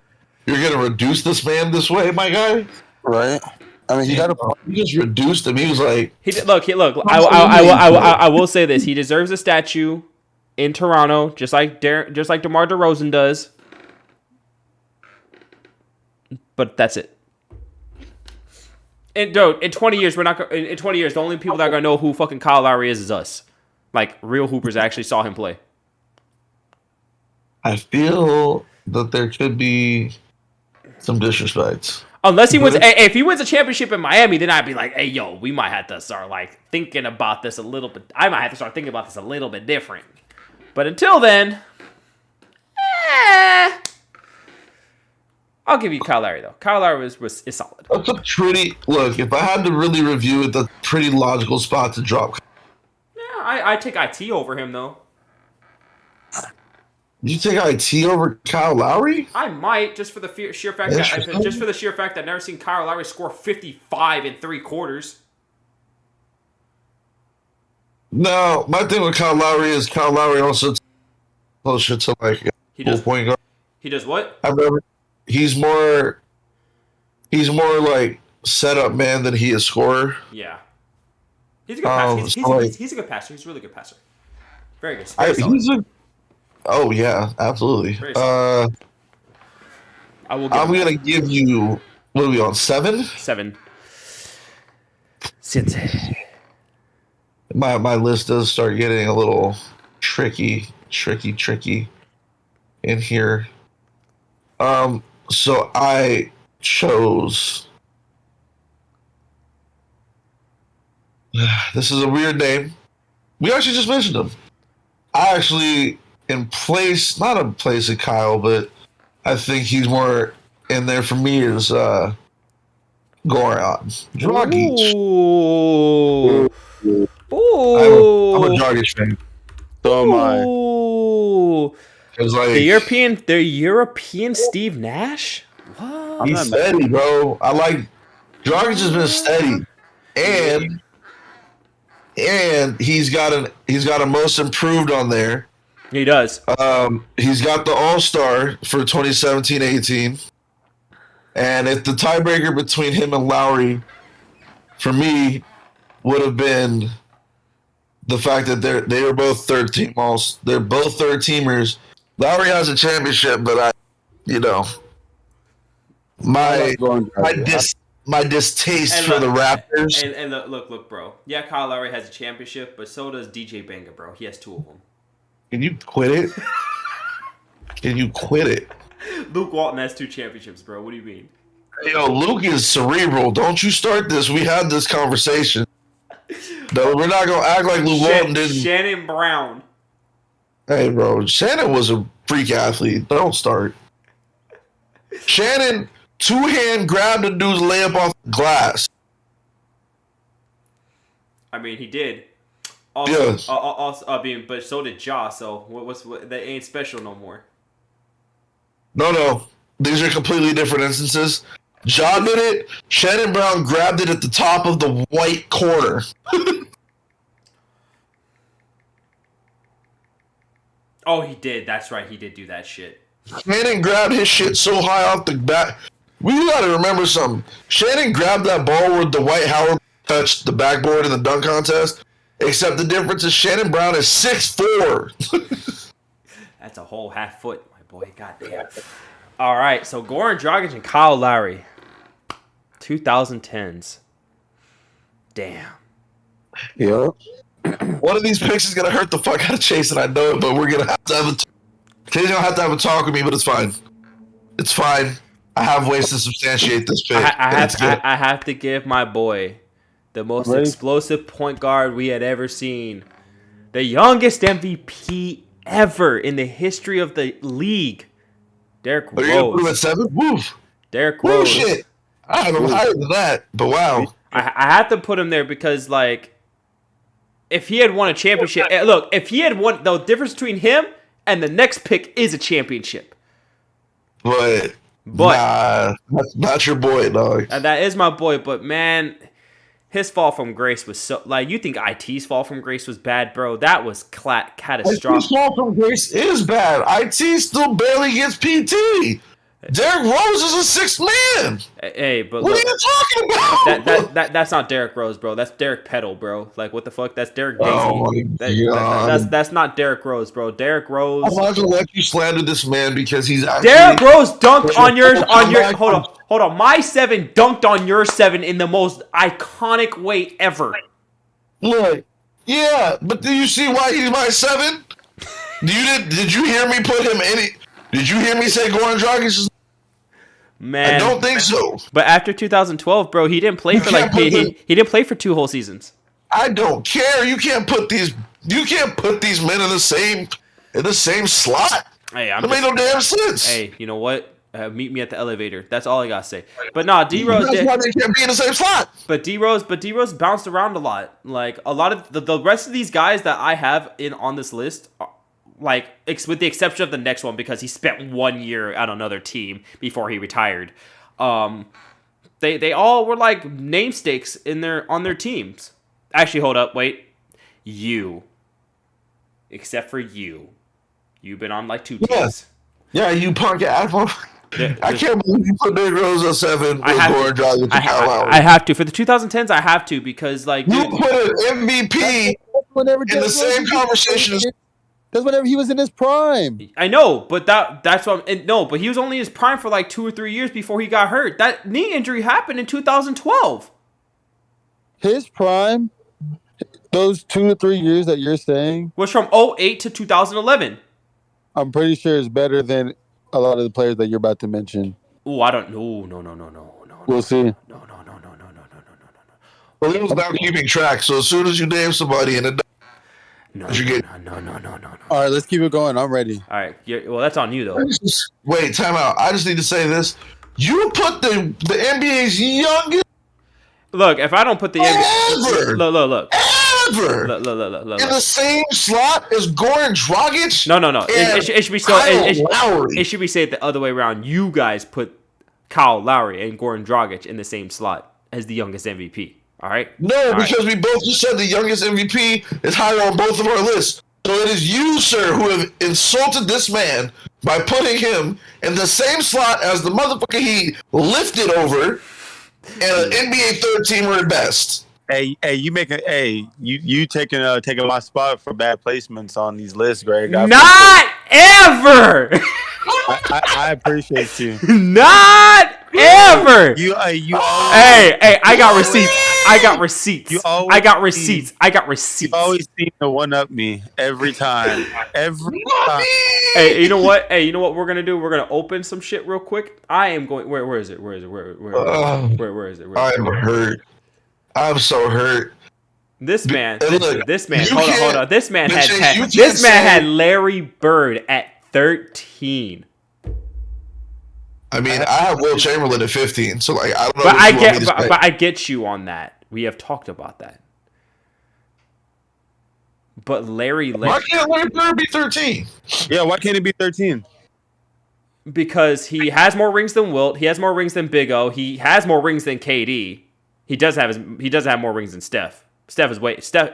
gonna reduce this man this way, my guy, right? I mean, you just reduced him. He was like, look. I will say this: he deserves a statue in Toronto, just like DeMar DeRozan does. But that's it. And dude, in 20 years, in 20 years, the only people that are gonna know who fucking Kyle Lowry is us, like real hoopers that actually saw him play. I feel that there could be some disrespect. Unless he wins, if he wins a championship in Miami, then I'd be like, hey, yo, we might have to start like thinking about this a little bit. I might have to start thinking about this a little bit different. But until then, I'll give you Kyle Lowry though. Kyle Lowry is solid. That's a pretty look. If I had to really review it, that's a pretty logical spot to drop. Yeah, I take IT over him though. You take IT over Kyle Lowry? I might, just for the sheer fact that I've never seen Kyle Lowry score 55 in 3 quarters. No, my thing with Kyle Lowry is Kyle Lowry also closer to like full point guard. He does what? I remember he's more like setup man than he is scorer. Yeah, he's a good passer. He's a good passer. He's a really good passer. Very good. Oh yeah, absolutely. I'm gonna give you. What are we on? 7? 7. My list does start getting a little tricky in here. So I chose. This is a weird name. We actually just mentioned him. I actually. Not in place of Kyle, but I think he's more in there for me is Goran Dragic. Ooh. I'm a Dragic fan. So am I. Like, the European Steve Nash. What? He's steady, bro. I like Dragic has been steady, and he's got a most improved on there. He does. He's got the All-Star for 2017-18, and if the tiebreaker between him and Lowry, for me, would have been the fact that they were both third team alls. They're both third teamers. Lowry has a championship, but my distaste for the Raptors. And look, bro. Yeah, Kyle Lowry has a championship, but so does DJ Banga, bro. He has 2 of them. Can you quit it? Can you quit it? Luke Walton has 2 championships, bro. What do you mean? Yo, Luke is cerebral. Don't you start this. We had this conversation. No, we're not going to act like Luke Walton didn't. Shannon Brown. Hey, bro. Shannon was a freak athlete. Don't start. Shannon, 2-hand grabbed the dude's layup off the glass. I mean, he did. Also, yes. But so did Ja. So what? That ain't special no more. No. These are completely different instances. Ja did it. Shannon Brown grabbed it at the top of the white corner. Oh, he did. That's right. He did do that shit. Shannon grabbed his shit so high off the back. We gotta remember something. Shannon grabbed that ball where Dwight Howard touched the backboard in the dunk contest. Except the difference is Shannon Brown is 6'4". That's a whole half foot, my boy. Goddamn. All right, so Goran Dragic and Kyle Lowry, 2010s. Damn. Yeah. One of these picks is gonna hurt the fuck out of Chase, and I know it. But we're gonna have to have Chase gonna have to have a talk with me, but it's fine. It's fine. I have ways to substantiate this pick. I have to give my boy the most explosive point guard we had ever seen. The youngest MVP ever in the history of the league. Derrick Rose. Are you gonna put him at 7? Woof. Derrick Rose. Oh shit. I have him higher than that, but wow. I had to put him there because, like, if he had won a championship... Look, if he had won... The difference between him and the next pick is a championship. But nah, that's not your boy, dog. That is my boy, but man... His fall from grace was so... Like, you think IT's fall from grace was bad, bro? That was catastrophic. IT's fall from grace is bad. IT still barely gets PT. Derrick Rose is a 6th man. Hey, but what are you talking about? That's not Derrick Rose, bro. That's Derek Peddle, bro. Like, what the fuck? That's Derek Daisy. Oh my God. That's not Derrick Rose, bro. Derrick Rose. I'm not gonna let you slander this man because he's actually... Derrick Rose dunked on your hold on. My 7 dunked on your 7 in the most iconic way ever. Look, yeah, but do you see why he's my 7? Did you hear me put him in it? Did you hear me say Goran Dragic? Man, I don't think so. But after 2012, bro, he didn't play he didn't play for 2 whole seasons. I don't care. You can't put these men in the same slot. Hey, that made no damn sense. Hey, you know what? Meet me at the elevator. That's all I gotta say. But nah, D Rose. That's why they can't be in the same slot. But D Rose bounced around a lot. Like a lot of the rest of these guys that I have on this list. Like, with the exception of the next one, because he spent 1 year at another team before he retired. They all were like namesakes on their teams. Actually, hold up, wait. Except for you. You've been on like 2 teams. Yeah, you punk ass. I can't believe you put Derrick Rose at 7 with Goran Dragic and Kyle Lowry. I have to. For the 2010s, I have to, because like... You put an MVP in the same conversation as... That's whenever he was in his prime. I know, but that's what but he was only in his prime for like 2 or 3 years before he got hurt. That knee injury happened in 2012. His prime, those 2 to 3 years that you're saying, was from 2008 to 2011. I'm pretty sure it's better than a lot of the players that you're about to mention. Oh, I don't know. No. We'll see. No. Well, it was now keeping track, so as soon as you name somebody in it, No. All right, let's keep it going. I'm ready. All right. Well, that's on you, though. Wait, time out. I just need to say this. You put the NBA's youngest... Look, if I don't put the NBA... Look. ever in the same slot as Goran Dragic. No. It should be so. It should be said the other way around. You guys put Kyle Lowry and Goran Dragic in the same slot as the youngest MVP. All right? No, because we both just said the youngest MVP is higher on both of our lists. So it is you, sir, who have insulted this man by putting him in the same slot as the motherfucker he lifted over and an NBA third teamer at best. Hey, you taking my spot for bad placements on these lists, Greg. Not ever. I appreciate you. Not ever. You Hey, I got receipts. I got receipts. I got receipts. You always seem to one up me every time. Every time. Hey, you know what? We're gonna do? We're gonna open some shit real quick. I am going. Where is it? Where is it? Where is it? I'm hurt. I'm so hurt. This man. Hold on. This man had Larry Bird at 13. I mean, I have Will Chamberlain at 15, so like I don't know. But I get you on that. We have talked about that. But why can't Larry Bird be 13? Yeah, why can't he be 13? Because he has more rings than Wilt. He has more rings than Big O. He has more rings than KD. He does have more rings than Steph.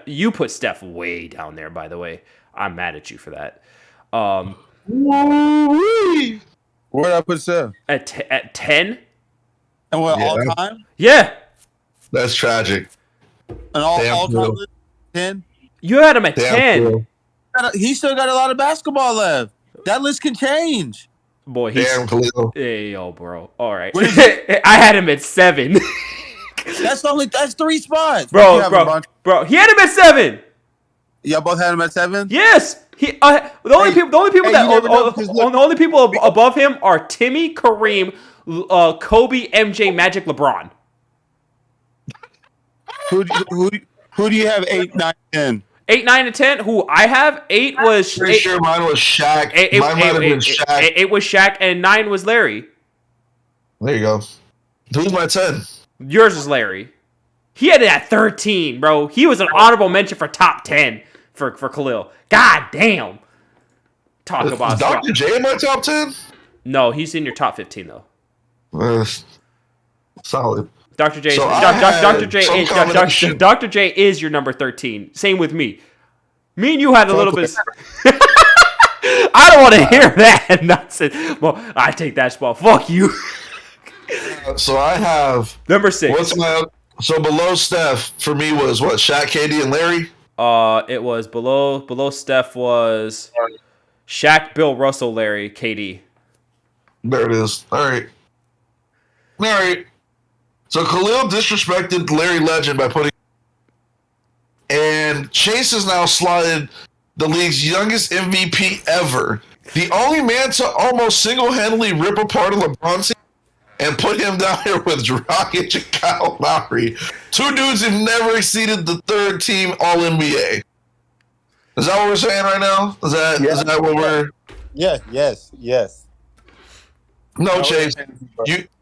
You put Steph way down there, by the way. I'm mad at you for that. Where did I put Steph? At 10? And what, all time? Yeah. That's tragic. And all time 10? You had him at 10. He still got a lot of basketball left. That list can change. Boy, damn, Khalil. Hey, yo, bro. All right. I had him at 7. That's 3 spots. Bro. He had him at 7. Y'all both had him at 7? Yes. The only people above him are Timmy, Kareem, Kobe, MJ, Magic, LeBron. Who do you have 8, 9, 10? 8, 9, and 10. Who I have 8 was. Pretty sure mine was Shaq. Mine might have been Shaq. 8 was Shaq, and 9 was Larry. There you go. Who's my 10? Yours is Larry. He had it at 13, bro. He was an honorable mention for top 10 for Khalil. God damn. Talk about is Dr. J in my top 10? No, he's in your top 15 though. Solid. Dr. J. So Dr. J is your number 13. Same with me. Me and you had a little bit. I don't want to hear that nonsense. Well, I take that spot. Fuck you. So I have number 6. So below Steph for me was what? Shaq, KD, and Larry. It was below Steph was Shaq, Bill Russell, Larry, KD. There it is. All right. So Khalil disrespected Larry Legend by putting, and Chase has now slotted the league's youngest MVP ever, the only man to almost single-handedly rip apart a LeBron team and put him down here with Dragic and Kyle Lowry, 2 dudes who've never exceeded the third team All-NBA. Is that what we're saying right now? Is that what we're? Yeah. Yes. No, Chase.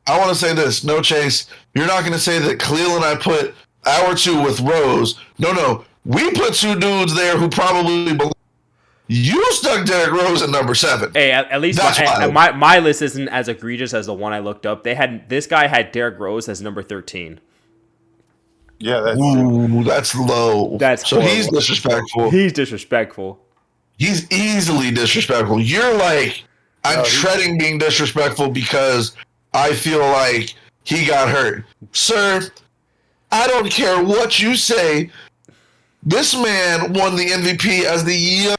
I want to say this. No, Chase. You're not going to say that Khalil and I put our 2 with Rose. No. We put 2 dudes there who probably belong. You stuck Derrick Rose at number 7. Hey, at least my list isn't as egregious as the one I looked up. This guy had Derrick Rose as number 13. Yeah, that's low. So he's disrespectful. He's easily disrespectful. You're like, I'm treading being disrespectful because I feel like he got hurt. Sir, I don't care what you say. This man won the MVP as the year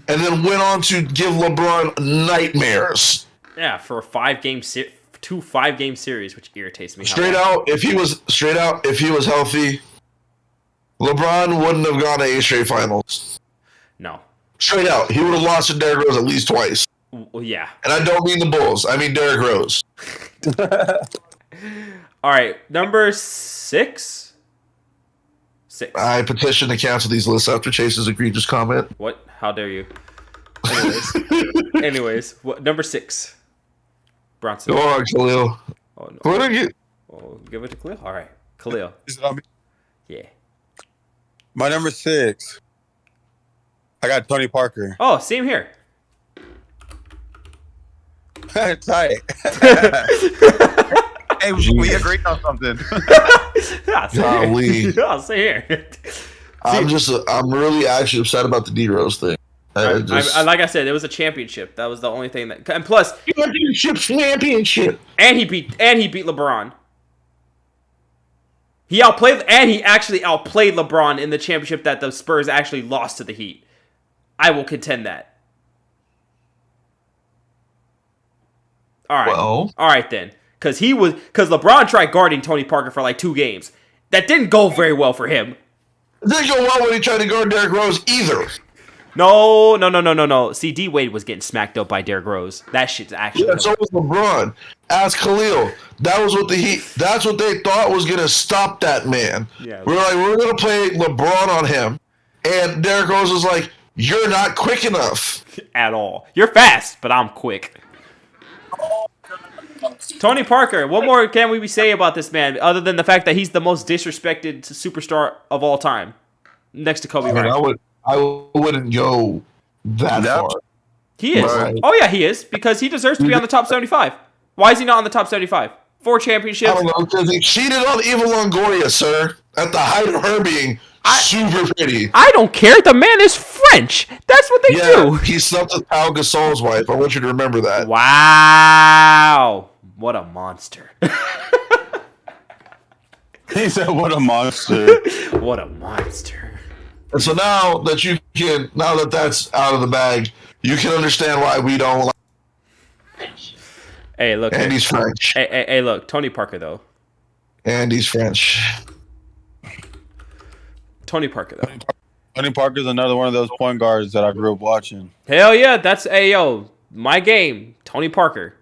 and then went on to give LeBron nightmares. Yeah, for a 5-game 2 5-game series, which irritates me. Straight out, if he was healthy, LeBron wouldn't have gone to 8 straight finals. No. Straight out, he would have lost to Derrick Rose at least twice. Well, yeah. And I don't mean the Bulls. I mean Derrick Rose. All right, number 6. I petition to cancel these lists after Chase's egregious comment. What? How dare you? Anyways, what, number 6. Bronson. Go on, Khalil. Oh, no. What did you? Oh, give it to Khalil? All right. Khalil. Is it on me? Yeah. My number 6. I got Tony Parker. Oh, same here. Tight. Hey, we agreed on something. Golly. I'll say here. I'm really actually upset about the D-Rose thing. Like I said, it was a championship. That was the only thing that. And plus, championship. And he beat LeBron. He actually outplayed LeBron in the championship that the Spurs actually lost to the Heat. I will contend that. All right. Well, all right then, because LeBron tried guarding Tony Parker for like 2 games. That didn't go very well for him. it didn't go well when he tried to guard Derrick Rose either. No. See, D Wade was getting smacked up by Derrick Rose. That shit's actually. Yeah, so was LeBron. Ask Khalil. That's what they thought was gonna stop that man. Yeah. We're gonna play LeBron on him, and Derrick Rose was like, "You're not quick enough at all. You're fast, but I'm quick." Tony Parker. What more can we say about this man other than the fact that he's the most disrespected superstar of all time, next to Kobe Bryant? I wouldn't go that far. He is. Right. Oh yeah, he is, because he deserves to be on the top 75. Why is he not on the top 75? 4 championships. I don't know, because he cheated on Eva Longoria, sir, at the height of her being super pretty. I don't care. The man is French. That's what they do. He slept with Pau Gasol's wife. I want you to remember that. Wow. What a monster. He said, "What a monster." What a monster. And so now that that's out of the bag, you can understand why we don't like. Hey, look. And he's French. Hey, look. Tony Parker, though. And he's French. Tony Parker, though. Tony Parker's another one of those point guards that I grew up watching. Hell yeah. That's, my game. Tony Parker.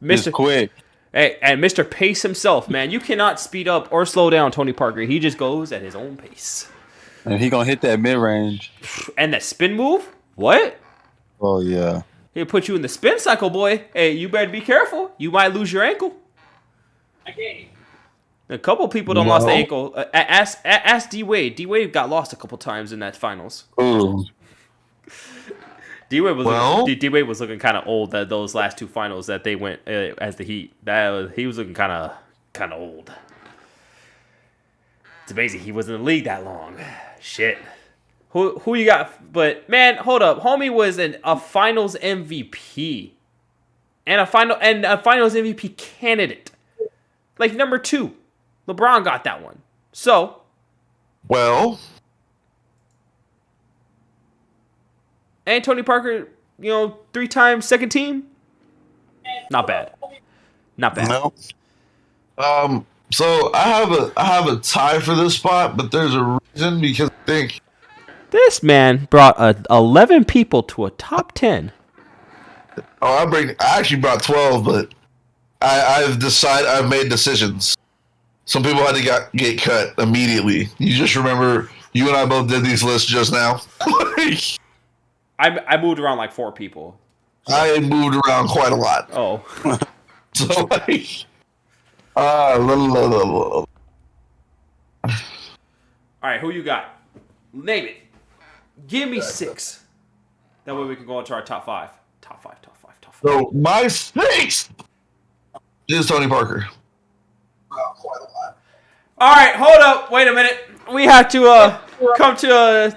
He's quick. Hey, and Mr. Pace himself, man. You cannot speed up or slow down Tony Parker. He just goes at his own pace. And he gonna hit that mid-range. And that spin move? What? Oh, yeah. He'll put you in the spin cycle, boy. Hey, you better be careful. You might lose your ankle. A couple people done lost the ankle. Ask D Wade. D Wade got lost a couple times in that finals. Ooh. D Wade was looking kind of old at those last 2 finals that they went as the Heat. He was looking kind of old. It's amazing he was in the league that long. Shit. Who you got? But man, hold up. Homie was a Finals MVP and a Finals MVP candidate, like number 2. LeBron got that one. So, well, and Tony Parker, 3-time second team. Not bad. Not bad. No. So I have a tie for this spot, but there's a reason, because I think this man brought 11 people to a top 10. Oh, I actually brought 12, but I've made decisions. Some people had to get cut immediately. You just remember, you and I both did these lists just now. I moved around like 4 people. I moved around quite a lot. Oh. So all right, who you got? Name it. Give me 6. That way we can go into our top 5. Top 5. So my 6th is Tony Parker. All right, hold up. Wait a minute. We have to come to a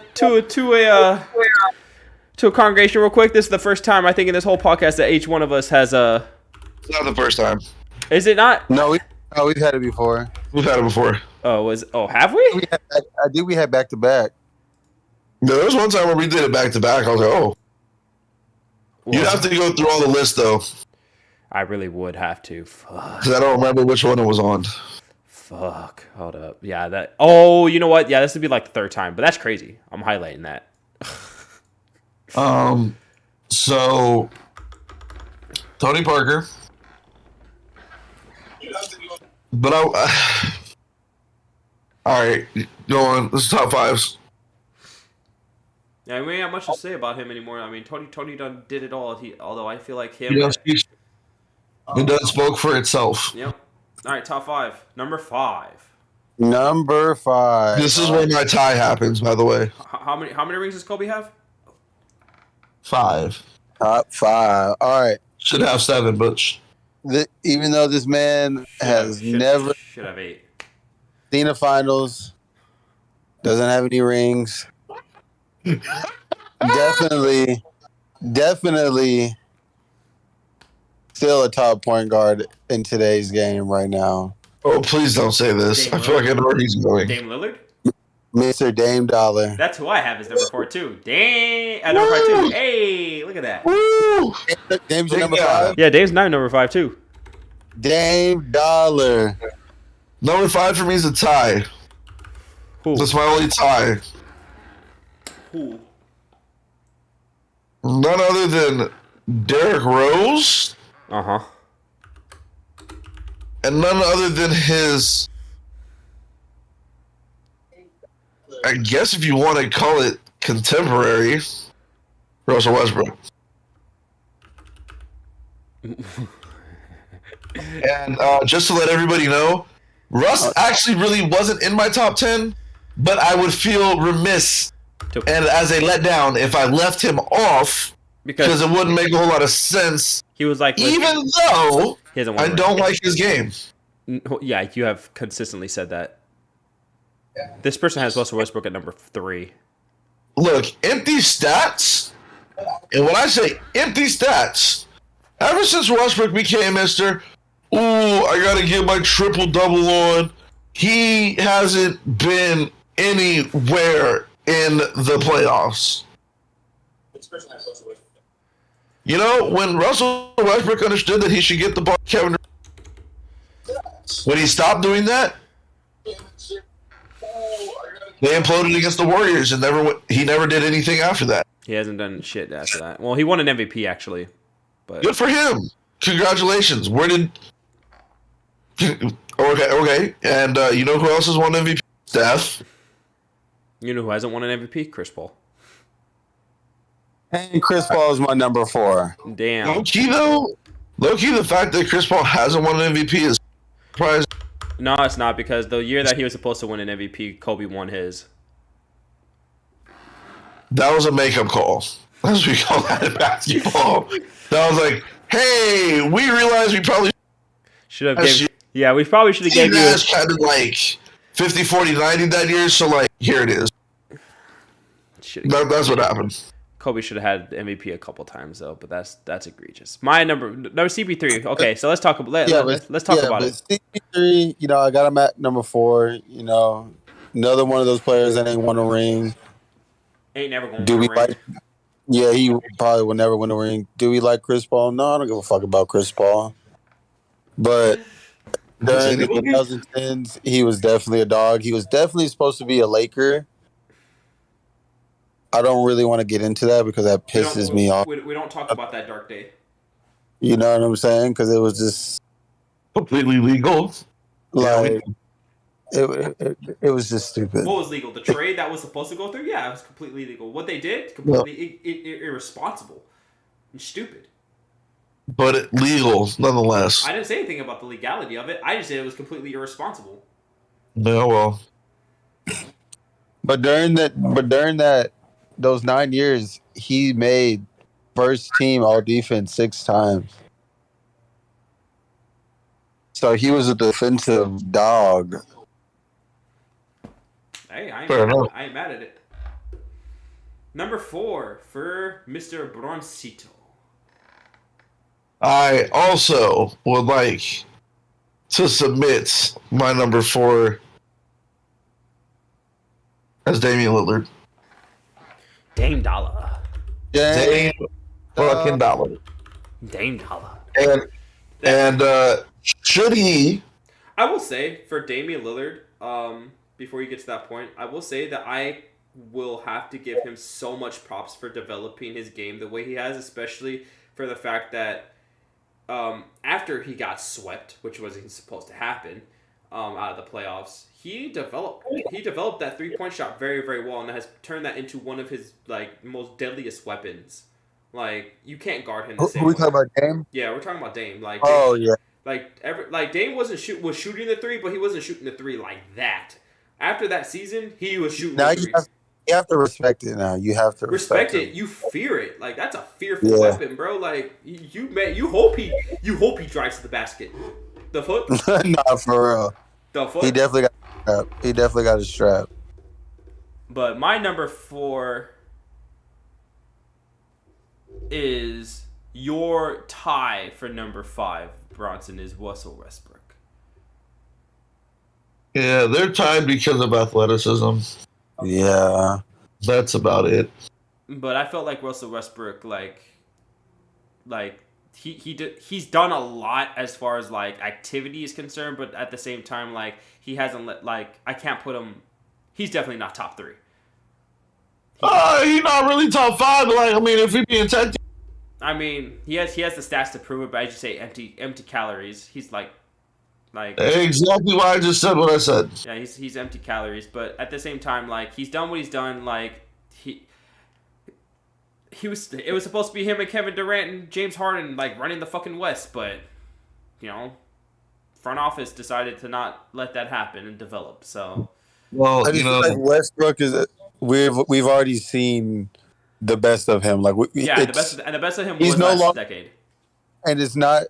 congregation real quick. This is the first time I think in this whole podcast that each one of us has a. It's not the first time. Is it not? No, we've had it before. We've had it before. Have we? I think we had back to back. There was one time where we did it back to back. I was like, oh. You'd have to go through all the lists, though. I really would have to. Fuck. Because I don't remember which one it was on. Fuck. Hold up. Yeah, that. Oh, you know what? Yeah, this would be like the 3rd time, but that's crazy. I'm highlighting that. So Tony Parker. But all right, go on. This is top 5s. Yeah, we ain't got much to say about him anymore. I mean, Tony done did it all. Although I feel like him. It done spoke for itself. Yep. All right, top 5. Number 5. Number 5. This is where my tie happens, by the way. How many rings does Kobe have? 5. Top 5. All right. Should have 7, but Even though this man never should have 8. seen a finals, doesn't have any rings. Definitely still a top point guard in today's game right now. Oh, please don't say this. Dame I feel like I know where he's going. Dame Lillard? Mr. Dame Dollar. That's who I have as number 4 too. Dame at number 5 too. Hey, look at that. Woo! Dame's your number 5? Yeah, Dame's not number 5 too. Dame Dollar. Number 5 for me is a tie. Who? That's my only tie. Who? None other than Derrick Rose. Uh-huh. And none other than his, I guess if you want to call it contemporary, Russell Westbrook. And just to let everybody know, Russ actually really wasn't in my top 10, but I would feel remiss and as a letdown if I left him off because it wouldn't make a whole lot of sense. He was like, even though I don't like his game. Yeah, you have consistently said that. This person has Russell Westbrook at number 3. Look, empty stats, and when I say empty stats, ever since Westbrook became Mr. Ooh, I gotta get my triple-double on, he hasn't been anywhere in the playoffs. You know, when Russell Westbrook understood that he should get the ball, Kevin, when he stopped doing that, they imploded against the Warriors, and he never did anything after that. He hasn't done shit after that. Well, he won an MVP actually, but good for him. Congratulations. Where did? Okay, and you know who else has won MVP? Steph. You know who hasn't won an MVP? Chris Paul. And Chris Paul is my number 4. Damn. Low key, the fact that Chris Paul hasn't won an MVP is surprising. No, it's not, because the year that he was supposed to win an MVP, Kobe won his. That was a makeup call, as we call that in basketball. That was like, hey, we realized we probably should have given. Yeah, we probably should have given you. Kind of like 50, 40, 90 that year, so like, here it is. That's what happened. Kobe should have had the MVP a couple times though, but that's egregious. My number CP3. Okay, so let's talk about let's talk about it. CP3, you know, I got him at number 4. You know, another one of those players that ain't won a ring. Ain't never gonna win a ring. Like? Yeah, he probably will never win a ring. Do we like Chris Paul? No, I don't give a fuck about Chris Paul. But during the 2010s, he was definitely a dog. He was definitely supposed to be a Laker. I don't really want to get into that because that pisses me off. We don't talk about that dark day. You know what I'm saying? Because it was just completely legal. Like it was just stupid. What was legal? The trade that was supposed to go through? Yeah, it was completely legal. What they did, completely irresponsible and stupid. But legal, nonetheless. I didn't say anything about the legality of it. I just said it was completely irresponsible. Yeah, well. But during those 9 years, he made first team all defense 6 times. So he was a defensive dog. Hey, I ain't mad at it. Number 4 for Mr. Broncito. I also would like to submit my number 4 as Damian Lillard. Dame Dollar. Dame fucking Dollar. Dame Dollar. And should he? I will say for Damian Lillard, before you get to that point, I will say that I will have to give him so much props for developing his game the way he has, especially for the fact that after he got swept, which wasn't supposed to happen, out of the playoffs, he developed that 3-point shot very, very well, and has turned that into one of his like most deadliest weapons. Like, you can't guard him the same way. Are we talking about Dame? Yeah, we're talking about Dame. Like, oh yeah. Like Dame was shooting the three, but he wasn't shooting the three like that. After that season, he was shooting Now the threes. you have to respect it. Now you have to Respect respect it. You fear it. Like that's a fearful weapon, bro. Like you hope he drives to the basket. The foot. Nah, for real. The foot. He definitely got a strap. He definitely got a strap. But my number 4 is your tie for number 5. Bronson is Russell Westbrook. Yeah, they're tied because of athleticism. Yeah, that's about it. But I felt like Russell Westbrook, like he's done a lot as far as like activity is concerned, but at the same time, like he hasn't I can't put him. He's definitely not top 3. He's not really top 5. But like, I mean, if we're being technical, I mean, he has the stats to prove it, but I just say empty calories. He's like exactly why I just said what I said. Yeah, he's empty calories, but at the same time, like he's done what he's done. Like it was supposed to be him and Kevin Durant and James Harden like running the fucking West, but front office decided to not let that happen and develop. So, well, like Westbrook is we've already seen the best of him. Like the best of him was last decade, and it's not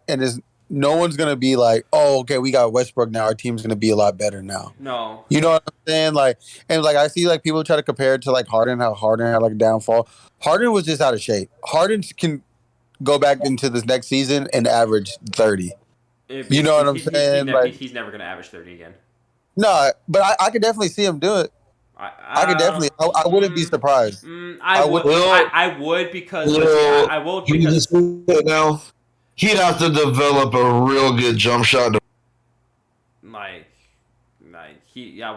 no one's gonna be like, oh, okay, we got Westbrook now. Our team's gonna be a lot better now. No, you know what I'm saying? Like, and like I see like people try to compare it to like Harden, how Harden had like a downfall. Harden was just out of shape. Harden can go back into this next season and average 30. You know what I'm saying? He's never gonna average 30 again. No, but I could definitely see him do it. I could definitely. I wouldn't be surprised. I would because I will because now. He'd have to develop a real good jump shot.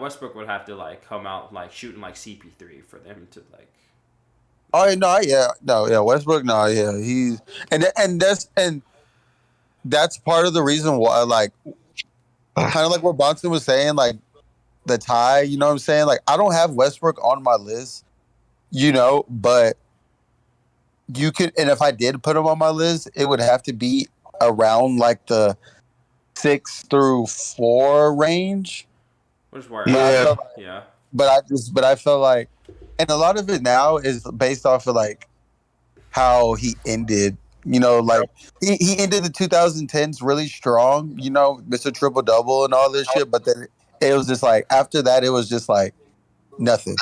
Westbrook would have to like come out like shooting like CP3 for them to like. Oh no, Westbrook, no, yeah, he's and that's part of the reason why, like, kind of like what Bonson was saying, like the tie. You know what I'm saying? Like, I don't have Westbrook on my list, but. You could, and if I did put him on my list, it would have to be around like the 6 through 4 range. Which is where yeah. But I felt like, and a lot of it now is based off of like how he ended. Like he ended the 2010s really strong. Mr. Triple Double and all this shit. But then it was just like after that, it was just like nothing.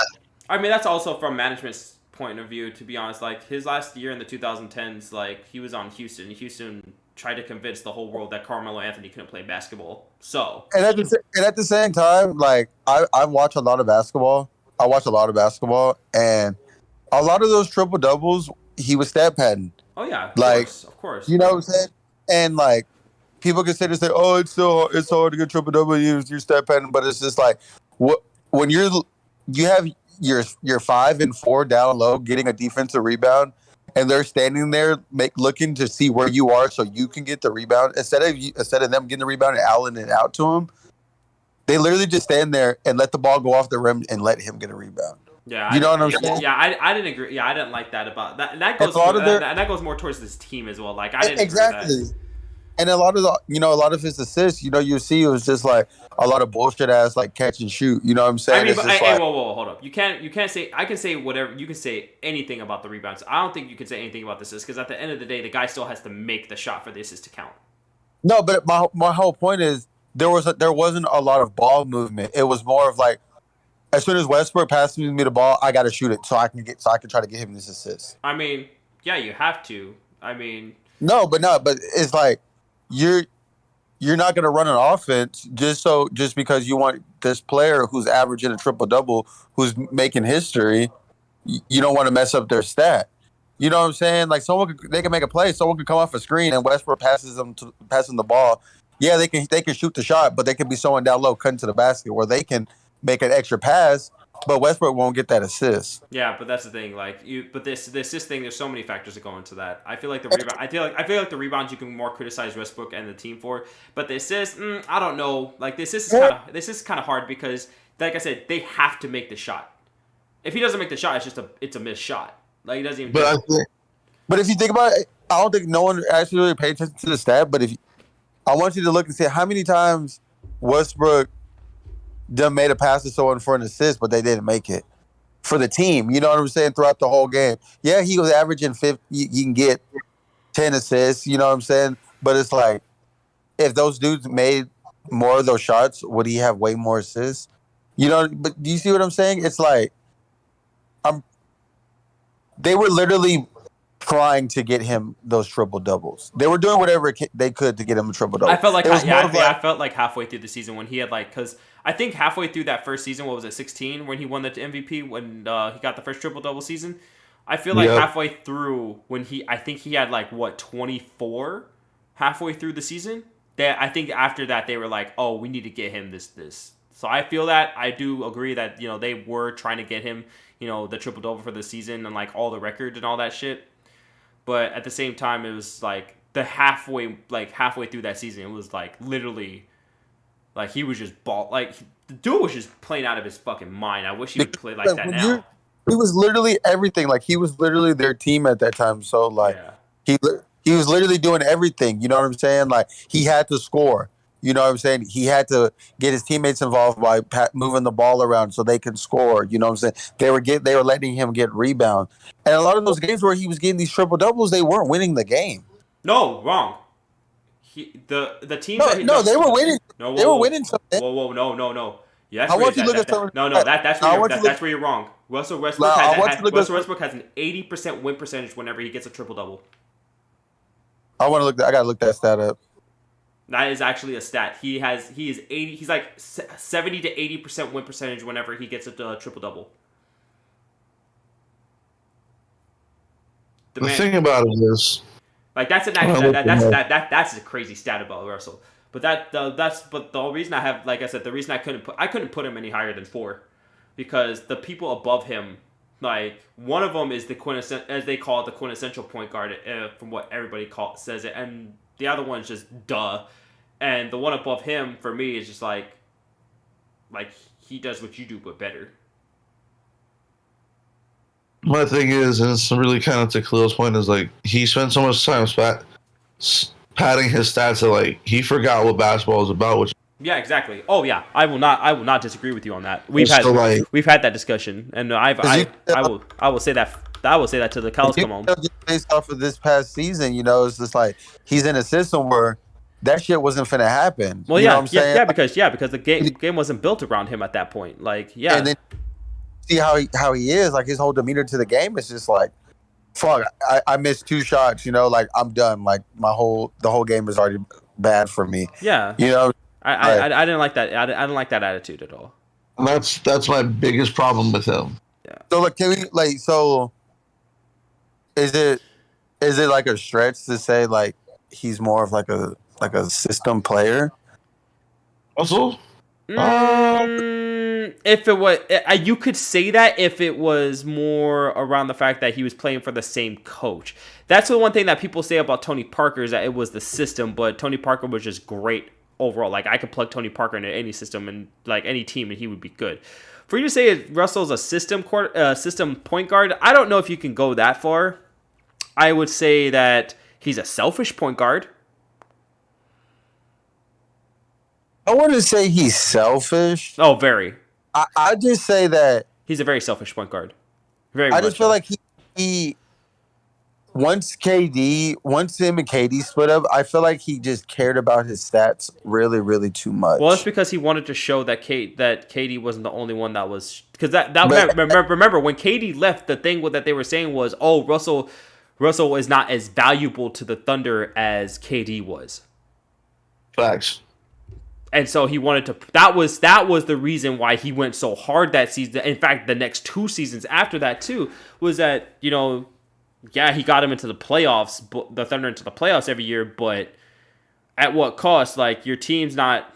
I mean, that's also from management's point of view, to be honest. Like his last year in the 2010s, like he was on Houston tried to convince the whole world that Carmelo Anthony couldn't play basketball. So and at the same time, like I watch a lot of basketball. And a lot of those triple doubles he was stat padding. Oh yeah, of course. You know what I'm saying? And like people can say, oh, it's hard to get triple double. You're stat padding, but it's just like when you have you're 5 and 4 down low, getting a defensive rebound, and they're standing there looking to see where you are so you can get the rebound instead of them getting the rebound and Allen it out to him. They literally just stand there and let the ball go off the rim and let him get a rebound. Yeah, you know what I'm saying? Yeah, I didn't agree. Yeah, I didn't like that about that. And that goes that goes more towards this team as well. Like I didn't exactly. Agree with that. And a lot of his assists, you see, it was just like a lot of bullshit ass like catch and shoot. You know what I'm saying? I mean, whoa, hold up. You can't say. I can say whatever. You can say anything about the rebounds. I don't think you can say anything about the assists because at the end of the day, the guy still has to make the shot for the assist to count. No, but my whole point is there wasn't a lot of ball movement. It was more of like as soon as Westbrook passes me the ball, I got to shoot it so I can try to get him this assist. I mean, yeah, you have to. I mean, but it's like. You're not going to run an offense just because you want this player who's averaging a triple double, who's making history. You don't want to mess up their stat. You know what I'm saying? Like they can make a play, someone can come off a screen, and Westbrook passes them the ball. Yeah, they can shoot the shot, but they can be someone down low cutting to the basket where they can make an extra pass. But Westbrook won't get that assist. Yeah, but that's the thing. But the assist thing, there's so many factors that go into that. I feel like the rebound. I feel like the rebounds you can more criticize Westbrook and the team for. But the assist, I don't know. Like the assist is kind of hard because, like I said, they have to make the shot. If he doesn't make the shot, it's a missed shot. Like he doesn't even. But if you think about it, I don't think no one actually really paid attention to the stat. But I want you to look and see how many times Westbrook done made a pass to someone for an assist, but they didn't make it for the team. You know what I'm saying? Throughout the whole game. Yeah, he was averaging 50. You can get 10 assists. You know what I'm saying? But it's like, if those dudes made more of those shots, would he have way more assists? You know, but do you see what I'm saying? It's like, they were literally trying to get him those triple doubles. They were doing whatever they could to get him a triple double. I felt like I felt like halfway through the season when he had because I think halfway through that first season, what was it, 16, when he won the MVP when he got the first triple double season. I feel like halfway through when I think he had 24 halfway through the season. I think after that they were like, oh, we need to get him this. So I feel that I do agree that they were trying to get him the triple double for the season and all the records and all that shit. But at the same time, it was the halfway through that season, it was literally he was just the dude was just playing out of his fucking mind. I wish he would play like that now. He was literally everything. He was literally their team at that time. So he was literally doing everything. You know what I'm saying? He had to score. You know what I'm saying? He had to get his teammates involved by moving the ball around so they can score. You know what I'm saying? They were letting him get rebound. And a lot of those games where he was getting these triple doubles, they weren't winning the game. No, wrong. The team. They were winning. No, they were winning something. Whoa, no. Yeah, I want you to look at something. No, that's where you're wrong. Russell Westbrook has an 80% win percentage whenever he gets a triple double. I gotta look that stat up. That is actually a stat. He is 80. He's 70 to 80% win percentage whenever he gets a triple double. The thing about it is, that's a crazy stat about Russell. But the whole reason I have, like I said, the reason I couldn't put him any higher than 4, because the people above him, one of them is the as they call it, the quintessential point guard, from what everybody says it, and the other one's just duh. And the one above him, for me, is just he does what you do, but better. My thing is, and it's really kind of to Khalil's point, is he spent so much time padding his stats that he forgot what basketball is about. Which yeah, exactly. Oh yeah, I will not disagree with you on that. We've had that discussion, and I will say that. I will say that till the cows come home. Based off of this past season, it's just he's in a system where that shit wasn't finna happen. Well, you know what I'm saying? Because the game wasn't built around him at that point. And then see how he is, his whole demeanor to the game is just fuck. I missed 2 shots. I'm done. The whole game is already bad for me. Yeah. I didn't like that. I didn't like that attitude at all. And that's my biggest problem with him. Yeah. So can we so? Is it a stretch to say he's more of a system player? Also, if it was, you could say that if it was more around the fact that he was playing for the same coach. That's the one thing that people say about Tony Parker, is that it was the system, but Tony Parker was just great overall. I could plug Tony Parker into any system and any team, and he would be good. For you to say Russell's a system point guard, I don't know if you can go that far. I would say that he's a selfish point guard. I wouldn't say he's selfish. Oh, very. I just say that he's a very selfish point guard. Very. I just feel like he once him and KD split up, I feel like he just cared about his stats really, really too much. Well, it's because he wanted to show that KD wasn't the only one that was, because remember when KD left, the thing that they were saying was, oh, Russell is not as valuable to the Thunder as KD was. Facts. And so he wanted to. That was the reason why he went so hard that season. In fact, the next 2 seasons after that too was that he got him into the playoffs, the Thunder into the playoffs every year. But at what cost? Your team's not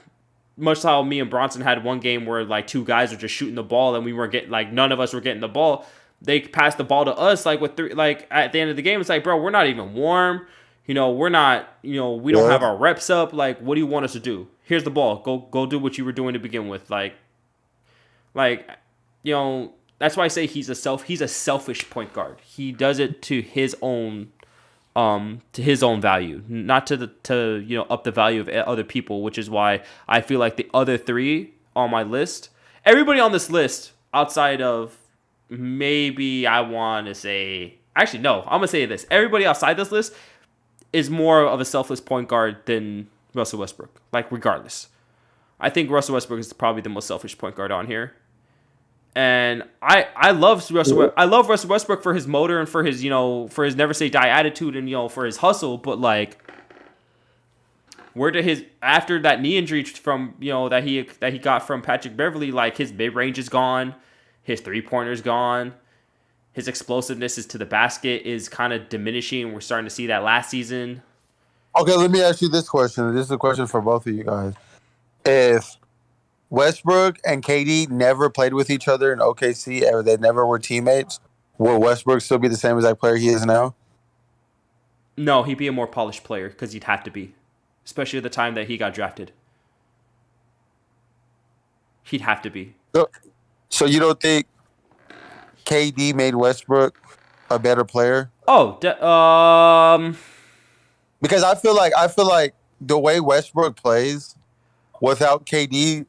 much how me and Bronson had one game where 2 guys were just shooting the ball and we weren't getting none of us were getting the ball. They passed the ball to us with 3. At the end of the game, it's bro, we're not even warm. We're not. We don't have our reps up. What do you want us to do? Here's the ball. Go do what you were doing to begin with. That's why I say he's a selfish point guard. He does it to his own to his own value, not to up the value of other people, which is why I feel like the other three on my list, everybody on this list outside of maybe I want to say, actually no, I'm gonna say this: everybody outside this list is more of a selfless point guard than Russell Westbrook. Like regardless, I think Russell Westbrook is probably the most selfish point guard on here. And I love Russell Westbrook for his motor and for his for his never say die attitude and for his hustle, but like where did his after that knee injury from that he got from Patrick Beverley, like his mid range is gone, his 3-pointer's gone, his explosiveness is to the basket is kind of diminishing. We're starting to see that last season. Okay, let me ask you this question. This is a question for both of you guys. If Westbrook and KD never played with each other in OKC, or they never were teammates, will Westbrook still be the same exact player he is now? No, he'd be a more polished player because he'd have to be, especially at the time that he got drafted. He'd have to be. So you don't think KD made Westbrook a better player? Oh, because I feel like the way Westbrook plays without KD,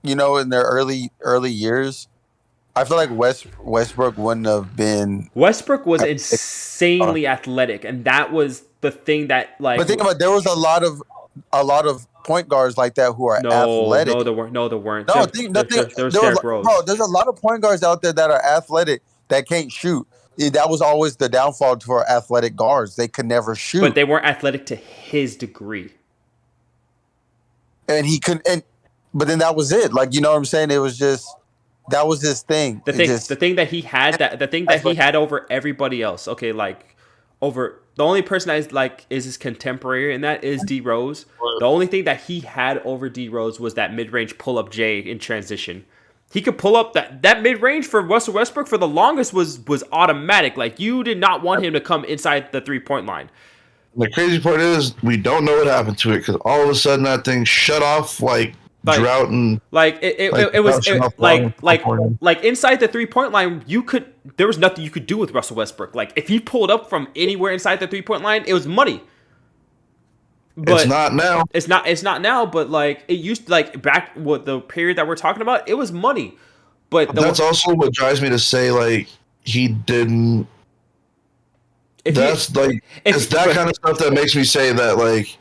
in their early years, I feel like Westbrook wouldn't have been. Westbrook was insanely athletic, and that was the thing that like. But think about it, there was a lot of point guards like that who are athletic. No, there weren't. No, there weren't. There was Derrick Rose. Bro, there's a lot of point guards out there that are athletic that can't shoot. That was always the downfall for athletic guards. They could never shoot. But they weren't athletic to his degree. And he couldn't. But then that was it. Like, you know what I'm saying? It was just that was his thing. The thing that he had he had over everybody else. Okay, like over the only person I like is his contemporary, and that is D Rose. The only thing that he had over D Rose was that mid range pull up J in transition. He could pull up that mid range for Russell Westbrook for the longest was automatic. Like you did not want him to come inside the 3-point line. The crazy part is we don't know what happened to it because all of a sudden that thing shut off like drought and like it was like inside the 3-point line there was nothing you could do with Russell Westbrook. Like if he pulled up from anywhere inside the 3-point line, it was money. But it's not now. It's not now, but like it used to, like back with the period that we're talking about, it was money. But that's also what drives me to say like he didn't. It's that kind of stuff that makes me say that like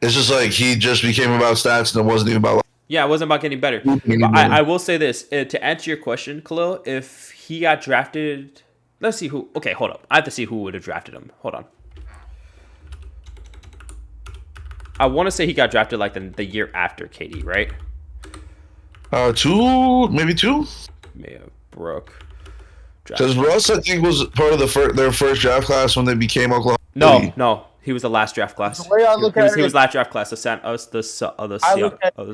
it's just like he just became about stats and it wasn't even about. Yeah, it wasn't about getting better. But I will say this to answer your question, Khalil. If he got drafted, let's see who. Okay, hold up. I have to see who would have drafted him. Hold on. I want to say he got drafted like the year after KD, right? 2, maybe 2. Brooke. Because Russ, I think, was part of their first draft class when they became Oklahoma. No, he was the last draft class. The way I look at it, he was last draft class of the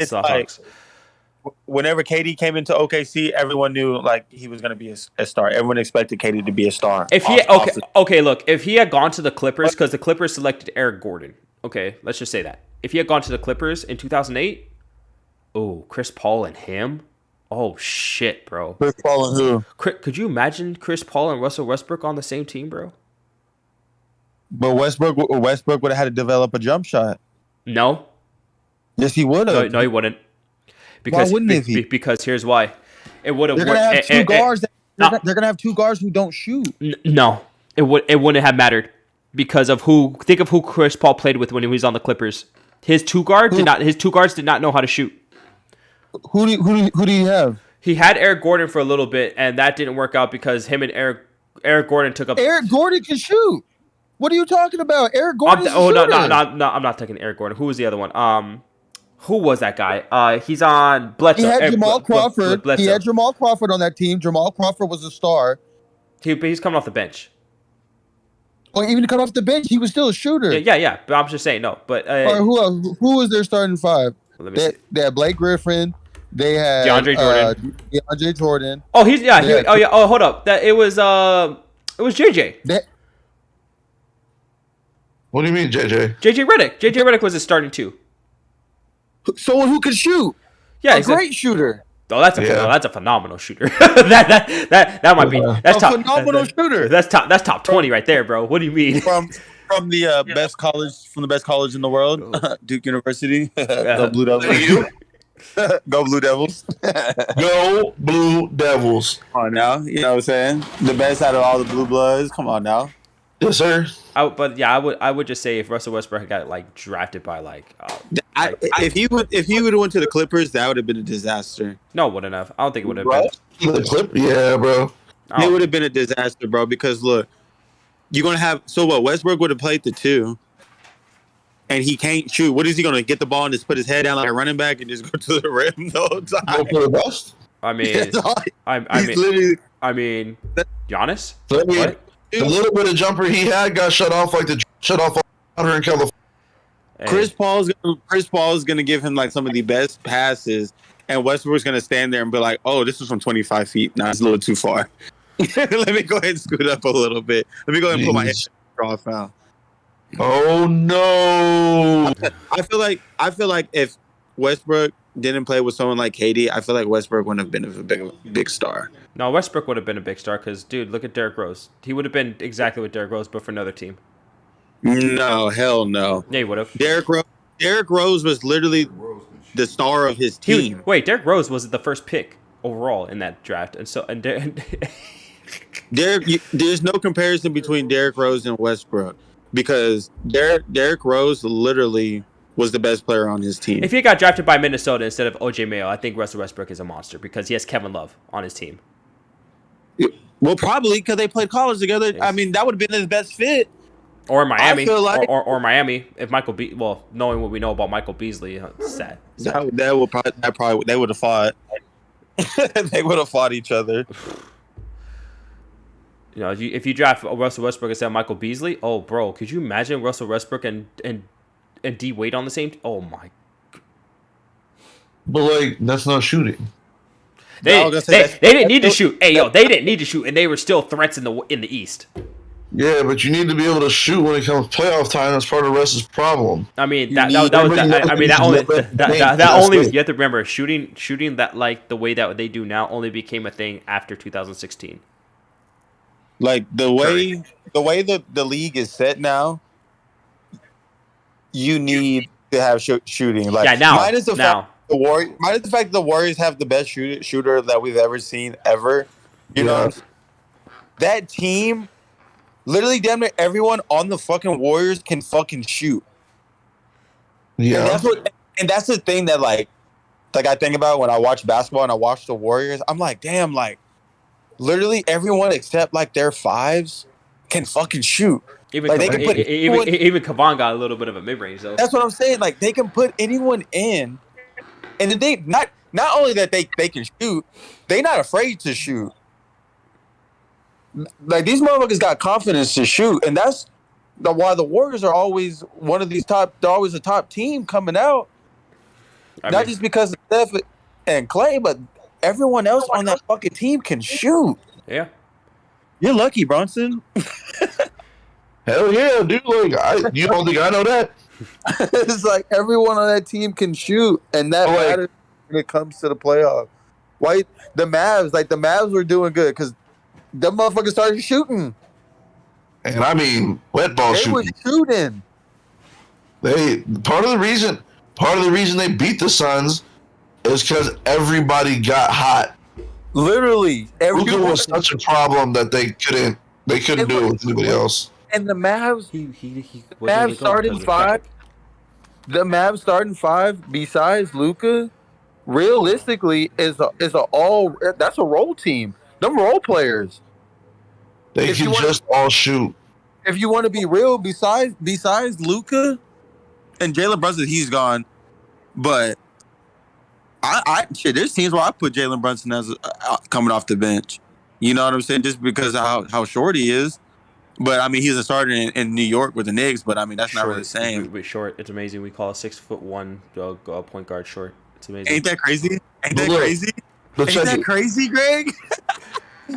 Seahawks. Whenever KD came into OKC, everyone knew like he was going to be a star. Everyone expected KD to be a star. If he had gone to the Clippers, because the Clippers selected Eric Gordon. Okay, let's just say that. If he had gone to the Clippers in 2008, Chris Paul and him? Oh, shit, bro. Chris Paul and who? Could you imagine Chris Paul and Russell Westbrook on the same team, bro? But Westbrook would have had to develop a jump shot. No. Yes, he would have. No, he wouldn't. Because, why wouldn't he? Because here's why. It would have. They're gonna have two guards. They're gonna have two guards who don't shoot. No, it wouldn't have mattered. Because of think of who Chris Paul played with when he was on the Clippers. His two guards did not know how to shoot. Who do you have? He had Eric Gordon for a little bit, and that didn't work out because him and Eric Gordon took up. Eric Gordon can shoot. What are you talking about? Eric Gordon. No, I'm not taking Eric Gordon. Who was the other one? Who was that guy? He's on Bledsoe. He had Jamal Crawford. He had Jamal Crawford on that team. Jamal Crawford was a star. He's coming off the bench. Well, even to come off the bench, he was still a shooter. Yeah. But I'm just saying no. But who was their starting five? They had Blake Griffin. They had DeAndre Jordan. Oh, hold up. It was JJ. What do you mean, JJ? JJ Redick. JJ Redick was his starting too. Someone who could shoot. Yeah, a great shooter. Oh, that's a phenomenal shooter. that might be that's a top phenomenal shooter. That's top 20 right there, bro. What do you mean? From the best college in the world, Duke University. Go Blue You Devils. Go Blue Devils. go Blue Devils. Come on now, you know what I'm saying? The best out of all the blue bloods. Come on now. Yes, sir. I would just say if Russell Westbrook got like drafted by If he would have went to the Clippers, that would have been a disaster. no, it wouldn't have. I don't think it would have been. The clip, yeah, bro. It would have been a disaster, bro. Because look, you're gonna have Westbrook would have played the 2, and he can't shoot. What is he gonna get the ball and just put his head down like a running back and just go to the rim the whole time? Go for the best. I mean, I mean, Giannis. What? The little bit of jumper he had got shut off in California. Hey. Chris Paul is gonna give him like some of the best passes, and Westbrook's gonna stand there and be like, "Oh, this was from 25 feet. Nah, it's a little too far. Let me go ahead and scoot up a little bit. Let me go ahead and put my head draw foul." Oh no! I feel like if Westbrook didn't play with someone like KD, I feel like Westbrook wouldn't have been a big star. No, Westbrook would have been a big star because, dude, look at Derrick Rose. He would have been exactly what Derrick Rose, but for another team. No, hell no. Yeah, he would have. Derrick Rose was literally the star of his team. Derrick Rose was the first pick overall in that draft, There's no comparison between Derrick Rose and Westbrook because Derrick Rose literally was the best player on his team. If he got drafted by Minnesota instead of OJ Mayo, I think Russell Westbrook is a monster because he has Kevin Love on his team. Well, probably because they played college together. I mean, that would have been his best fit. Or Miami, I feel like, or Miami. If knowing what we know about Michael Beasley, it's sad. They would have fought. They would have fought each other. You know, if you draft Russell Westbrook instead of Michael Beasley, oh, bro, could you imagine Russell Westbrook and D Wade on the same? Oh my. But like, that's not shooting. They didn't need to shoot. Hey, they didn't need to shoot, and they were still threats in the East. Yeah, but you need to be able to shoot when it comes playoff time. That's part of the rest's problem. I mean, that only you have to remember shooting that like the way that they do now only became a thing after 2016. Like the way the league is set now, you need to have shooting. Like minus the fact the Warriors have the best shooter that we've ever seen ever. You know, that team. Literally, damn near everyone on the fucking Warriors can fucking shoot. Yeah, and that's the thing that like I think about when I watch basketball and I watch the Warriors. I'm like, damn, like literally everyone except like their fives can fucking shoot. Even Kevon got a little bit of a mid range though. That's what I'm saying. Like they can put anyone in, and they not only that they can shoot, they not afraid to shoot. Like these motherfuckers got confidence to shoot, and that's why the Warriors are always one of these top. They're always a top team coming out. Not just because of Steph and Clay, but everyone else on that fucking team can shoot. Yeah, you're lucky, Bronson. Hell yeah, dude! Like you don't think I know that? It's like everyone on that team can shoot, and that matters when it comes to the playoffs. Why the Mavs were doing good because. Them motherfuckers started shooting. And I mean, wet ball shooting. They were shooting. Part of the reason they beat the Suns is because everybody got hot. Literally, Luka was such a problem that they couldn't do it with anybody else. And the Mavs, Mavs starting five. The Mavs starting five, besides Luka, realistically is that's a role team. Them role players. They can just all shoot. If you want to be real, besides Luka and Jalen Brunson, he's gone. But there's teams where I put Jalen Brunson as coming off the bench. You know what I'm saying? Just because of how short he is. But I mean, he's a starter in New York with the Knicks. But I mean, that's not really the same. We're short. It's amazing. We call a 6'1" point guard short. It's amazing. Ain't that crazy? Ain't that crazy, Greg?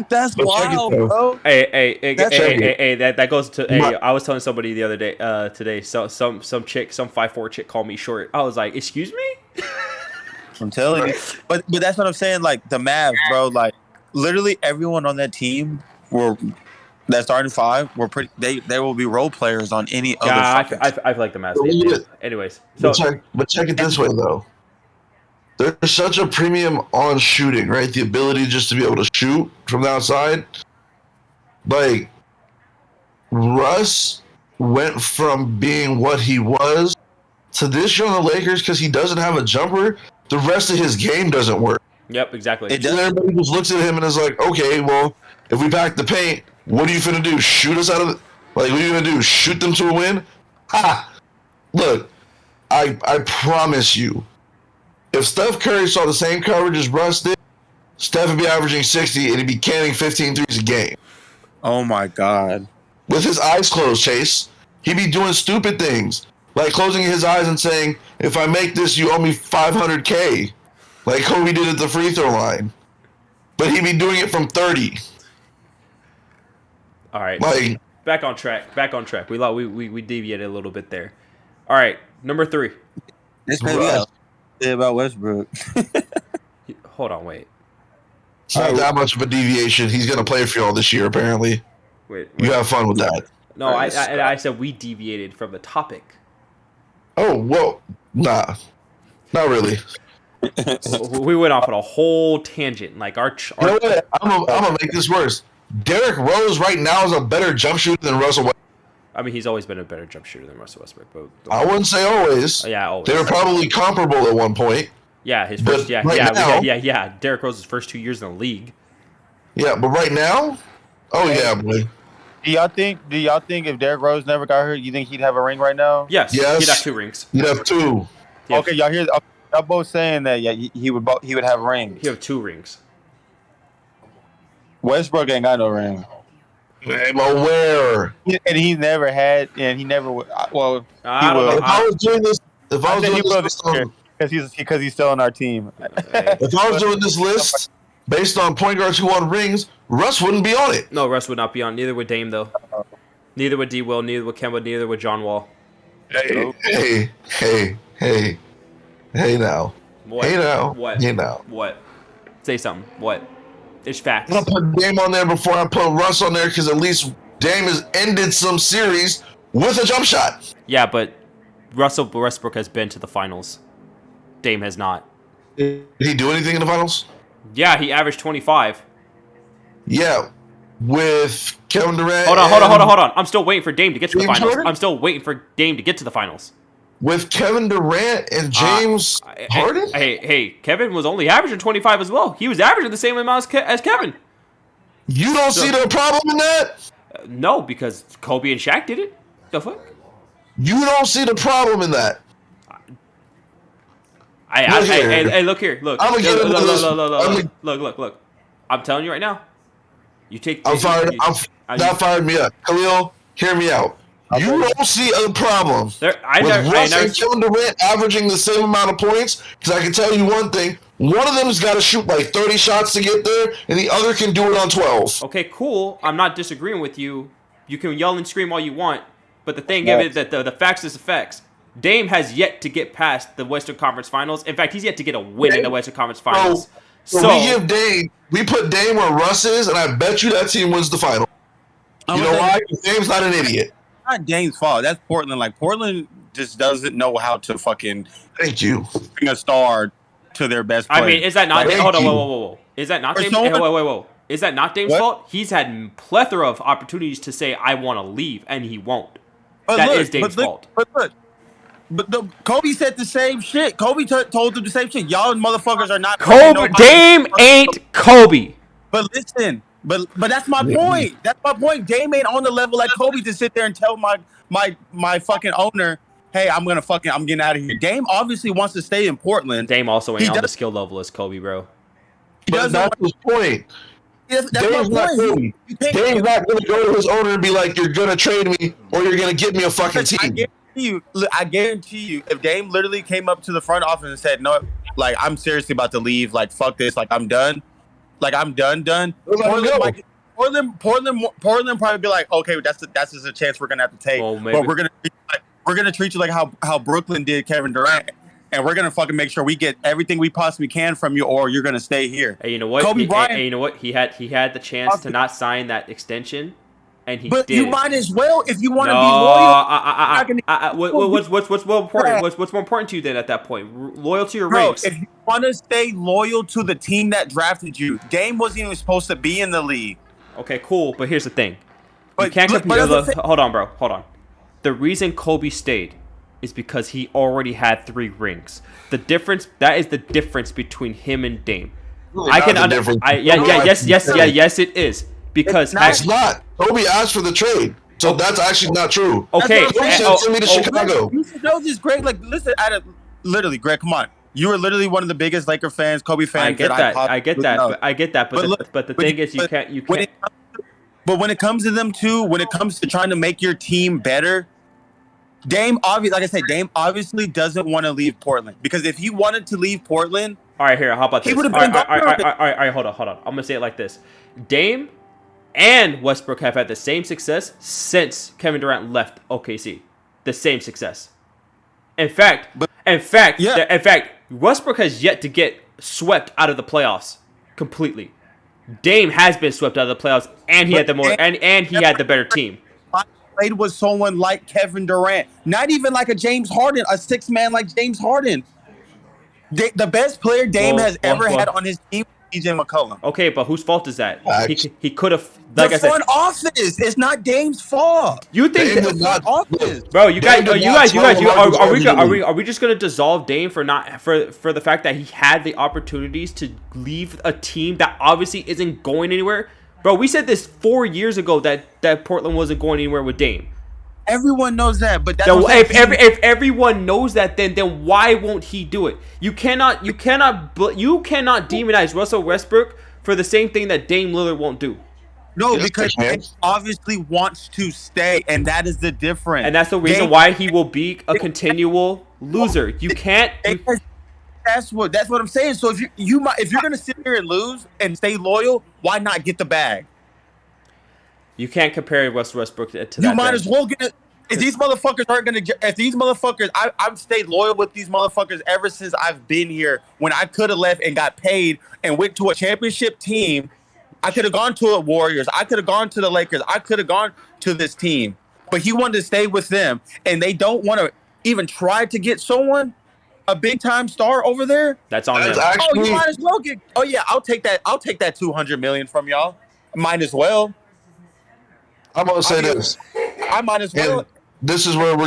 That's wild, bro. Hey, that goes to. Hey, I was telling somebody the other day, today. So some chick, some 5'4" chick, called me short. I was like, "Excuse me." I'm telling you. But that's what I'm saying. Like the Mavs, bro. Like literally everyone on that team that starting five were pretty. They will be role players on any other. I feel like the Mavs. Anyways, so but check it this way though. There's such a premium on shooting, right? The ability just to be able to shoot from the outside. Like, Russ went from being what he was to this year on the Lakers because he doesn't have a jumper. The rest of his game doesn't work. Yep, exactly. And everybody just looks at him and is like, okay, well, if we pack the paint, what are you finna do? Shoot us out of the... Like, what are you gonna do? Shoot them to a win? Ha! Look, I promise you, if Steph Curry saw the same coverage as Russ did, Steph would be averaging 60 and he'd be canning 15 threes a game. Oh my God. With his eyes closed, Chase. He'd be doing stupid things. Like closing his eyes and saying, if I make this, you owe me $500K. Like Kobe did at the free throw line. But he'd be doing it from 30. All right. Like, back on track. We deviated a little bit there. All right. Number 3. This may be about Westbrook. Hold on, wait. It's not that much of a deviation. He's going to play for y'all this year, apparently. Wait. You have fun with that. No, I said we deviated from the topic. Oh, well, nah. Not really. We went off on a whole tangent. Like I'm gonna make this worse. Derrick Rose right now is a better jump shooter than Russell Westbrook. I mean, he's always been a better jump shooter than Russell Westbrook. But I wouldn't say always. Yeah, always. They were probably comparable at one point. Yeah, his first. Yeah. Derrick Rose's first 2 years in the league. Yeah, but right now, yeah, boy. Do y'all think if Derrick Rose never got hurt, you think he'd have a ring right now? Yes. He'd have 2 rings. He'd have 2. Okay, y'all hear? Y'all both saying that? Yeah, he would have rings. He'd have 2 rings. Westbrook ain't got no ring. I'm aware. And he never had, and he never would. Well, I don't know. If I was doing this, because he's still on our team. If I was doing this list based on point guards who won rings, Russ wouldn't be on it. No, Russ would not be on. Neither would Dame, though. Neither would D. Will. Neither would Kemba. Neither would John Wall. Hey now. What? Hey now. What? Hey now. What? Say something. What? It's facts. I'm gonna put Dame on there before I put Russ on there because at least Dame has ended some series with a jump shot. Yeah, but Russell Westbrook has been to the finals. Dame has not. Did he do anything in the finals? Yeah, he averaged 25. Yeah, with Kevin Durant. Hold on. I'm still waiting for Dame to get to the finals. Jordan? I'm still waiting for Dame to get to the finals. With Kevin Durant and James Harden? Hey, Kevin was only averaging 25 as well. He was averaging the same amount as Kevin. You don't see the problem in that? No, because Kobe and Shaq did it. The fuck? You don't see the problem in that? Hey, look here. Look. I'm gonna get into this. Look. I'm telling you right now. You take. That fired me up. Khalil, hear me out. You don't see a problem with Russ and Kevin Durant averaging the same amount of points, because I can tell you one thing. One of them's got to shoot like 30 shots to get there, and the other can do it on 12. Okay, cool. I'm not disagreeing with you. You can yell and scream all you want, but the thing of it is that the facts is the facts. Dame has yet to get past the Western Conference Finals. In fact, he's yet to get a win in the Western Conference Finals. We put Dame where Russ is, and I bet you that team wins the final. You know why? Dame's not an idiot. Not Dame's fault. That's Portland. Like, Portland just doesn't know how to fucking bring a star to their best player. I mean, is that not... Hold on, whoa. Is that not Dame's... Whoa. Is that not Dame's fault? He's had plethora of opportunities to say, I want to leave, and he won't. That is Dame's fault. But Kobe said the same shit. Kobe told them the same shit. Y'all motherfuckers are not... Dame ain't Kobe. But listen... But that's my point. That's my point. Dame ain't on the level like Kobe to sit there and tell my fucking owner, hey, I'm getting out of here. Dame obviously wants to stay in Portland. Dame also ain't on the skill level as Kobe, bro. But that's his point. That's Dame's not Kobe. Dame's not going to go to his owner and be like, you're going to trade me or you're going to get me a fucking team. I guarantee you, if Dame literally came up to the front office and said, no, like, I'm seriously about to leave. Like, fuck this. Like, I'm done. Like, I'm done. Portland probably be like, okay, that's just a chance we're gonna have to take. But we're gonna treat you like how Brooklyn did Kevin Durant, and we're gonna fucking make sure we get everything we possibly can from you, or you're gonna stay here. Hey, you know what? Kobe Bryant. Hey, you know what? He had the chance to not sign that extension, and he but did. You might as well if you want to be loyal. What's more important? What's more important to you then at that point? Loyal to your rings. If you want to stay loyal to the team that drafted you, Dame wasn't even supposed to be in the league. Okay, cool. But here's the thing. You can't compare. Hold on, bro. Hold on. The reason Kobe stayed is because he already had 3 rings. That is the difference between him and Dame. Really Yes, it is. Because it's not. Kobe asked for the trade, so that's actually not true. Okay, send me to Chicago. You should know this, Greg. Like, listen, literally, Greg, come on. You were literally one of the biggest Laker fans, Kobe fans. I get that. But the thing is, you can't. But when it comes to them too, when it comes to trying to make your team better, Dame obviously doesn't want to leave Portland, because if he wanted to leave Portland, all right, here, how about this? He would have been. All right, hold on. I'm gonna say it like this: Dame and Westbrook have had the same success since Kevin Durant left OKC. The same success. In fact, Westbrook has yet to get swept out of the playoffs completely. Dame has been swept out of the playoffs, and he had the better team. Played with someone like Kevin Durant, not even like a James Harden, a 6-man like James Harden. The best player Dame has ever had on his team, CJ McCollum. Okay, but whose fault is that? He could have. Like the front office. It's not Dame's fault. You think the front office, bro? You guys. Are we just gonna dissolve Dame for the fact that he had the opportunities to leave a team that obviously isn't going anywhere? Bro, we said this 4 years ago that Portland wasn't going anywhere with Dame. Everyone knows that, but if everyone knows that, then why won't he do it? You cannot demonize Russell Westbrook for the same thing that Dame Lillard won't do. No, because he obviously wants to stay, and that is the difference. And that's the reason why he will be a continual loser. You can't. That's what I'm saying. So if you're gonna sit here and lose and stay loyal, why not get the bag? You can't compare Westbrook to that. You might as well get it. If these motherfuckers aren't gonna, I've stayed loyal with these motherfuckers ever since I've been here. When I could have left and got paid and went to a championship team, I could have gone to the Warriors. I could have gone to the Lakers. I could have gone to this team, but he wanted to stay with them, and they don't want to even try to get someone, a big time star over there. That's on them. You might as well get. Oh yeah, I'll take that. I'll take that $200 million from y'all. Might as well. I'm gonna say this. I might as well. And this is where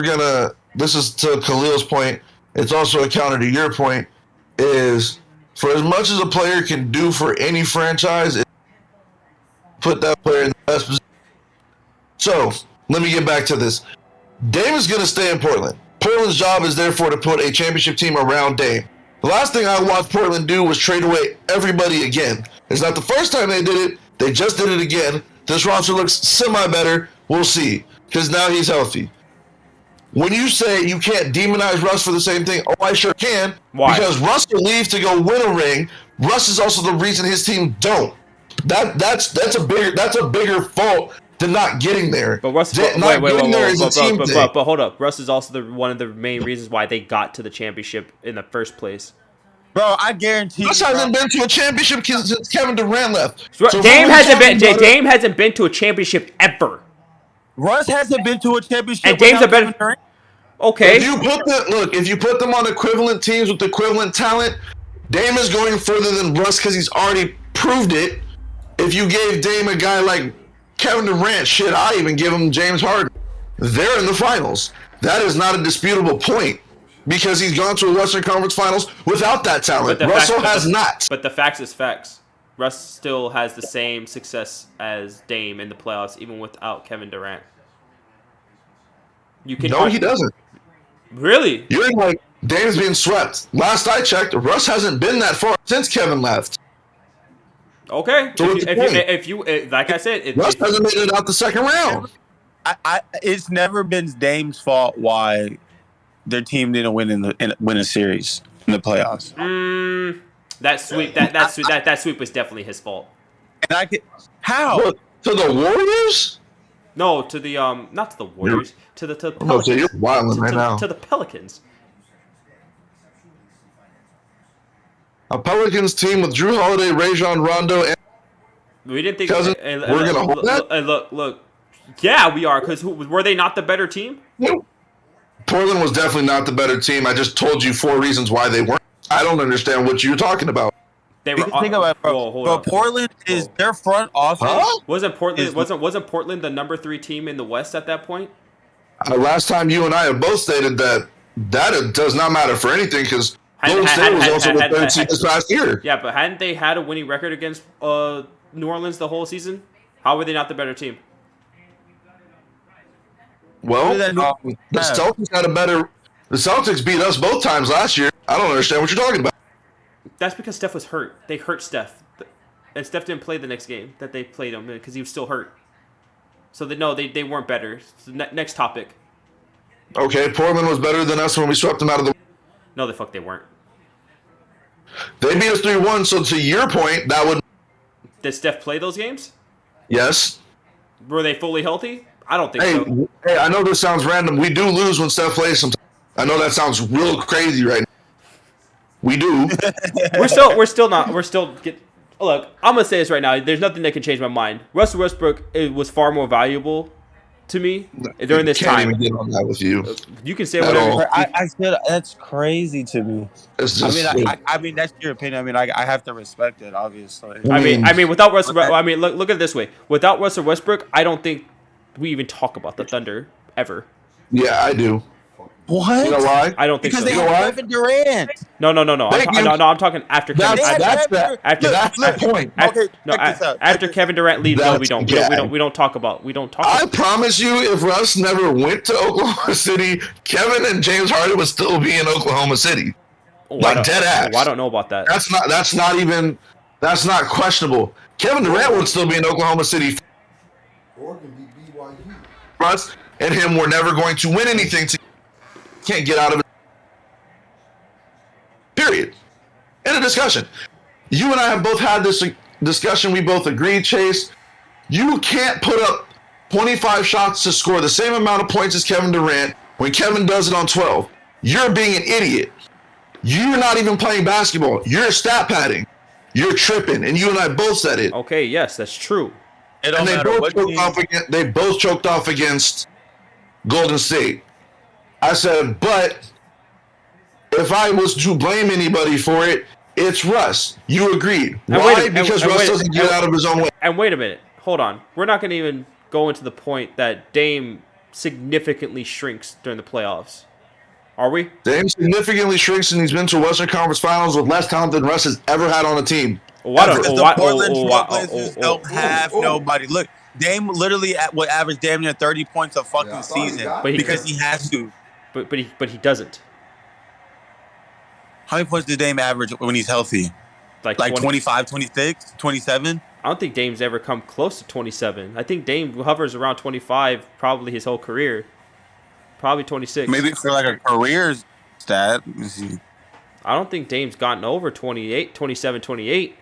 this is to Khalil's point. It's also a counter to your point. Is for as much as a player can do for any franchise, put that player in the best position. So let me get back to this. Dame is gonna stay in Portland. Portland's job is therefore to put a championship team around Dame. The last thing I watched Portland do was trade away everybody again. It's not the first time they did it. They just did it again. This roster looks semi-better. We'll see. Because now he's healthy. When you say you can't demonize Russ for the same thing, I sure can. Why? Because Russ will leave to go win a ring. Russ is also the reason his team don't. That's a bigger fault than not getting there. But Russ, but hold up. Russ is also one of the main reasons why they got to the championship in the first place. Bro, I guarantee Russ hasn't been to a championship since Kevin Durant left. So Dame hasn't been to a championship ever. Russ hasn't been to a championship. And Dame's a better. Okay. If you put them on equivalent teams with equivalent talent, Dame is going further than Russ because he's already proved it. If you gave Dame a guy like Kevin Durant, I even give him James Harden. They're in the finals. That is not a disputable point. Because he's gone to a Western Conference Finals without that talent. Russell has not. But the facts is facts. Russ still has the same success as Dame in the playoffs, even without Kevin Durant. He doesn't. Really? You're like, Dame's being swept. Last I checked, Russ hasn't been that far since Kevin left. Okay. So if you like I said, Russ hasn't made it out the second round. It's never been Dame's fault why their team didn't win a series in the playoffs. That sweep was definitely his fault. And how? Look, to the Warriors? No, to the not to the Warriors. To the Pelicans. You're wilding right now. To the Pelicans. A Pelicans team with Drew Holiday, Rajon Rondo, and we didn't think Cousins. We're gonna hold that. Look. Yeah, we are. Because were they not the better team? Nope. Portland was definitely not the better team. I just told you 4 reasons why they weren't. I don't understand what you're talking about. They were. Think about it, bro. But Portland is their front office. Huh? Wasn't Portland the number 3 team in the West at that point? Last time you and I have both stated that does not matter for anything because Golden State was also the 3rd seed this past year. Yeah, but hadn't they had a winning record against New Orleans the whole season? How were they not the better team? Well, the Celtics had a better. The Celtics beat us both times last year. I don't understand what you're talking about. That's because Steph was hurt. They hurt Steph, and Steph didn't play the next game that they played him because he was still hurt. So they weren't better. So next topic. Okay, Portland was better than us when we swept them out of the. No, the fuck they weren't. They beat us 3-1. So to your point, that would. Did Steph play those games? Yes. Were they fully healthy? I don't think so. Hey, I know this sounds random. We do lose when Steph plays sometimes. I know that sounds real crazy right now. We do. We're still not. Look, I'm gonna say this right now. There's nothing that can change my mind. Russell Westbrook was far more valuable to me during this time. Can't even get on that with you. You can say whatever. I said that's crazy to me. It's just, I mean that's your opinion. I mean, I have to respect it, obviously. I mean, without Russell, I mean, look at it this way. Without Russell Westbrook, I don't think we even talk about the Thunder ever. Yeah, I do. What? You know why? I don't think because so. They have Kevin Durant. No. I'm talking after Kevin. That's the point. Okay, after Kevin Durant leaves, no, we don't talk about. I promise you, if Russ never went to Oklahoma City, Kevin and James Harden would still be in Oklahoma City. Dead ass. I don't know about that. That's not questionable. Kevin Durant would still be in Oklahoma City. Oregon beat BYU. Russ and him were never going to win anything. Can't get out of it. Period. End of discussion. You and I have both had this discussion. We both agreed, Chase. You can't put up 25 shots to score the same amount of points as Kevin Durant when Kevin does it on 12. You're being an idiot. You're not even playing basketball. You're stat padding. You're tripping. And you and I both said it. Okay, yes, that's true. And they both choked off against Golden State. I said, but if I was to blame anybody for it, it's Russ. You agreed. Why? Because Russ doesn't get out of his own way. And wait a minute. Hold on. We're not going to even go into the point that Dame significantly shrinks during the playoffs. Are we? Dame significantly shrinks, and he's been to Western Conference Finals with less talent than Russ has ever had on a team. The Portland Trailblazers don't have nobody. Look, Dame literally would average damn near 30 points a fucking season because he has to. But he doesn't. How many points did Dame average when he's healthy? Like 25, 26, 27? I don't think Dame's ever come close to 27. I think Dame hovers around 25 probably his whole career. Probably 26. Maybe for like a career stat. Let me see. I don't think Dame's gotten over 28, 27, 28.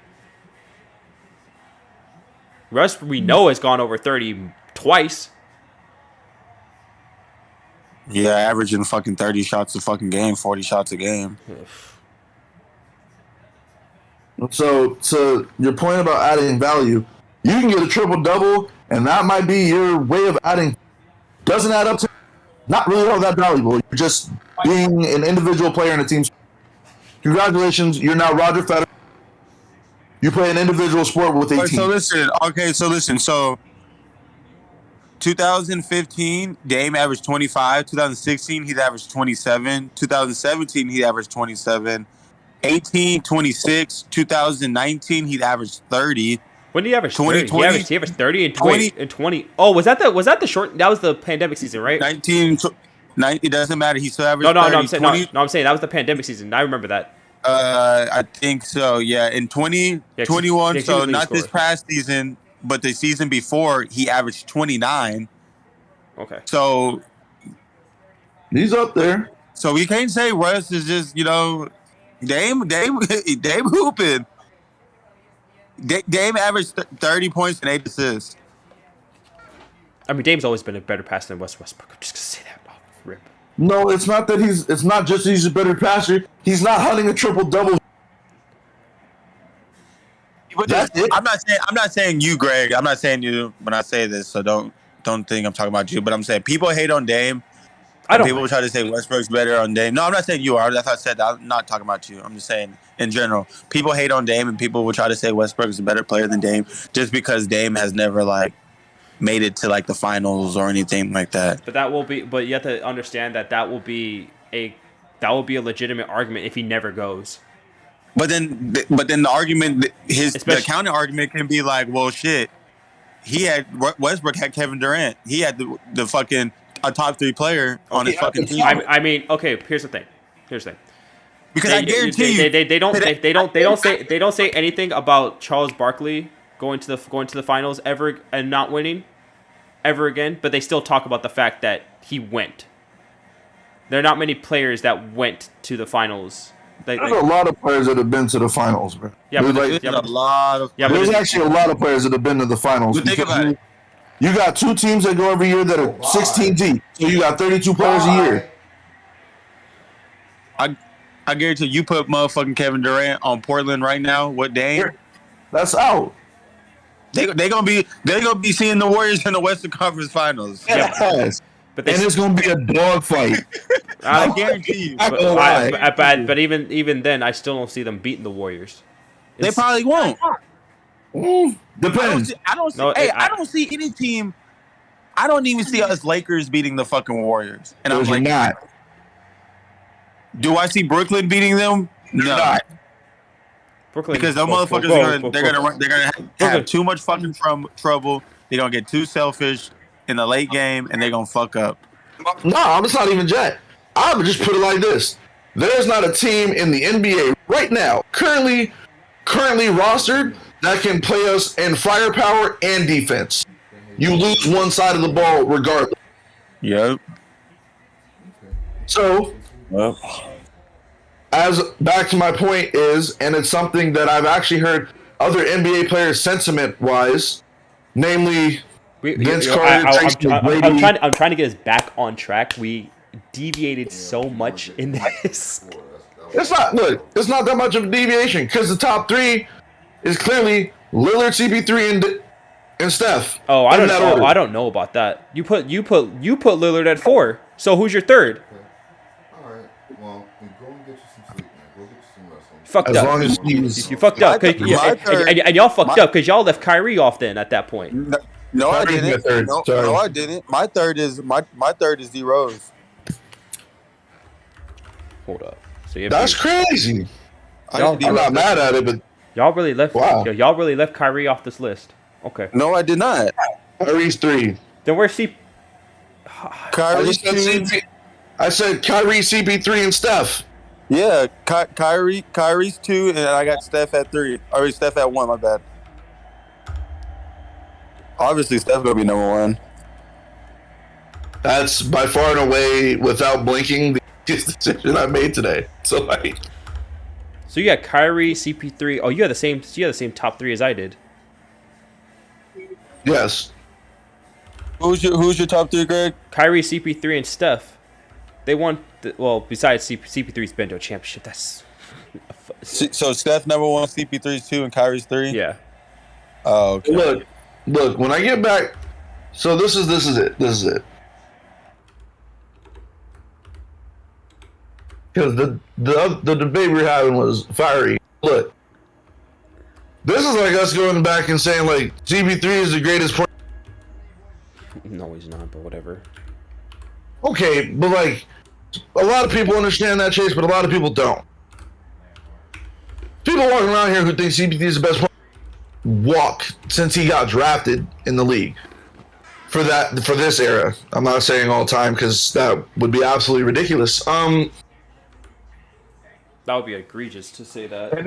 Russ, we know, has gone over 30 twice. Yeah, averaging fucking 30 shots a fucking game, 40 shots a game. So, to your point about adding value, you can get a triple-double, and that might be your way of adding. Doesn't add up to not really all that valuable. You're just being an individual player in a team. Congratulations, you're now Roger Federer. You play an individual sport with a team. So listen. So 2015, Dame averaged 25. 2016, he'd averaged 27. 2017, he averaged 27. 18, 26. 2019, he'd averaged 30. When did he average 30? He averaged 30 and 20. Oh, was that the short? That was the pandemic season, right? 19. It doesn't matter. He still averaged 30. I'm saying that was the pandemic season. I remember that. I think so. Yeah, in 2021. So not this past season, but the season before, he averaged 29. Okay. So he's up there. So we can't say Russ is just Dame hooping. Dame averaged 30 points and 8 assists. I mean, Dame's always been a better passer than Westbrook. I'm just gonna say that. Oh, rip. No, it's not that he's a better passer. He's not hunting a triple-double. But I'm not saying you, Greg. I'm not saying you when I say this. So don't think I'm talking about you. But I'm saying people hate on Dame. People will try to say Westbrook's better on Dame. No, I'm not saying you are. That's what I said. I'm not talking about you. I'm just saying in general. People hate on Dame, and people will try to say Westbrook is a better player than Dame just because Dame has never made it to the finals or anything like that. But you have to understand that will be a legitimate argument if he never goes. But then the argument, the counter argument can be well, shit. Westbrook had Kevin Durant. He had the fucking a top 3 player on his fucking team. I mean, okay. Here's the thing. Because I guarantee you, they don't say anything about Charles Barkley going to the finals ever and not winning ever again. But they still talk about the fact that he went. There are not many players that went to the finals. There's a lot of players that have been to the finals, bro. Yeah, there's actually a lot of players that have been to the finals. Think about it. You got 2 teams that go every year that are 16 deep, so you got 32 players a year. I guarantee you put motherfucking Kevin Durant on Portland right now. What Dame? That's out. They gonna be seeing the Warriors in the Western Conference Finals. Yes. And it's gonna be a dogfight. I guarantee you. But even then, I still don't see them beating the Warriors. They probably won't. Depends. I don't see any team. I don't even see us Lakers beating the fucking Warriors. And I'm not. Do I see Brooklyn beating them? No. Not. Brooklyn, because those motherfuckers they're gonna have too much fucking trouble. They're gonna get too selfish in the late game, and they're gonna fuck up. No, it's not even Jet. I would just put it like this: there's not a team in the NBA right now, currently rostered, that can play us in firepower and defense. You lose one side of the ball regardless. Yep. So, as back to my point is, and it's something that I've actually heard other NBA players sentiment-wise, namely Vince Carter. I'm trying to get us back on track. We deviated so much in this. It's not that much of a deviation because the top 3 is clearly Lillard, CP3, and Steph. Oh, I don't know about that. You put Lillard at 4. So who's your 3rd? All right. Well, then go and get you some sleep, man. Go get you some rest. Fucked as up. Long as you fucked up, and y'all fucked up because y'all left Kyrie off then at that point. No, I didn't. No, I didn't. My third is D Rose. Hold up. So that's crazy. I'm not mad at it, but y'all really left. Wow. Y'all really left Kyrie off this list. Okay. No, I did not. Kyrie's 3. Then where's C? Kyrie's 2. I said Kyrie, CP3, and Steph. Yeah, Kyrie's 2, and I got Steph at 3. Or Steph at 1. My bad. Obviously, Steph's gonna be number 1. That's by far and away, without blinking, the decision I made today. So you got Kyrie, CP3. Oh, you have the same top 3 as I did. Yes. Who's your top 3, Greg? Kyrie, CP3, and Steph. They won. Besides CP3's been to a championship. That's so Steph number 1, CP3's 2, and Kyrie's 3. Yeah. Oh, okay. Look. When I get back, so this is it. Because the debate we were having was fiery. Look, this is like us going back and saying CP3 is the greatest point. No, he's not. But whatever. Okay, but a lot of people understand that, Chase, but a lot of people don't. People walking around here who think CP3 is the best point walk since he got drafted in the league for this era. I'm not saying all time because that would be absolutely ridiculous. That would be egregious to say that. And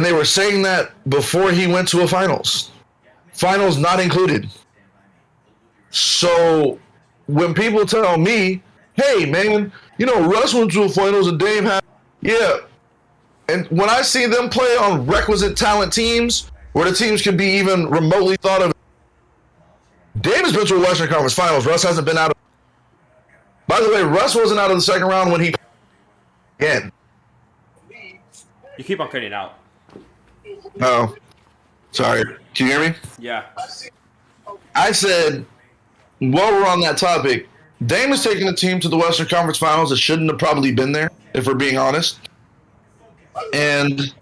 they were saying that before he went to a finals not included. So when people tell me, hey man, Russ went to a finals and Dame had, yeah. And when I see them play on requisite talent teams, where the teams can be even remotely thought of, Dame has been to a Western Conference Finals. Russ hasn't been out of. By the way, Russ wasn't out of the second round when he again. You keep on cutting out. No. Sorry, can you hear me? Yeah. I said, while we're on that topic, Dame is taking a team to the Western Conference Finals that shouldn't have probably been there, if we're being honest. And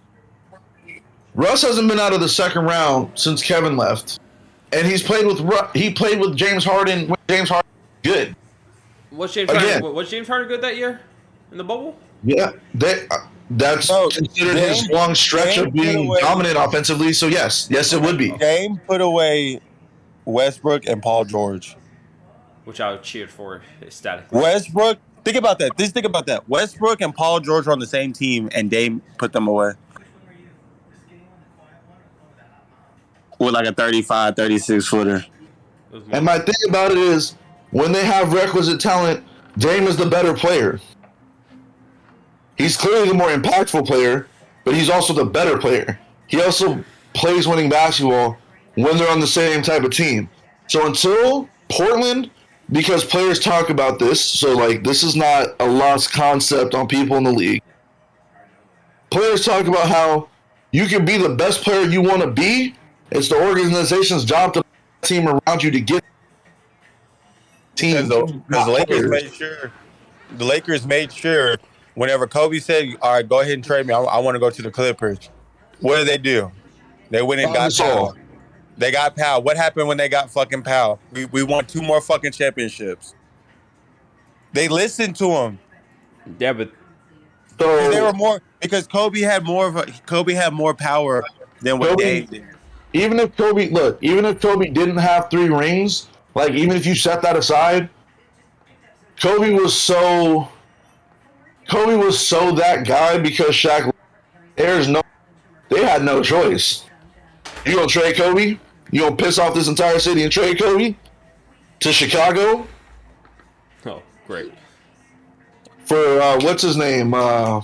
Russ hasn't been out of the second round since Kevin left, and he played with James Harden. James Harden good. Was James Harden good that year in the bubble? Yeah, that's considered his long stretch of being dominant offensively. So yes, it would be. Dame put away Westbrook and Paul George, which I cheered for ecstatically. Westbrook. Think about that. Just think about that. Westbrook and Paul George were on the same team, and Dame put them away with like a 35, 36 footer. And my thing about it is, when they have requisite talent, Dame is the better player. He's clearly the more impactful player, but he's also the better player. He also plays winning basketball when they're on the same type of team. So until Portland, because players talk about this, so like this is not a lost concept on people in the league. Players talk about how you can be the best player you want to be. It's the organization's job to put a team around you to get team. Because the Lakers made sure whenever Kobe said, "All right, go ahead and trade me. I want to go to the Clippers." What do? They went and got Powell. They got Powell. What happened when they got fucking Powell? We won 2 more fucking championships. They listened to him. Yeah, but they were more because Kobe had more power than what Dave did. Even if Kobe didn't have 3 rings, like even if you set that aside, Kobe was so that guy because Shaq. They had no choice. You gonna trade Kobe? You gonna piss off this entire city and trade Kobe to Chicago? Oh, great. For what's his name? The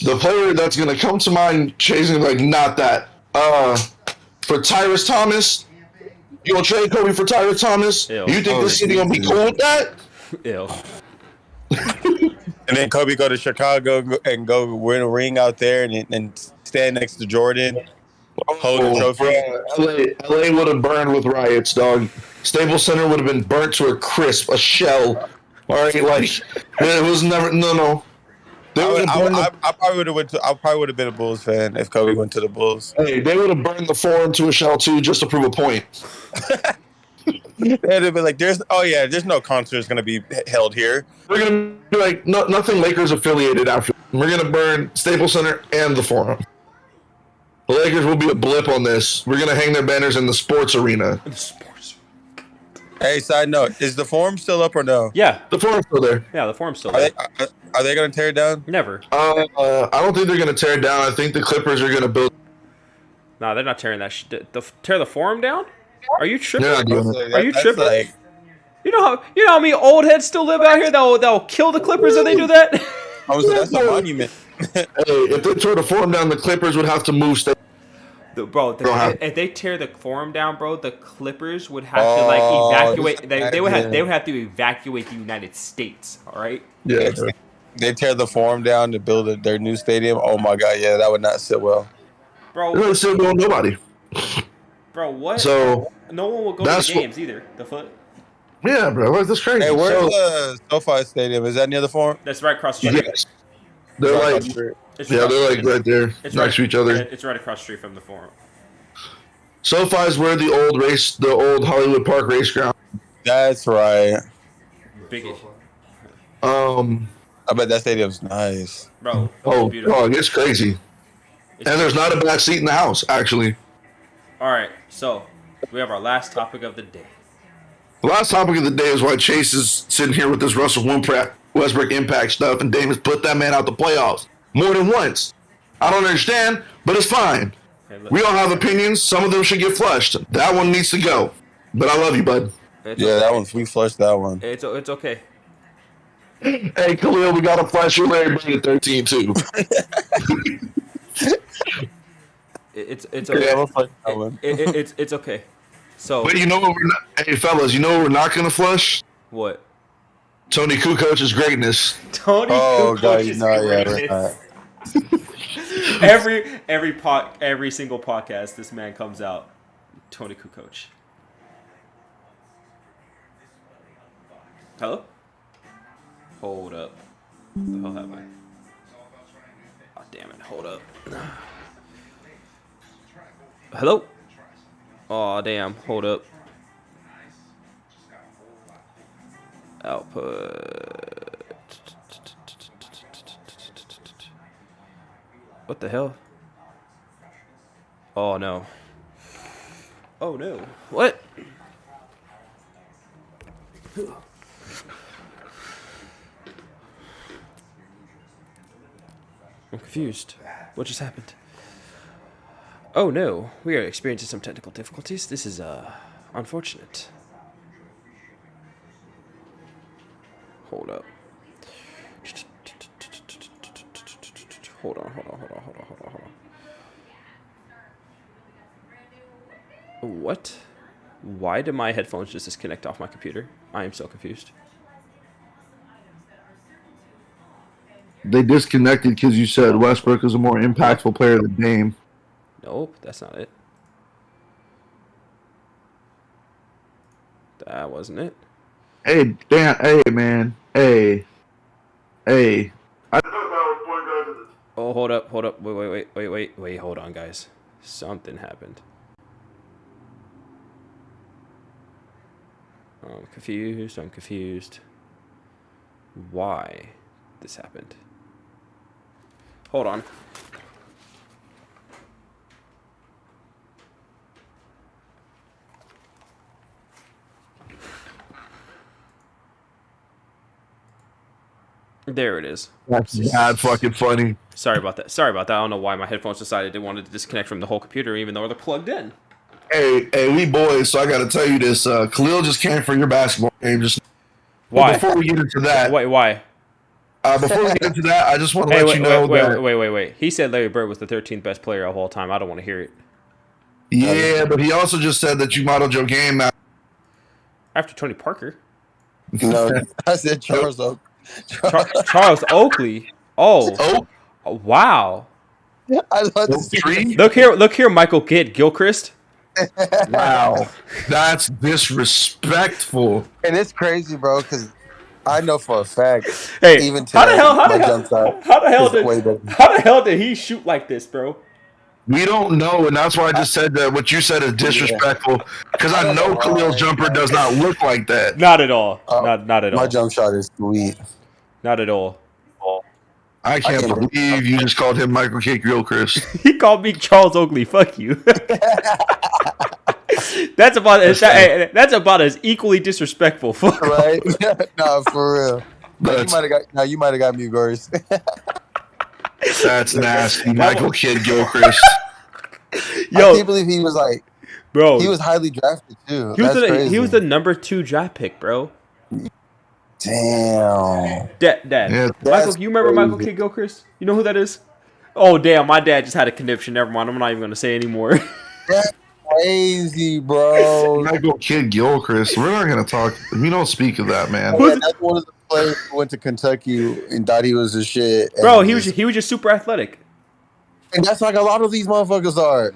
player that's gonna come to mind chasing not that. For Tyrese Thomas, you gonna trade Kobe for Tyrese Thomas? Ew. You think this city gonna be cool with that? Ew. And then Kobe go to Chicago and go win a ring out there and stand next to Jordan, hold the trophy. LA would have burned with riots, dog. Staples Center would have been burnt to a crisp, a shell. All right, it was never no. I probably would have been a Bulls fan if Kobe went to the Bulls. Hey, they would have burned the Forum to a shell too, just to prove a point. They'd have been like, there's no concerts going to be held here. We're going to be like, nothing Lakers affiliated after. We're going to burn Staples Center and the Forum. The Lakers will be a blip on this. We're going to hang their banners in the sports arena. Hey, side note, is the Forum still up or no? Yeah. The Forum's still there. Yeah, the Forum's still there. Are they going to tear it down? Never. I don't think they're going to tear it down. I think the Clippers are going to build. No, they're not tearing that shit. Tear the Forum down? Are you tripping? They're not doing it. Are you tripping? You know how many old heads still live out here that'll kill the Clippers if they do that? That's a monument. Hey, if they tore the Forum down, the Clippers would have to move. If they tear the Forum down, bro, the Clippers would have to evacuate. They would have to evacuate the United States. All right. Yeah. They tear the Forum down to build their new stadium. Oh my god, yeah, that would not sit well. Bro, it would sit well nobody. Bro, what? So no one will go to the games either. The foot. Yeah, bro, that's crazy. Hey, where's the SoFi Stadium? Is that near the Forum? That's right across the street. Yes. They're they're right there, next to each other. It's right across the street from the Forum. SoFi is where the old Hollywood Park race ground. That's right. Big. I bet that stadium's nice, bro. It's crazy. And there's not a back seat in the house, actually. All right, so we have our last topic of the day. The last topic of the day is why Chase is sitting here with this Russell Westbrook impact stuff, and Davis put that man out the playoffs more than once. I don't understand, but it's fine. Okay, we all have opinions. Some of them should get flushed. That one needs to go. But I love you, bud. That one. We flushed that one. It's okay. Hey, Khalil, we got to flush your Larry Bird at 13 too. It's okay. It's okay. So, but you know what we're not? Hey, fellas, you know what we're not gonna flush? What? Tony Kukoc's greatness. Tony Kukoc's greatness. every single podcast, this man comes out. Tony Kukoc. Hello? Hold up. What the hell happened? Oh, damn it. Hold up. Hello? Oh, damn. Hold up. Output. What the hell? Oh, no. Oh, no. What? I'm confused. What just happened? Oh no, we are experiencing some technical difficulties. This is unfortunate. Hold up. Hold on. What? Why did my headphones just disconnect off my computer? I am so confused. They disconnected because you said Westbrook is a more impactful player than Dame. Nope, that's not it. That wasn't it. Hey, Dan. Hey, man. Hey. Oh, hold up. Wait, hold on, guys. Something happened. I'm confused. Why this happened? Hold on. There it is. That's bad fucking funny. Sorry about that. I don't know why my headphones decided they wanted to disconnect from the whole computer, even though they're plugged in. Hey, we boys, so I got to tell you this. Khalil just came for your basketball game. Why? Before we get into that. Why? Before we get into that, I just want to let you know that... Wait. He said Larry Bird was the 13th best player of all time. I don't want to hear it. Yeah, but he also just said that you modeled your game after Tony Parker. No, I said Charles Oakley. Charles Oakley. Oh, wow. I love to see Look here, Michael Gilchrist. Wow, that's disrespectful. And it's crazy, bro, because I know for a fact. Hey, even today, how the hell did he shoot like this, bro? We don't know, and that's why I just said that what you said is disrespectful. Because I know Khalil's jumper does not look like that. Not at all. Not at all. My jump shot is sweet. Not at all. I can't believe you just called him Michael K. Gilchrist. He called me Charles Oakley. Fuck you. That's about as equally disrespectful. Fuck right? No, for real. You might have got me worse. That's nasty, Michael Kidd Gilchrist. Yo, I can't believe he was like, bro. He was highly drafted too. He was the number 2 draft pick, bro. Damn. Dad. Yeah, Michael, you remember Michael Kidd Gilchrist? You know who that is? Oh, damn. My dad just had a conniption. Never mind. I'm not even going to say anymore. That's crazy, bro. Michael Kidd Gilchrist. We're not going to talk. We don't speak of that, man. Yeah, that's one of the players who went to Kentucky and thought he was a shit. Bro, he was just super athletic. And that's like a lot of these motherfuckers are.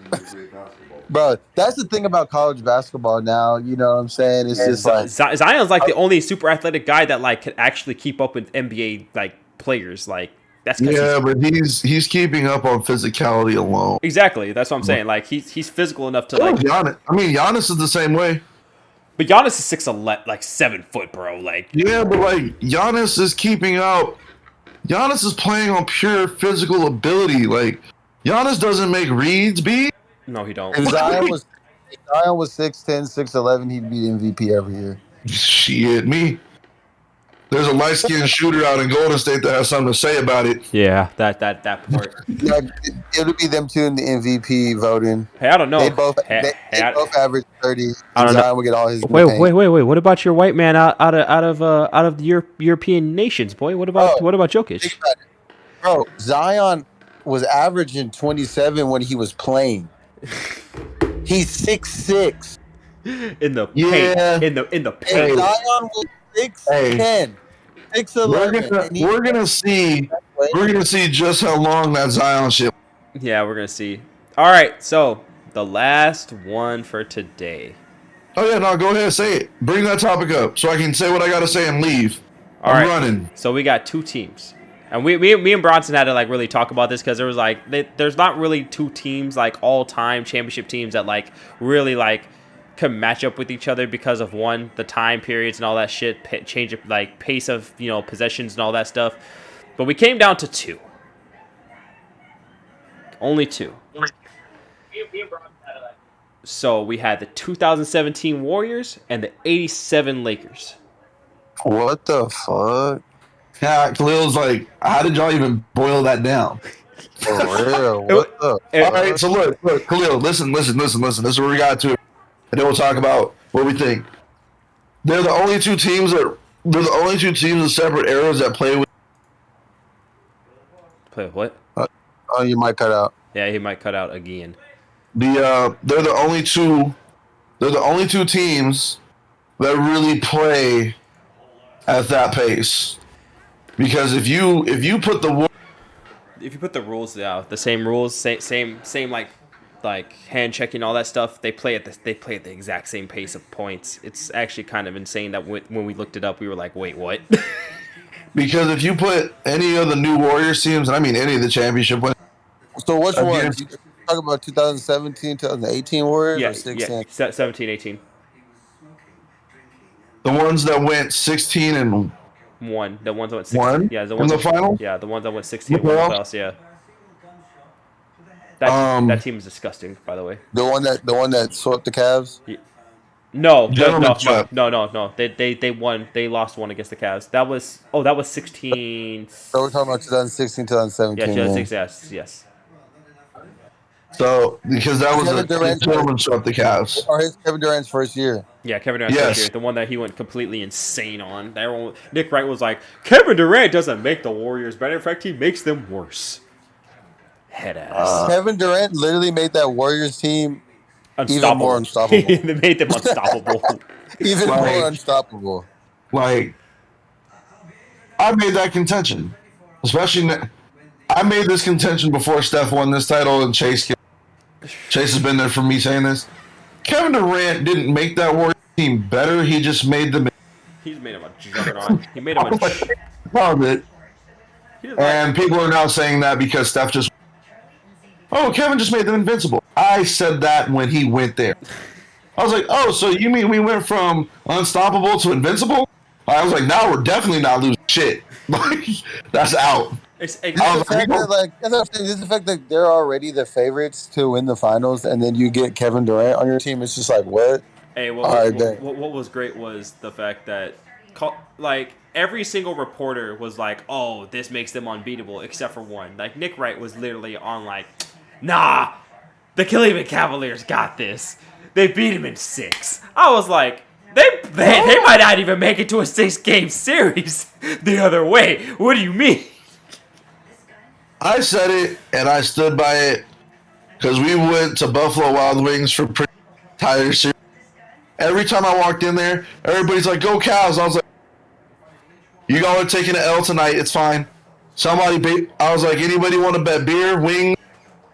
Bro, that's the thing about college basketball now. You know what I'm saying? It's just like Zion's like the only super athletic guy that like can actually keep up with NBA like players. Like that's but he's keeping up on physicality alone. Exactly, that's what I'm saying. Like he's physical enough to like. Giannis is the same way. But Giannis is 6'11", like 7 foot, bro. Like yeah, but like Giannis is keeping up. Giannis is playing on pure physical ability. Like Giannis doesn't make reads, B. No, he don't. If Zion was 6'10", 6'11", he'd be the MVP every year. Shit, me. There's a light-skinned shooter out in Golden State that has something to say about it. Yeah, that part. Yeah, it'll be them two in the MVP voting. Hey, I don't know. They both average 30. I don't Zion will get all his. Wait. What about your white man out of the European nations, boy? What about Jokic? Bro, Zion was averaging 27 when he was playing. He's 6'6". In the paint. In the paint. And Zion was 6'10". 6'11". We're gonna see just how long that Zion shit. Yeah, we're gonna see. All right, so the last one for today. Oh yeah, no, go ahead, say it. Bring that topic up so I can say what I gotta say and leave. I'm running. So we got two teams, and me and Bronson had to like really talk about this because there was like there's not really two teams like all time championship teams that like really like can match up with each other because of one, the time periods and all that shit, change of like pace of possessions and all that stuff. But we came down to two. Only two. So we had the 2017 Warriors and the 87 Lakers. What the fuck? Yeah, Khalil's like, how did y'all even boil that down? For real? What the? All right, so look, Khalil, listen. This is where we got to, and then we'll talk about what we think. They're the only two teams in separate eras that play with. Play with what? Oh, you might cut out. Yeah, he might cut out again. They're the only two. They're the only two teams that really play at that pace. Because if you put the rules, the same rules, same like hand checking, all that stuff, they play at the exact same pace of points. It's actually kind of insane that when we looked it up, we were like, wait, what? Because if you put any of the new Warriors teams, and I mean any of the championship winners. So which one? You talking about 2017, 2018 Warriors? Yeah, or 16? 17, 18. The ones that went 16 and 1. The ones that went 16. One? Yeah, in the final? Yeah, the ones that went 16 and 1 playoffs, yeah. That team is disgusting, by the way. The one that swept the Cavs? Yeah. No. They won. They lost one against the Cavs. That was 16. So we're talking about 2016, 2017. Yeah, 2016. Yes. So because that was a Tillman swept the Cavs. Or his Kevin Durant's first year. Yeah, Kevin Durant's first year, the one that he went completely insane on. Nick Wright was like, Kevin Durant doesn't make the Warriors better. In fact, he makes them worse. Head ass. Kevin Durant literally made that Warriors team even more unstoppable. They made them unstoppable. Even more unstoppable. Like, I made that contention. I made this contention before Steph won this title and Chase has been there for me saying this. Kevin Durant didn't make that Warriors team better. He just made them. He's made him a juggernaut. He made him and people are now saying that because Steph just. Oh, Kevin just made them invincible. I said that when he went there. I was like, oh, so you mean we went from unstoppable to invincible? I was like, now we're definitely not losing shit. Like, that's out. It's the fact that they're already the favorites to win the finals, and then you get Kevin Durant on your team. It's just like, what? Hey, what was great was the fact that, like, every single reporter was like, oh, this makes them unbeatable, except for one. Like, Nick Wright was literally on, like, nah, the Cleveland Cavaliers got this. They beat him in 6. I was like, they might not even make it to a 6-game series the other way. What do you mean? I said it, and I stood by it, because we went to Buffalo Wild Wings for pretty entire series. Every time I walked in there, everybody's like, go Cavs. I was like, you all are taking an L tonight. It's fine. I was like, anybody want to bet beer, wings?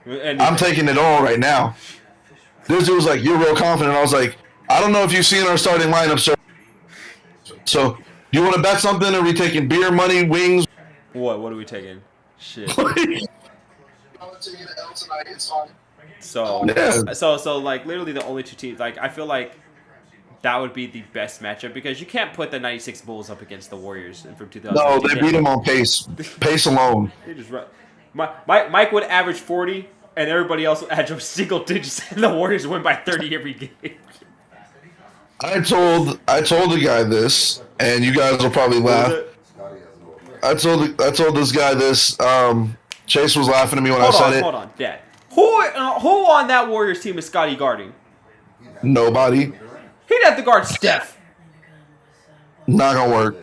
I'm taking it all right now. This dude was like, you're real confident. I was like, I don't know if you've seen our starting lineup, sir. So, do you want to bet something? Are we taking beer, money, wings? What are we taking? Shit. So like literally the only two teams, like I feel like that would be the best matchup because you can't put the 96 Bulls up against the Warriors from 2000. No, they beat them on pace. Pace alone. They just run. Mike would average 40 and everybody else would average single digits and the Warriors win by 30 every game. I told the guy this, and you guys will probably laugh. I told this guy this. Chase was laughing at me when I said it. Hold on, Dad. Who on that Warriors team is Scotty guarding? Nobody. He'd have to guard Steph. Not gonna work.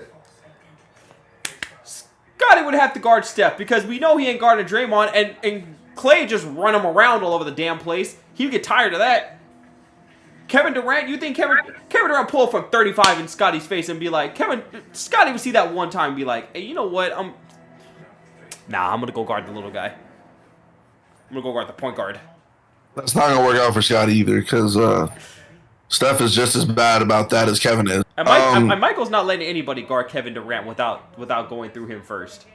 Scotty would have to guard Steph because we know he ain't guarding Draymond, and Clay just run him around all over the damn place. He'd get tired of that. Kevin Durant, you think Kevin Durant pull up from 35 in Scotty's face and be like, Scotty would see that one time and be like, hey, you know what? I'm gonna go guard the little guy. I'm gonna go guard the point guard. That's not gonna work out for Scott either, because Steph is just as bad about that as Kevin is. And Michael's not letting anybody guard Kevin Durant without going through him first.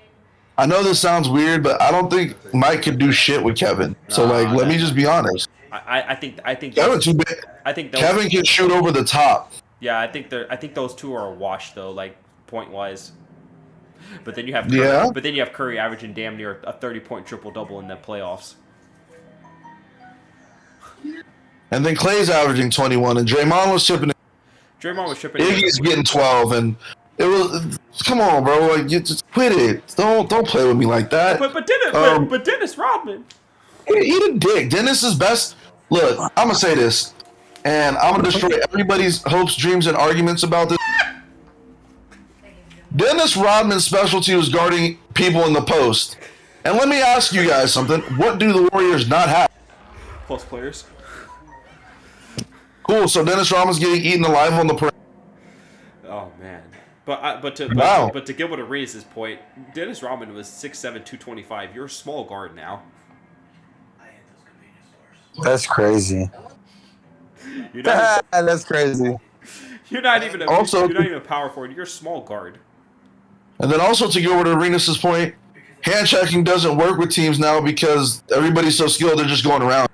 I know this sounds weird, but I don't think Mike can do shit with Kevin. So let me just be honest. I think Kevin too big. I think Kevin can shoot over the top. Yeah, I think those two are a wash though, like point wise. But then you have Curry, But then you have Curry averaging damn near a 30-point triple-double in the playoffs. And then Clay's averaging 21, and Draymond was chipping in. Iggy's getting 12, and it was. Come on, bro! Like, you just quit it. Don't play with me like that. But Dennis Rodman. Eat a dick. Dennis is best. Look, I'm gonna say this, and I'm gonna destroy everybody's hopes, dreams, and arguments about this. Dennis Rodman's specialty was guarding people in the post. And let me ask you guys something. What do the Warriors not have? Post players. Cool. So Dennis Rodman's getting eaten alive on the perimeter. Oh man. But to Gilbert Arenas' point, Dennis Rodman was 6'7", 225. You're a small guard now. That's crazy. That's crazy. You're not even a power forward. You're a small guard. And then also to Gilbert Arenas' point, hand checking doesn't work with teams now because everybody's so skilled they're just going around.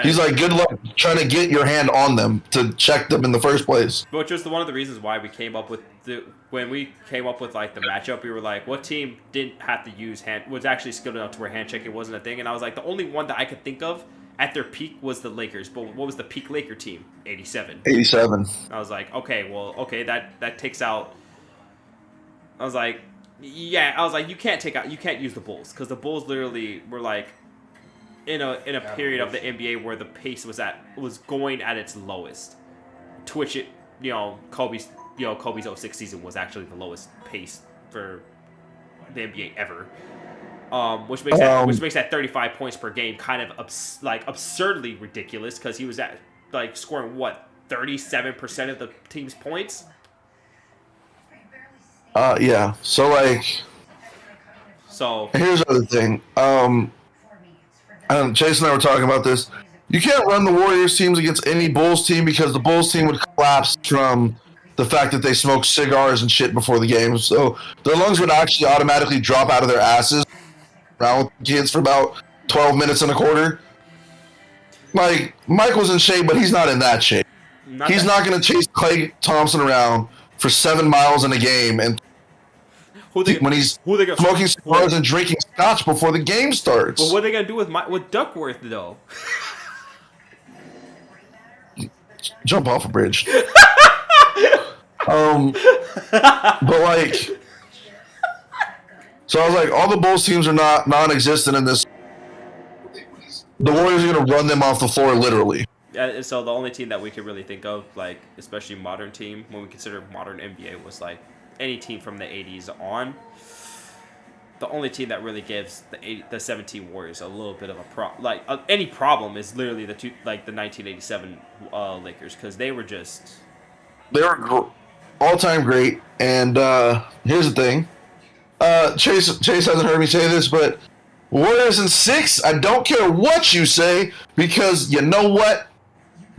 He's like, good luck trying to get your hand on them to check them in the first place. Which was one of the reasons why we came up with when we came up with like the matchup. We were like, what team didn't have to use was actually skilled enough to where hand checking wasn't a thing? And I was like, the only one that I could think of at their peak was the Lakers. But what was the peak Laker team? 87. 87. I was like, okay, that takes out. I was like, you can't use the Bulls because the Bulls literally were like in a period of the NBA where the pace was going at its lowest. To which it, Kobe's 06 season was actually the lowest pace for the NBA ever. Which makes that 35 points per game kind of absurdly ridiculous because he was at like scoring 37% of the team's points. Yeah. So here's the other thing. Chase and I were talking about this. You can't run the Warriors teams against any Bulls team because the Bulls team would collapse from the fact that they smoke cigars and shit before the game. So their lungs would actually automatically drop out of their asses around with kids for about 12 minutes and a quarter. Like, Mike was in shape, but he's not in that shape. He's not going to chase Klay Thompson around for 7 miles in a game and when he's smoking cigars and drinking scotch before the game starts. But what are they gonna do with Duckworth though? Jump off a bridge. But so I was like, all the Bulls teams are non-existent in this. The Warriors are gonna run them off the floor literally. Yeah, so the only team that we could really think of, like especially modern team when we consider modern NBA, was like any team from the 80s on. The only team that really gives the 17 Warriors a little bit of a any problem is literally the 1987 Lakers because they were all-time great. And here's the thing, Chase hasn't heard me say this, but Warriors in 6. I don't care what you say because you know what?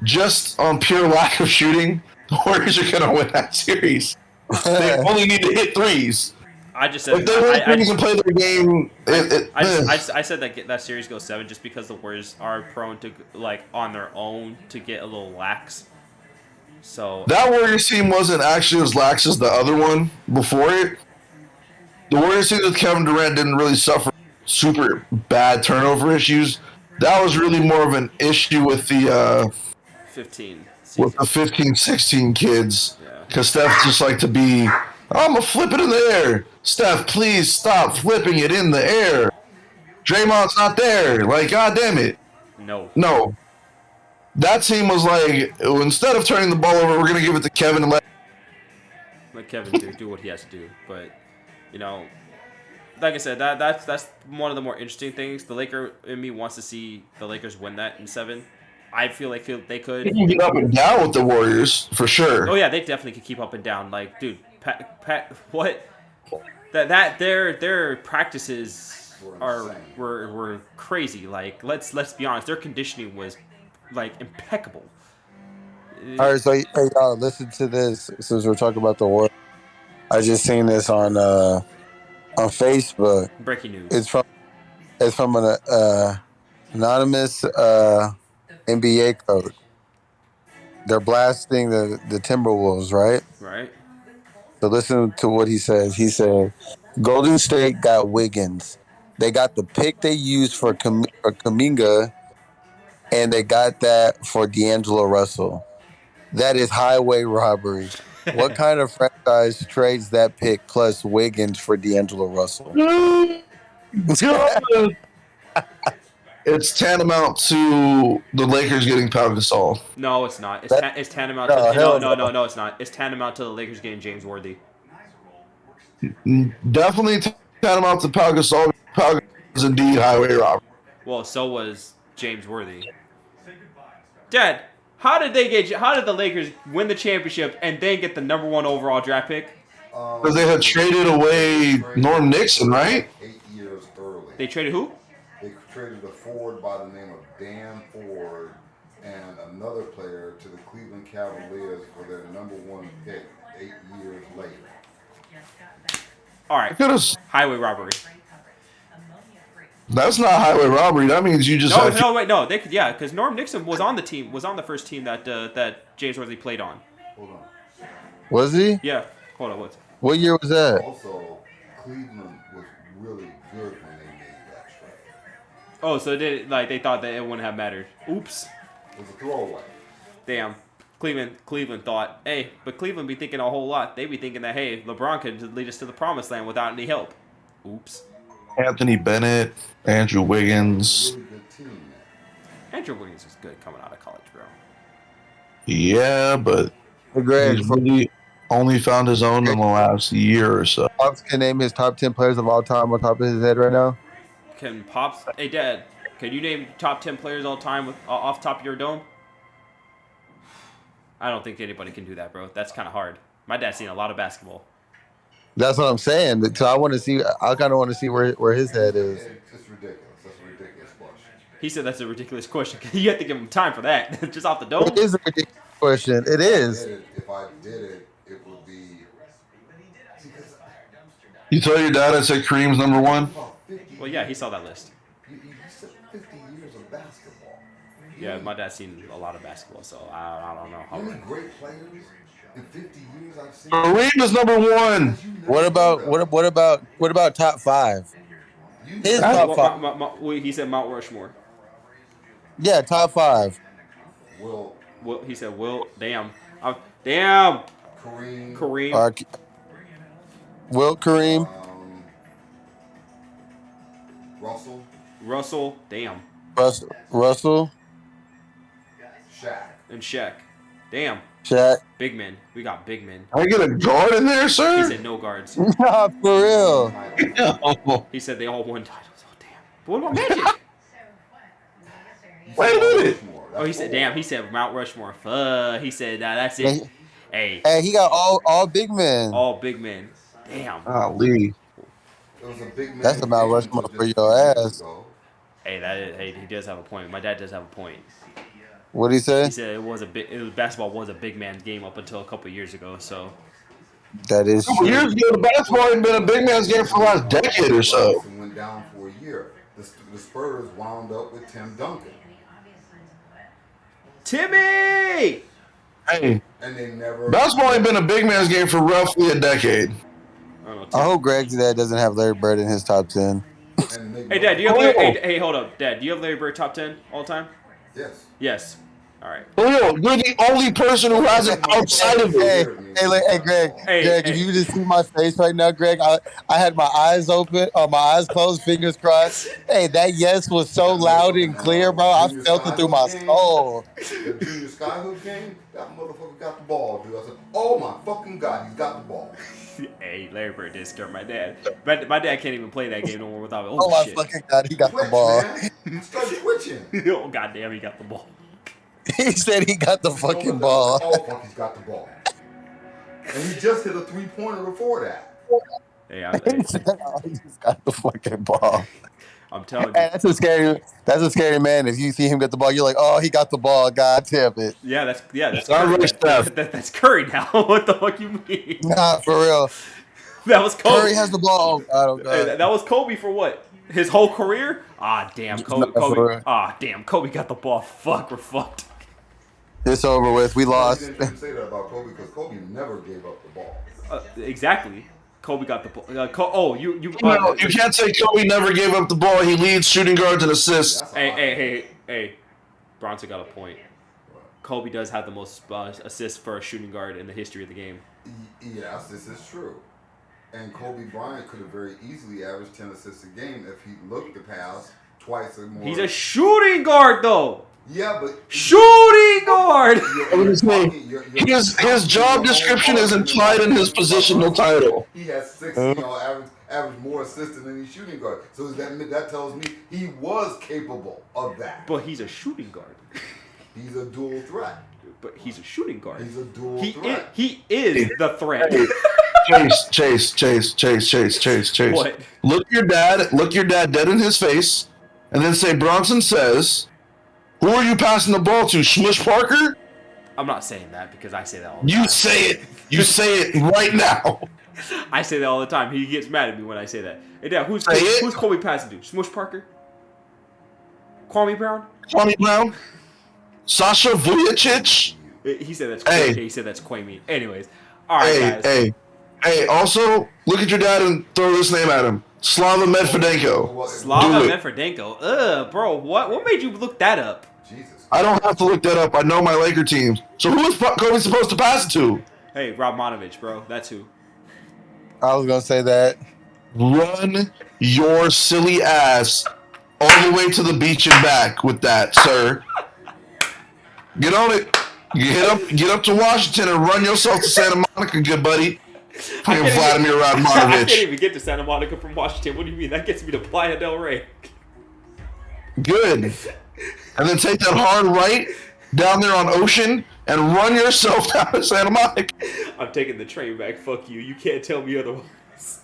Just on pure lack of shooting, the Warriors are gonna win that series. They only need to hit threes. I just said if they hit threes and play their game. I said that series goes 7 just because the Warriors are prone to on their own to get a little lax. So that Warriors team wasn't actually as lax as the other one before it. The Warriors team with Kevin Durant didn't really suffer super bad turnover issues. That was really more of an issue with the 15 16 kids. Because Steph just like to be, I'm going to flip it in the air. Steph, please stop flipping it in the air. Draymond's not there. Like, God damn it. No. That team was like, instead of turning the ball over, we're going to give it to Kevin and let Kevin do what he has to do. But, like I said, that's one of the more interesting things. The Laker in me wants to see the Lakers win that in 7. I feel like they could. They can get up and down with the Warriors for sure. Oh yeah, they definitely could keep up and down. Like, dude, Pat, what? Their practices were crazy. Like let's be honest, their conditioning was like impeccable. All right, so hey, y'all, listen to this. Since we're talking about the war, I just seen this on Facebook. Breaking news. It's from an anonymous NBA coach. They're blasting the Timberwolves, right? Right. So listen to what he says. He said, Golden State got Wiggins. They got the pick they used for Kuminga, and they got that for D'Angelo Russell. That is highway robbery. What kind of franchise trades that pick plus Wiggins for D'Angelo Russell? It's tantamount to the Lakers getting Pau Gasol. No, it's not. It's tantamount to no, it's not. It's tantamount to the Lakers getting James Worthy. Definitely tantamount to Pau Gasol. Pau Gasol is indeed highway robbery. Well, so was James Worthy. Dad, how did the Lakers win the championship and then get the number 1 overall draft pick? Because they had traded away Norm Nixon, right? 8 years early. They traded who? They traded a forward by the name of Dan Ford and another player to the Cleveland Cavaliers for their number 1 pick 8 years later. All right. Highway robbery. That's not highway robbery. That means you just no. They could, because Norm Nixon was on the first team that James Worthy played on. Hold on. Was he? Yeah. Hold on. What year was that? Also, Cleveland was really good when they made that trade. Oh, so they thought that it wouldn't have mattered. Oops. It was a throwaway. Damn. Cleveland thought, hey, but Cleveland be thinking a whole lot. They be thinking that, hey, LeBron could lead us to the promised land without any help. Oops. Anthony Bennett, Andrew Wiggins. Really good team, man. Andrew Wiggins was good coming out of college, bro. Yeah, but Greg, he's really only found his own in the last year or so. Pops can name his top 10 players of all time on top of his head right now. Can Pops? Hey, Dad, can you name top 10 players all time off top of your dome? I don't think anybody can do that, bro. That's kind of hard. My dad's seen a lot of basketball. That's what I'm saying. So I want to see. I kind of want to see where his head is. It's ridiculous. That's a ridiculous question. He said that's a ridiculous question. You have to give him time for that. Just off the dome. It is a ridiculous question. It is. If I did it, it would be. You tell your dad I said Kareem's number 1? Well, yeah, he saw that list. You said 50 years of basketball. Yeah, my dad's seen a lot of basketball, so I don't know. How many great players in 50 years I've seen? Kareem is number 1. What about top 5? His top 5. He said Mount Rushmore. Yeah, top 5. Will. He said Will. Damn. Damn. Kareem. Wilt, Kareem. Russell. Damn. Russell. Shaq. And Shaq. Damn. Shaq. Big men. We got big men. I get a guard in there, sir? He said no guards. Nah, for real. He said they all won titles. Oh, damn. But what about Magic? Wait a minute. Oh, he said, damn. He said Mount Rushmore. He said, nah, that's it. Hey, he got all big men. All big men. Damn. Lee. That's a Mount Rushmore for your ass. Hey, he does have a point. My dad does have a point. What did he say? He said basketball was a big man's game up until a couple years ago. So that is true. Years ago, the basketball ain't been a big man's game for the last decade or so. Went down for a year. The Spurs wound up with Tim Duncan. Timmy. Hey, and they never. Basketball ain't been a big man's game for roughly a decade. I hope Greg's dad doesn't have Larry Bird in his top 10. Hey, Dad, do you have hey, hold up, Dad. Do you have Larry Bird top 10 all time? Yes. Yes. All right. You're the only person who has it outside of it. Hey, Greg. Greg, if you just see my face right now, Greg, I had my eyes open, my eyes closed, fingers crossed. Hey, that yes was so loud and clear, bro. I felt it through my soul. The Junior Skyhook game, that motherfucker got the ball, dude. I said, oh my fucking God, he's got the ball. Hey, Larry Bird did scare my dad. My dad can't even play that game no more without it. Oh my fucking God, he got the ball. He started twitching. Oh goddamn, he got the ball. He said he got the fucking ball. Oh fuck, he's got the ball. And he just hit a 3-pointer before that. Hey, he just got the fucking ball. I'm telling you. That's a scary man. If you see him get the ball, you're like, oh, he got the ball. God damn it. Yeah, that's Curry. That's Curry now. What the fuck you mean? Nah, for real. That was Kobe. Curry has the ball. Oh, God. That was Kobe for what? His whole career? Ah, damn, Kobe. Ah, damn, Kobe got the ball. Fuck, we're fucked. It's over with. We lost. You didn't say that about Kobe because Kobe never gave up the ball. Exactly. Kobe got the ball. You can't say Kobe never gave up the ball. He leads shooting guards and assists. Hey. Bronson got a point. Kobe does have the most assists for a shooting guard in the history of the game. Yes, this is true. And Kobe Bryant could have very easily averaged 10 assists a game if he looked to pass twice or more. He's a shooting guard, though. Yeah, but shooting guard. His job description is implied in his positional title. He has 6, average more assists than any shooting guard. So that tells me he was capable of that. But he's a shooting guard. He's a dual threat. But he's a shooting guard. He's a dual threat. He is the threat. Chase. What? Look your dad dead in his face, and then say Bronson says, "Who are you passing the ball to, Smush Parker?" I'm not saying that because I say that all the time. You say it. You say it right now. I say that all the time. He gets mad at me when I say that. Hey, Dad, who's Kobe passing to? Smush Parker? Kwame Brown? Sasha Vujacic? He said that's Kwame. He said that's Kwame. Anyways. All right, guys. Hey, also, look at your dad and throw this name at him. Slava Medvedenko. Slava Medvedenko? Bro, what made you look that up? Jesus. I don't have to look that up. I know my Laker teams. So who is Kobe supposed to pass it to? Hey, Radmanovich, bro. That's who. I was going to say that. Run your silly ass all the way to the beach and back with that, sir. Get on it. Get up to Washington and run yourself to Santa Monica, good buddy. Vladimir Radmanovich. I can't even get to Santa Monica from Washington. What do you mean? That gets me to Playa del Rey. Good. And then take that hard right down there on Ocean and run yourself down to Santa Monica. I'm taking the train back. Fuck you. You can't tell me otherwise.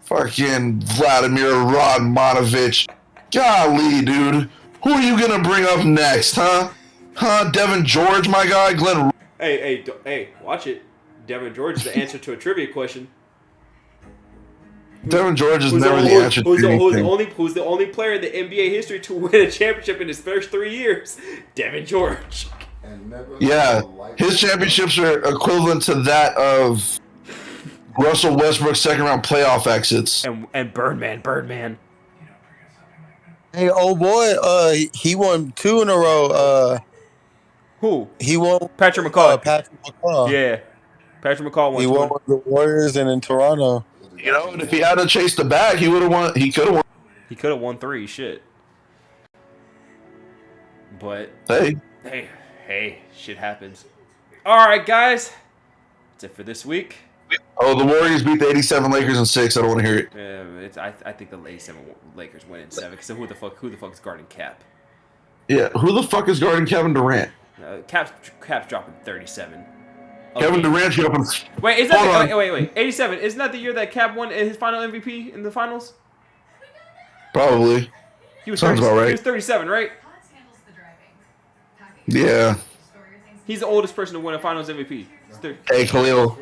Fucking Vladimir Radmanovich. Golly, dude. Who are you going to bring up next, huh? Devin George, my guy? Glenn. Hey, watch it. Devin George is the answer to a trivia question. Devin George is never the answer to anything. Who's the only player in the NBA history to win a championship in his first 3 years? Devin George. His championships are equivalent to that of Russell Westbrook's second-round playoff exits. And Birdman. Hey, old boy, he won 2 in a row. Who? He won. Patrick McCaw. Yeah. Patrick McCaw won. He won with the Warriors and in Toronto. You know, and if he had to chase the bag, he would have won. He could have won. He could have won 3. Shit. But hey, shit happens. All right, guys. That's it for this week. Oh, the Warriors beat the 87 Lakers in 6. I don't want to hear it. I think the 87 Lakers win in 7. Because who the fuck is guarding Cap? Yeah, who the fuck is guarding Kevin Durant? Cap's dropping 37. Kevin Durant's dropping. Wait, 87. Isn't that the year that Cap won his final MVP in the finals? Probably. Sounds about right. He was 37, right? Yeah. He's the oldest person to win a finals MVP. Hey, Khalil,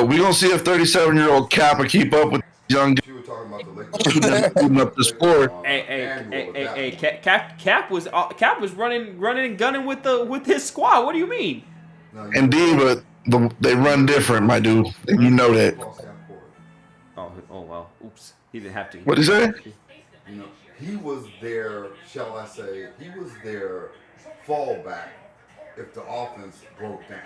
we gonna see if 37-year-old Cap will keep up with young dudes. Up the score. Hey, Cap was running and gunning with his squad. What do you mean? Indeed, but they run different, my dude. You know that. Oh well. Oops. He didn't have to. What did he say? He was their, shall I say, fallback if the offense broke down.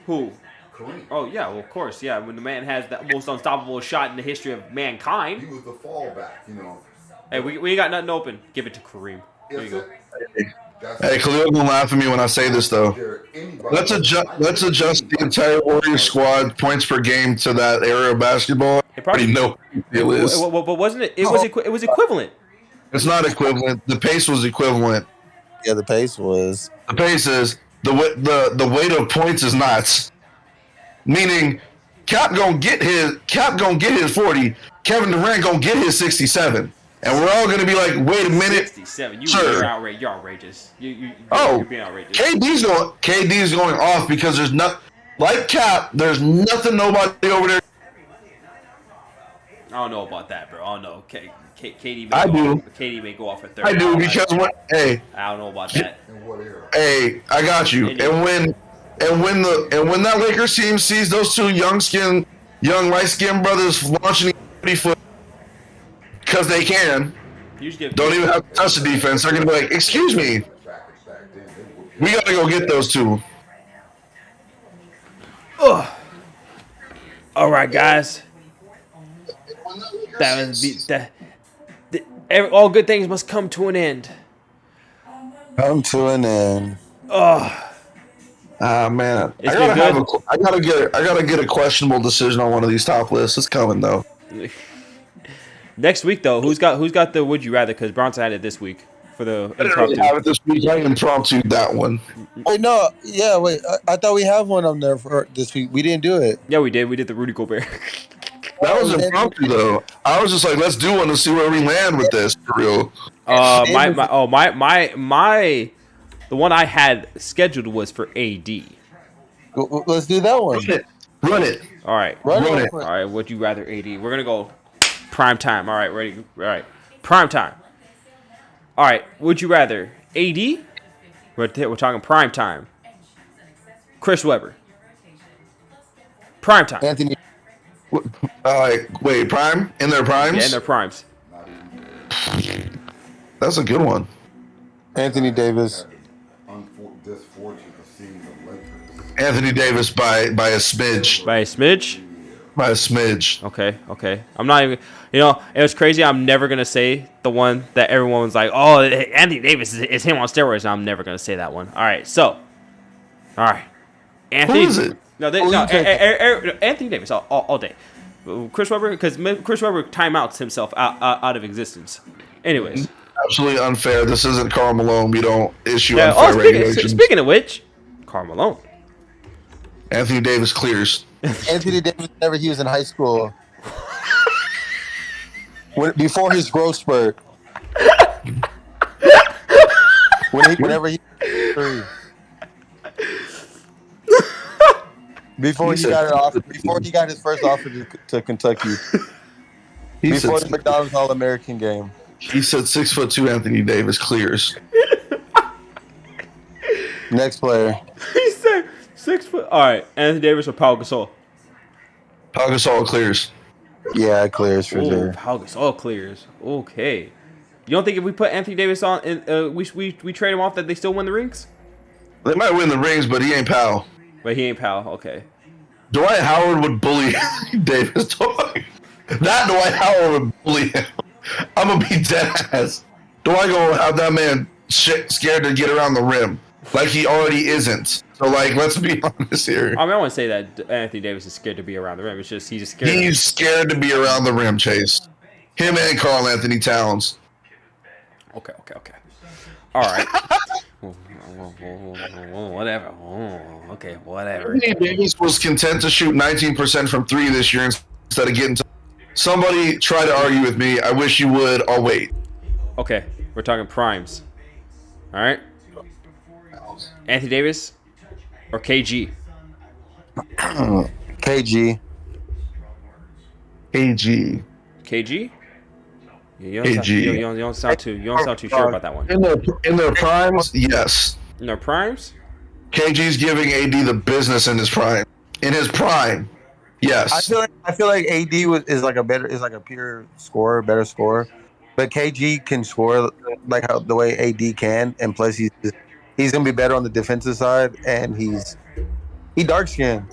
Who? Kareem. Oh yeah, well of course, yeah. When the man has the most unstoppable shot in the history of mankind. He was the fallback, Hey, we ain't got nothing open. Give it to Kareem. There you go. Hey, Khalil gonna laugh at me when I say this though. Let's adjust the entire Warriors squad points per game to that era of basketball. It probably no deal is. But wasn't it? It was equivalent. It's not equivalent. The pace was equivalent. Yeah, the pace was. The pace is the weight of points is not. Meaning, Cap gonna get his 40. Kevin Durant gonna get his 67. And we're all gonna be like, wait a minute. 67. You're outrageous. You're being outrageous. KD's going off because there's not like Cap. There's nothing nobody over there. I don't know about that, bro. I don't know. KD may go off for 30. I do because I don't know about that. Hey, I got you. And when that Lakers team sees those two young light skinned brothers launching 30 foot because they can, don't even have to touch the defense. They're gonna be like, "Excuse me, we gotta go get those two." Ugh. All right, guys. All good things must come to an end. Come to an end. Man, I gotta get a questionable decision on one of these top lists. It's coming though. Next week though, who's got the would you rather? Because Bronson had it this week for the impromptu. I didn't have it this week. I impromptu that one. Wait, no, yeah, wait. I thought we have one on there for this week. We didn't do it. Yeah, we did. We did the Rudy Gobert. That was impromptu though. I was just like, let's do one to see where we land with this for real. The one I had scheduled was for AD. Let's do that one. Run it. All right. Run it. All right. Would you rather AD? We're gonna go prime time. All right. Ready? All right. Prime time. All right. Would you rather AD? We're talking prime time. Chris Webber. Prime time. Anthony. Wait, prime? In their primes? Yeah, in their primes. That's a good one. Anthony Davis. Anthony Davis by a smidge. By a smidge? By a smidge. Okay. I'm not even, it was crazy. I'm never going to say the one that everyone's like, oh, Anthony Davis is him on steroids. I'm never going to say that one. All right. Anthony. Who is it? Anthony Davis all day. Chris Webber, because Chris Webber timeouts himself out of existence. Anyways. Absolutely unfair. This isn't Karl Malone. We don't issue unfair regulations. Speaking of which, Karl Malone. Anthony Davis clears. Anthony Davis, whenever he was in high school. Before his growth spurt. Whenever he Before he got his first offer to Kentucky. Before the McDonald's All-American game. He said 6'2" Anthony Davis clears. Next player. He said 6 foot. All right, Anthony Davis or Pau Gasol? Pau Gasol clears. Yeah, it clears for sure. Pau Gasol clears. Okay. You don't think if we put Anthony Davis on, we trade him off, that they still win the rings? They might win the rings, but he ain't Pau. But he ain't Pau. Okay. Dwight Howard would bully Davis. That Dwight Howard would bully him. I'm gonna be dead ass. Dwight gonna have that man scared to get around the rim, like he already isn't. So let's be honest here. I want to say that Anthony Davis is scared to be around the rim. It's just he's scared. He's scared to be around the rim, Chase. Him and Karl Anthony Towns. Okay. All right. Whatever. Okay, whatever. Anthony Davis was content to shoot 19% from 3 this year instead of getting to. Somebody try to argue with me. I wish you would. I'll wait. Okay, we're talking primes. All right. Anthony Davis or KG? KG. KG? You don't sound too sure about that one. In their primes, yes. In their primes? KG's giving AD the business in his prime. In his prime, yes. I feel like AD is like a pure scorer, better scorer. But KG can score like how the way AD can, and plus he's gonna be better on the defensive side, and he dark skinned.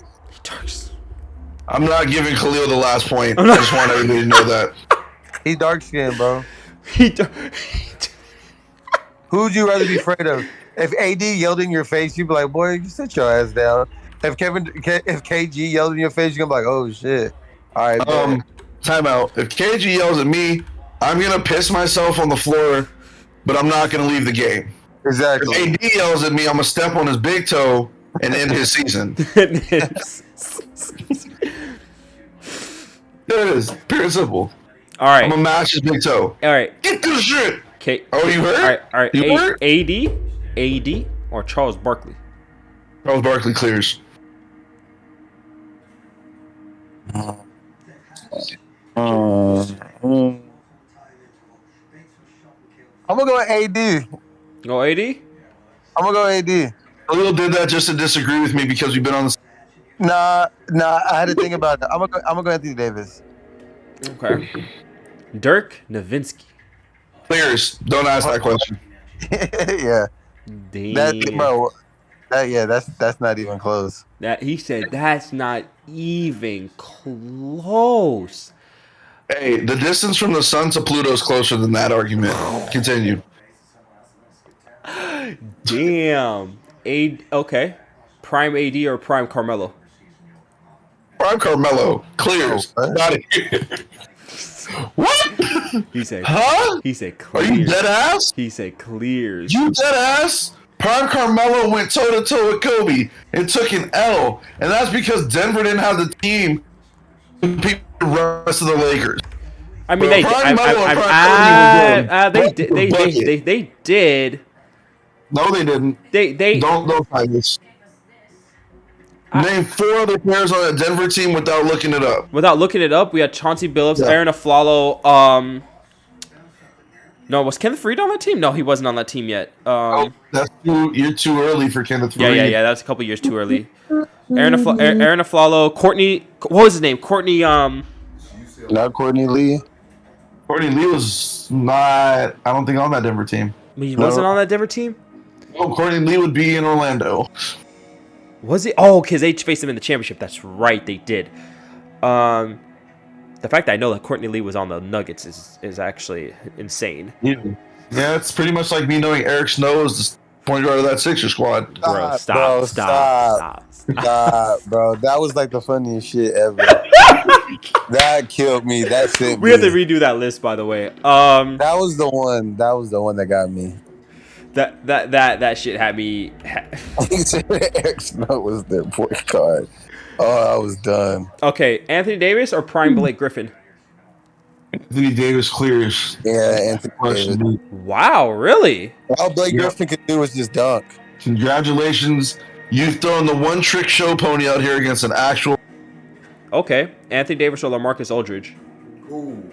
I'm not giving Khalil the last point. I just want everybody to know that. He's dark skinned, bro. Who'd you rather be afraid of? If AD yelled in your face, you'd be like, boy, you sit your ass down. If KG yelled in your face, you're gonna be like, oh shit. All right. Timeout. If KG yells at me, I'm gonna piss myself on the floor, but I'm not gonna leave the game. Exactly. If AD yells at me, I'm gonna step on his big toe and end his season. There it is. Pure and simple. All right. I'm gonna mash his big toe. All right. Get this shit. Okay. Oh, you heard? All right. You heard? AD, or Charles Barkley? Charles Barkley clears. I'm gonna go AD. Go AD? I'm gonna go AD. Khalil did that just to disagree with me because we've been on the. Nah. I had to think about it. I'm gonna go Anthony Davis. Okay. Dirk Nowitzki. Clears. Don't ask that question. Yeah. Damn. That's not even close. That he said that's not even close. Hey, the distance from the sun to Pluto is closer than that argument. Continue. Damn. Okay. Prime AD or Prime Carmelo? Prime Carmelo clears. Not here. What? He said. Huh? He said Are clears. you dead ass? He said clears. You dead ass? Prime Carmelo went toe to toe with Kobe and took an L, and that's because Denver didn't have the team to beat the rest of the Lakers. I mean, they did. No, they didn't. They don't find this. Name 4 other players on that Denver team without looking it up. Without looking it up, we had Chauncey Billups, Aaron Aflalo. No, was Kenneth Faried on that team? No, he wasn't on that team yet. You're too early for Kenneth Faried. Yeah. That's a couple years too early. Aaron Aflalo, Courtney. What was his name? Courtney. Not Courtney Lee. Courtney Lee was not. I don't think on that Denver team. He wasn't on that Denver team. Oh, Courtney Lee would be in Orlando. Was he? Oh, because they faced him in the championship. That's right, they did. The fact that I know that Courtney Lee was on the Nuggets is actually insane. Yeah, it's pretty much like me knowing Eric Snow is the point guard of that Sixers squad. Bro, stop, bro. That was like the funniest shit ever. That killed me. That's it. We have to redo that list, by the way. That was the one. That was the one that got me. That shit had me. Eric Snow was their point guard. Oh, I was done. Okay, Anthony Davis or Prime Blake Griffin? Anthony Davis clears. Yeah, Anthony Davis. Wow, really? All Blake Griffin could do was just dunk. Congratulations. You've thrown the one trick show pony out here against an actual. Okay, Anthony Davis or LaMarcus Aldridge? Ooh.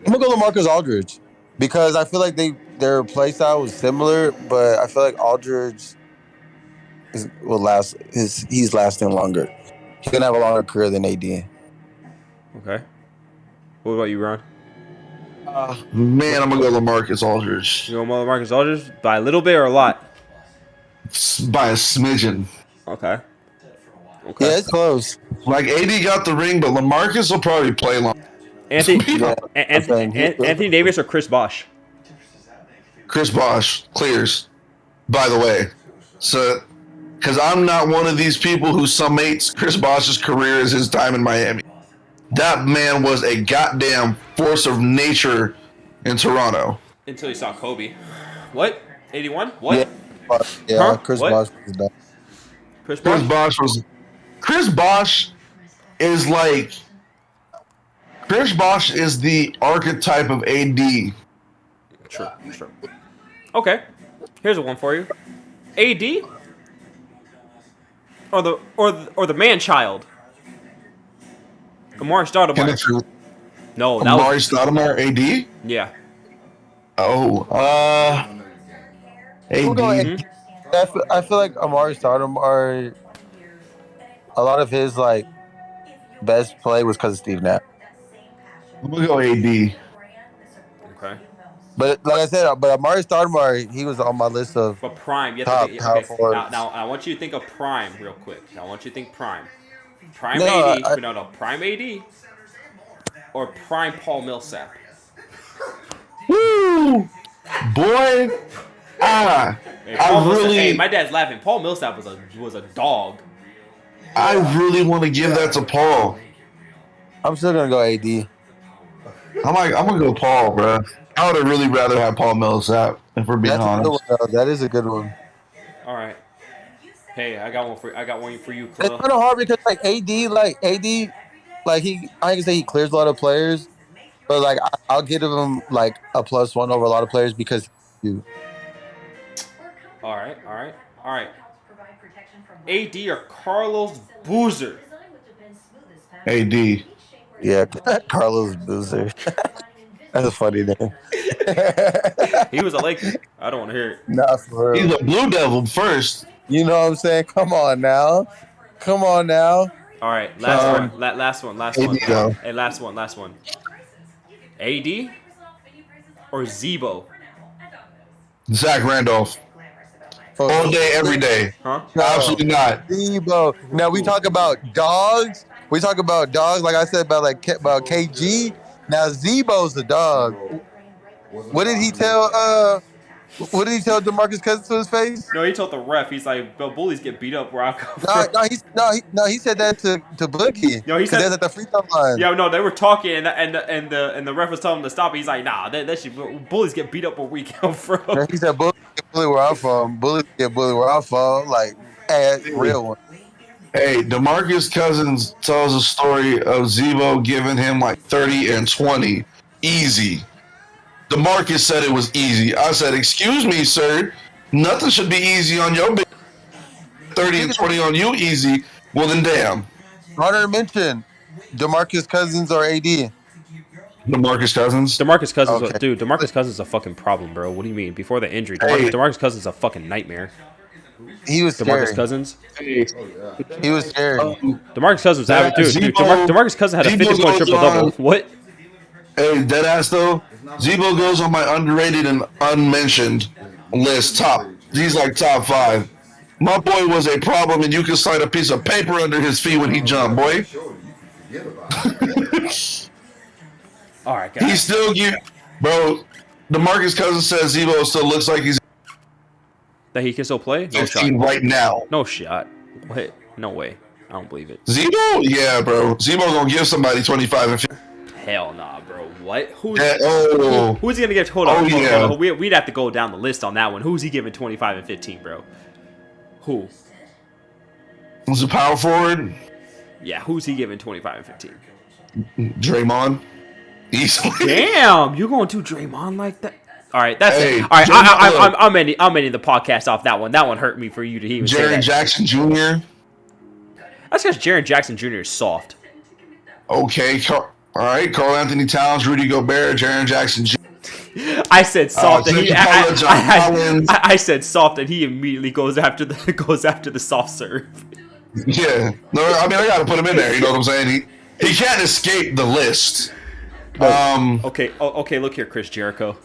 I'm gonna go LaMarcus Aldridge because I feel like their play style was similar, but I feel like Aldridge will last. He's lasting longer. He's gonna have a longer career than AD. Okay. What about you, Ron? Man, I'm gonna go LaMarcus Aldridge. You go LaMarcus Aldridge by a little bit or a lot? By a smidgen. Okay. Yeah, it's close. Like AD got the ring, but LaMarcus will probably play long. Anthony Davis or Chris Bosh? Chris Bosh clears. By the way, so because I'm not one of these people who summates Chris Bosh's career as his time in Miami. That man was a goddamn force of nature in Toronto. Until you saw Kobe. What? 81? What? Yeah, huh? Chris Bosh was done. Chris Bosh was. Chris Bosh is like. Chris Bosh is the archetype of AD. Sure. Okay. Here's a one for you. AD or the man child? Amari Stoudemire. No, that Amari Stoudemire, AD? Yeah. Oh, AD. Mm-hmm. I feel like Amari Stoudemire, a lot of his like best play was because of Steve Nash. I'm gonna go AD. Okay. But like I said, Amari Stoudemire, he was on my list of. But Prime, you have top forwards. Now I want you to think of Prime real quick. Prime AD. Prime AD or Prime Paul Millsap. Woo, boy! My dad's laughing. Paul Millsap was a dog. I really want to give that to Paul. I'm still gonna go AD. I'm gonna go Paul, bro. I would have really rather have Paul Millsap, if we're being honest. That is a good one. All right. Hey, I got one for you, It's kind of hard because like AD, like I can say he clears a lot of players, but like I'll give him like a +1 over a lot of players because you. All right. AD or Carlos Boozer? AD. Yeah, Carlos Boozer. That's a funny name. He was a Laker. I don't want to hear it. Nah, for real. He's a Blue Devil first. You know what I'm saying? Come on now. All right, last one. Hey, last one. AD or Zebo? Zach Randolph. All day, every day. Huh? No, absolutely not. Zebo. Now we talk about dogs. Like I said about KG. Now Zebo's the dog. What did he tell DeMarcus Cousins to his face? No, he told the ref. He's like, "Bill, bullies get beat up where I come from." He said that to Boogie. No, he said that at the free throw line. Yeah, no, they were talking, and the ref was telling him to stop. He's like, "Nah, that shit, bullies get beat up where we come from." Yeah, he said, "Bullies get bullied where I'm from. Bullies get bullied where I'm from." Like, real one. Hey, DeMarcus Cousins tells a story of Zebo giving him like 30 and 20. Easy. DeMarcus said it was easy. I said, excuse me, sir. Nothing should be easy on your big 30 and 20 on you easy. Well, then damn. Hunter mentioned DeMarcus Cousins or AD? DeMarcus Cousins? DeMarcus Cousins, okay. Dude, DeMarcus Cousins is a fucking problem, bro. What do you mean? Before the injury, DeMarcus Cousins is a fucking nightmare. He was scary. DeMarcus Cousins. He was scary. DeMarcus Cousins, dude. DeMarcus Cousins had a 50-point triple-double. What? Hey, deadass though. Zebo goes on my underrated and unmentioned list. He's like top 5. My boy was a problem, and you can slide a piece of paper under his feet when he jumped, boy. All right, guys. He still bro. DeMarcus Cousins says Zebo still looks like he's that he can still play. No shot. Right now. No shot. Wait, no way. I don't believe it. Zebo? Yeah, bro. Zebo gonna give somebody 25 and 50. Hell nah, bro. What? Who's he gonna give? Hold on. We'd have to go down the list on that one. Who's he giving 25 and 15, bro? Who? Who's a power forward? Yeah, who's he giving 25 and 15? Draymond. Easily. Damn, you going to Draymond like that? All right, that's it. All right, I'm ending the podcast off that one. That one hurt me for you to even say that. Jaren Jackson Jr. That's because Jaren Jackson Jr. is soft. Okay, all right. Karl Anthony Towns, Rudy Gobert, Jaren Jackson Jr. I said soft, and I said soft, and he immediately goes after the soft serve. Yeah, no, I mean I got to put him in there. You know what I'm saying? He can't escape the list. Okay. Look here, Chris Jericho.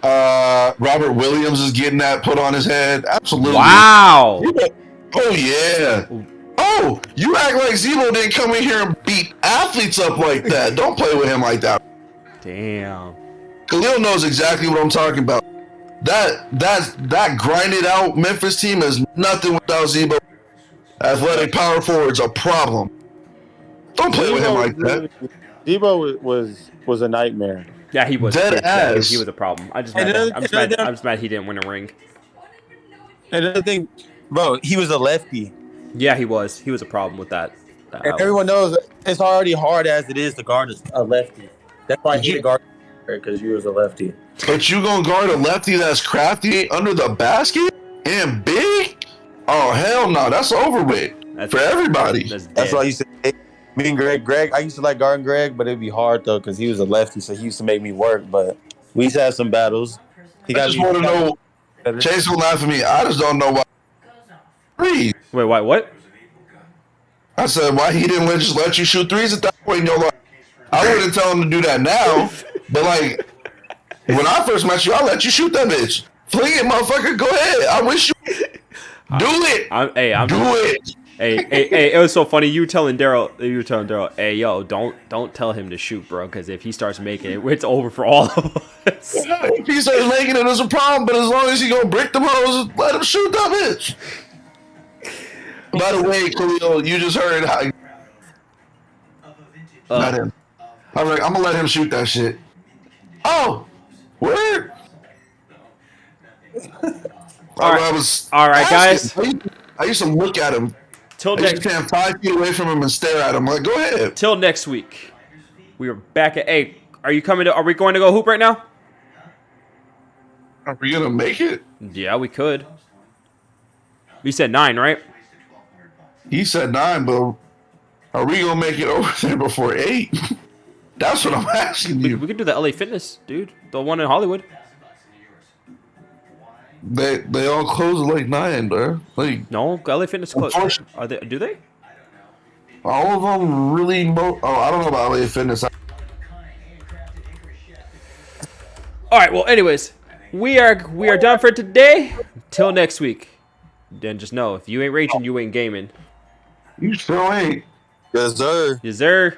Robert Williams is getting that put on his head. Absolutely. Wow. Oh yeah. Oh, you act like Zebo didn't come in here and beat athletes up like that. Don't play with him like that. Damn. Khalil knows exactly what I'm talking about. That grinded out Memphis team is nothing without Zebo. Athletic power forward's a problem. Don't play with him like that. Zebo was a nightmare. Yeah, he was. Dead ass. He was a problem. I'm just mad he didn't win a ring. Another thing, bro, he was a lefty. Yeah, he was. He was a problem with that. And everyone knows it's already hard as it is to guard a lefty. That's why he guard because you was a lefty. But you gonna guard a lefty that's crafty under the basket and big? Oh hell no, that's over with for everybody. That's why you said. Me and Greg, I used to like guarding Greg, but it'd be hard though because he was a lefty, so he used to make me work. But we used to have some battles. I just want to know. Chase will laugh at me. I just don't know why. Wait, what? I said why he didn't just let you shoot threes at that point in your life. I wouldn't tell him to do that now, but like when I first met you, I let you shoot that bitch. Fling it, motherfucker. Go ahead. I wish you do it. Do it. Hey, it was so funny. You were telling Daryl, hey, yo, don't tell him to shoot, bro, because if he starts making it, it's over for all of us. Yeah, if he starts making it, it's a problem, but as long as he gonna brick them hoes, let him shoot that bitch. By the way, Khalil, you just heard how let him. I was like, I'm gonna let him shoot that shit. Oh, Where? All right, guys. I used to look at him. Till I used to stand 5 feet away from him and stare at him. Like, go ahead. Till next week. We are back at. Hey, are you coming to? Are we going to go hoop right now? Are we gonna make it? Yeah, we could. We said 9, right? He said 9, but are we gonna make it over there before 8? That's what I'm asking you. We could do the LA Fitness, dude. The one in Hollywood. They all close at like 9, bro. Like no, LA Fitness close. Are they? Do they? All of them really. I don't know about LA Fitness. All right. Well, anyways, we are done for today. Till next week. Then just know if you ain't raging, you ain't gaming. You sure ain't. Yes, sir. Yes, sir.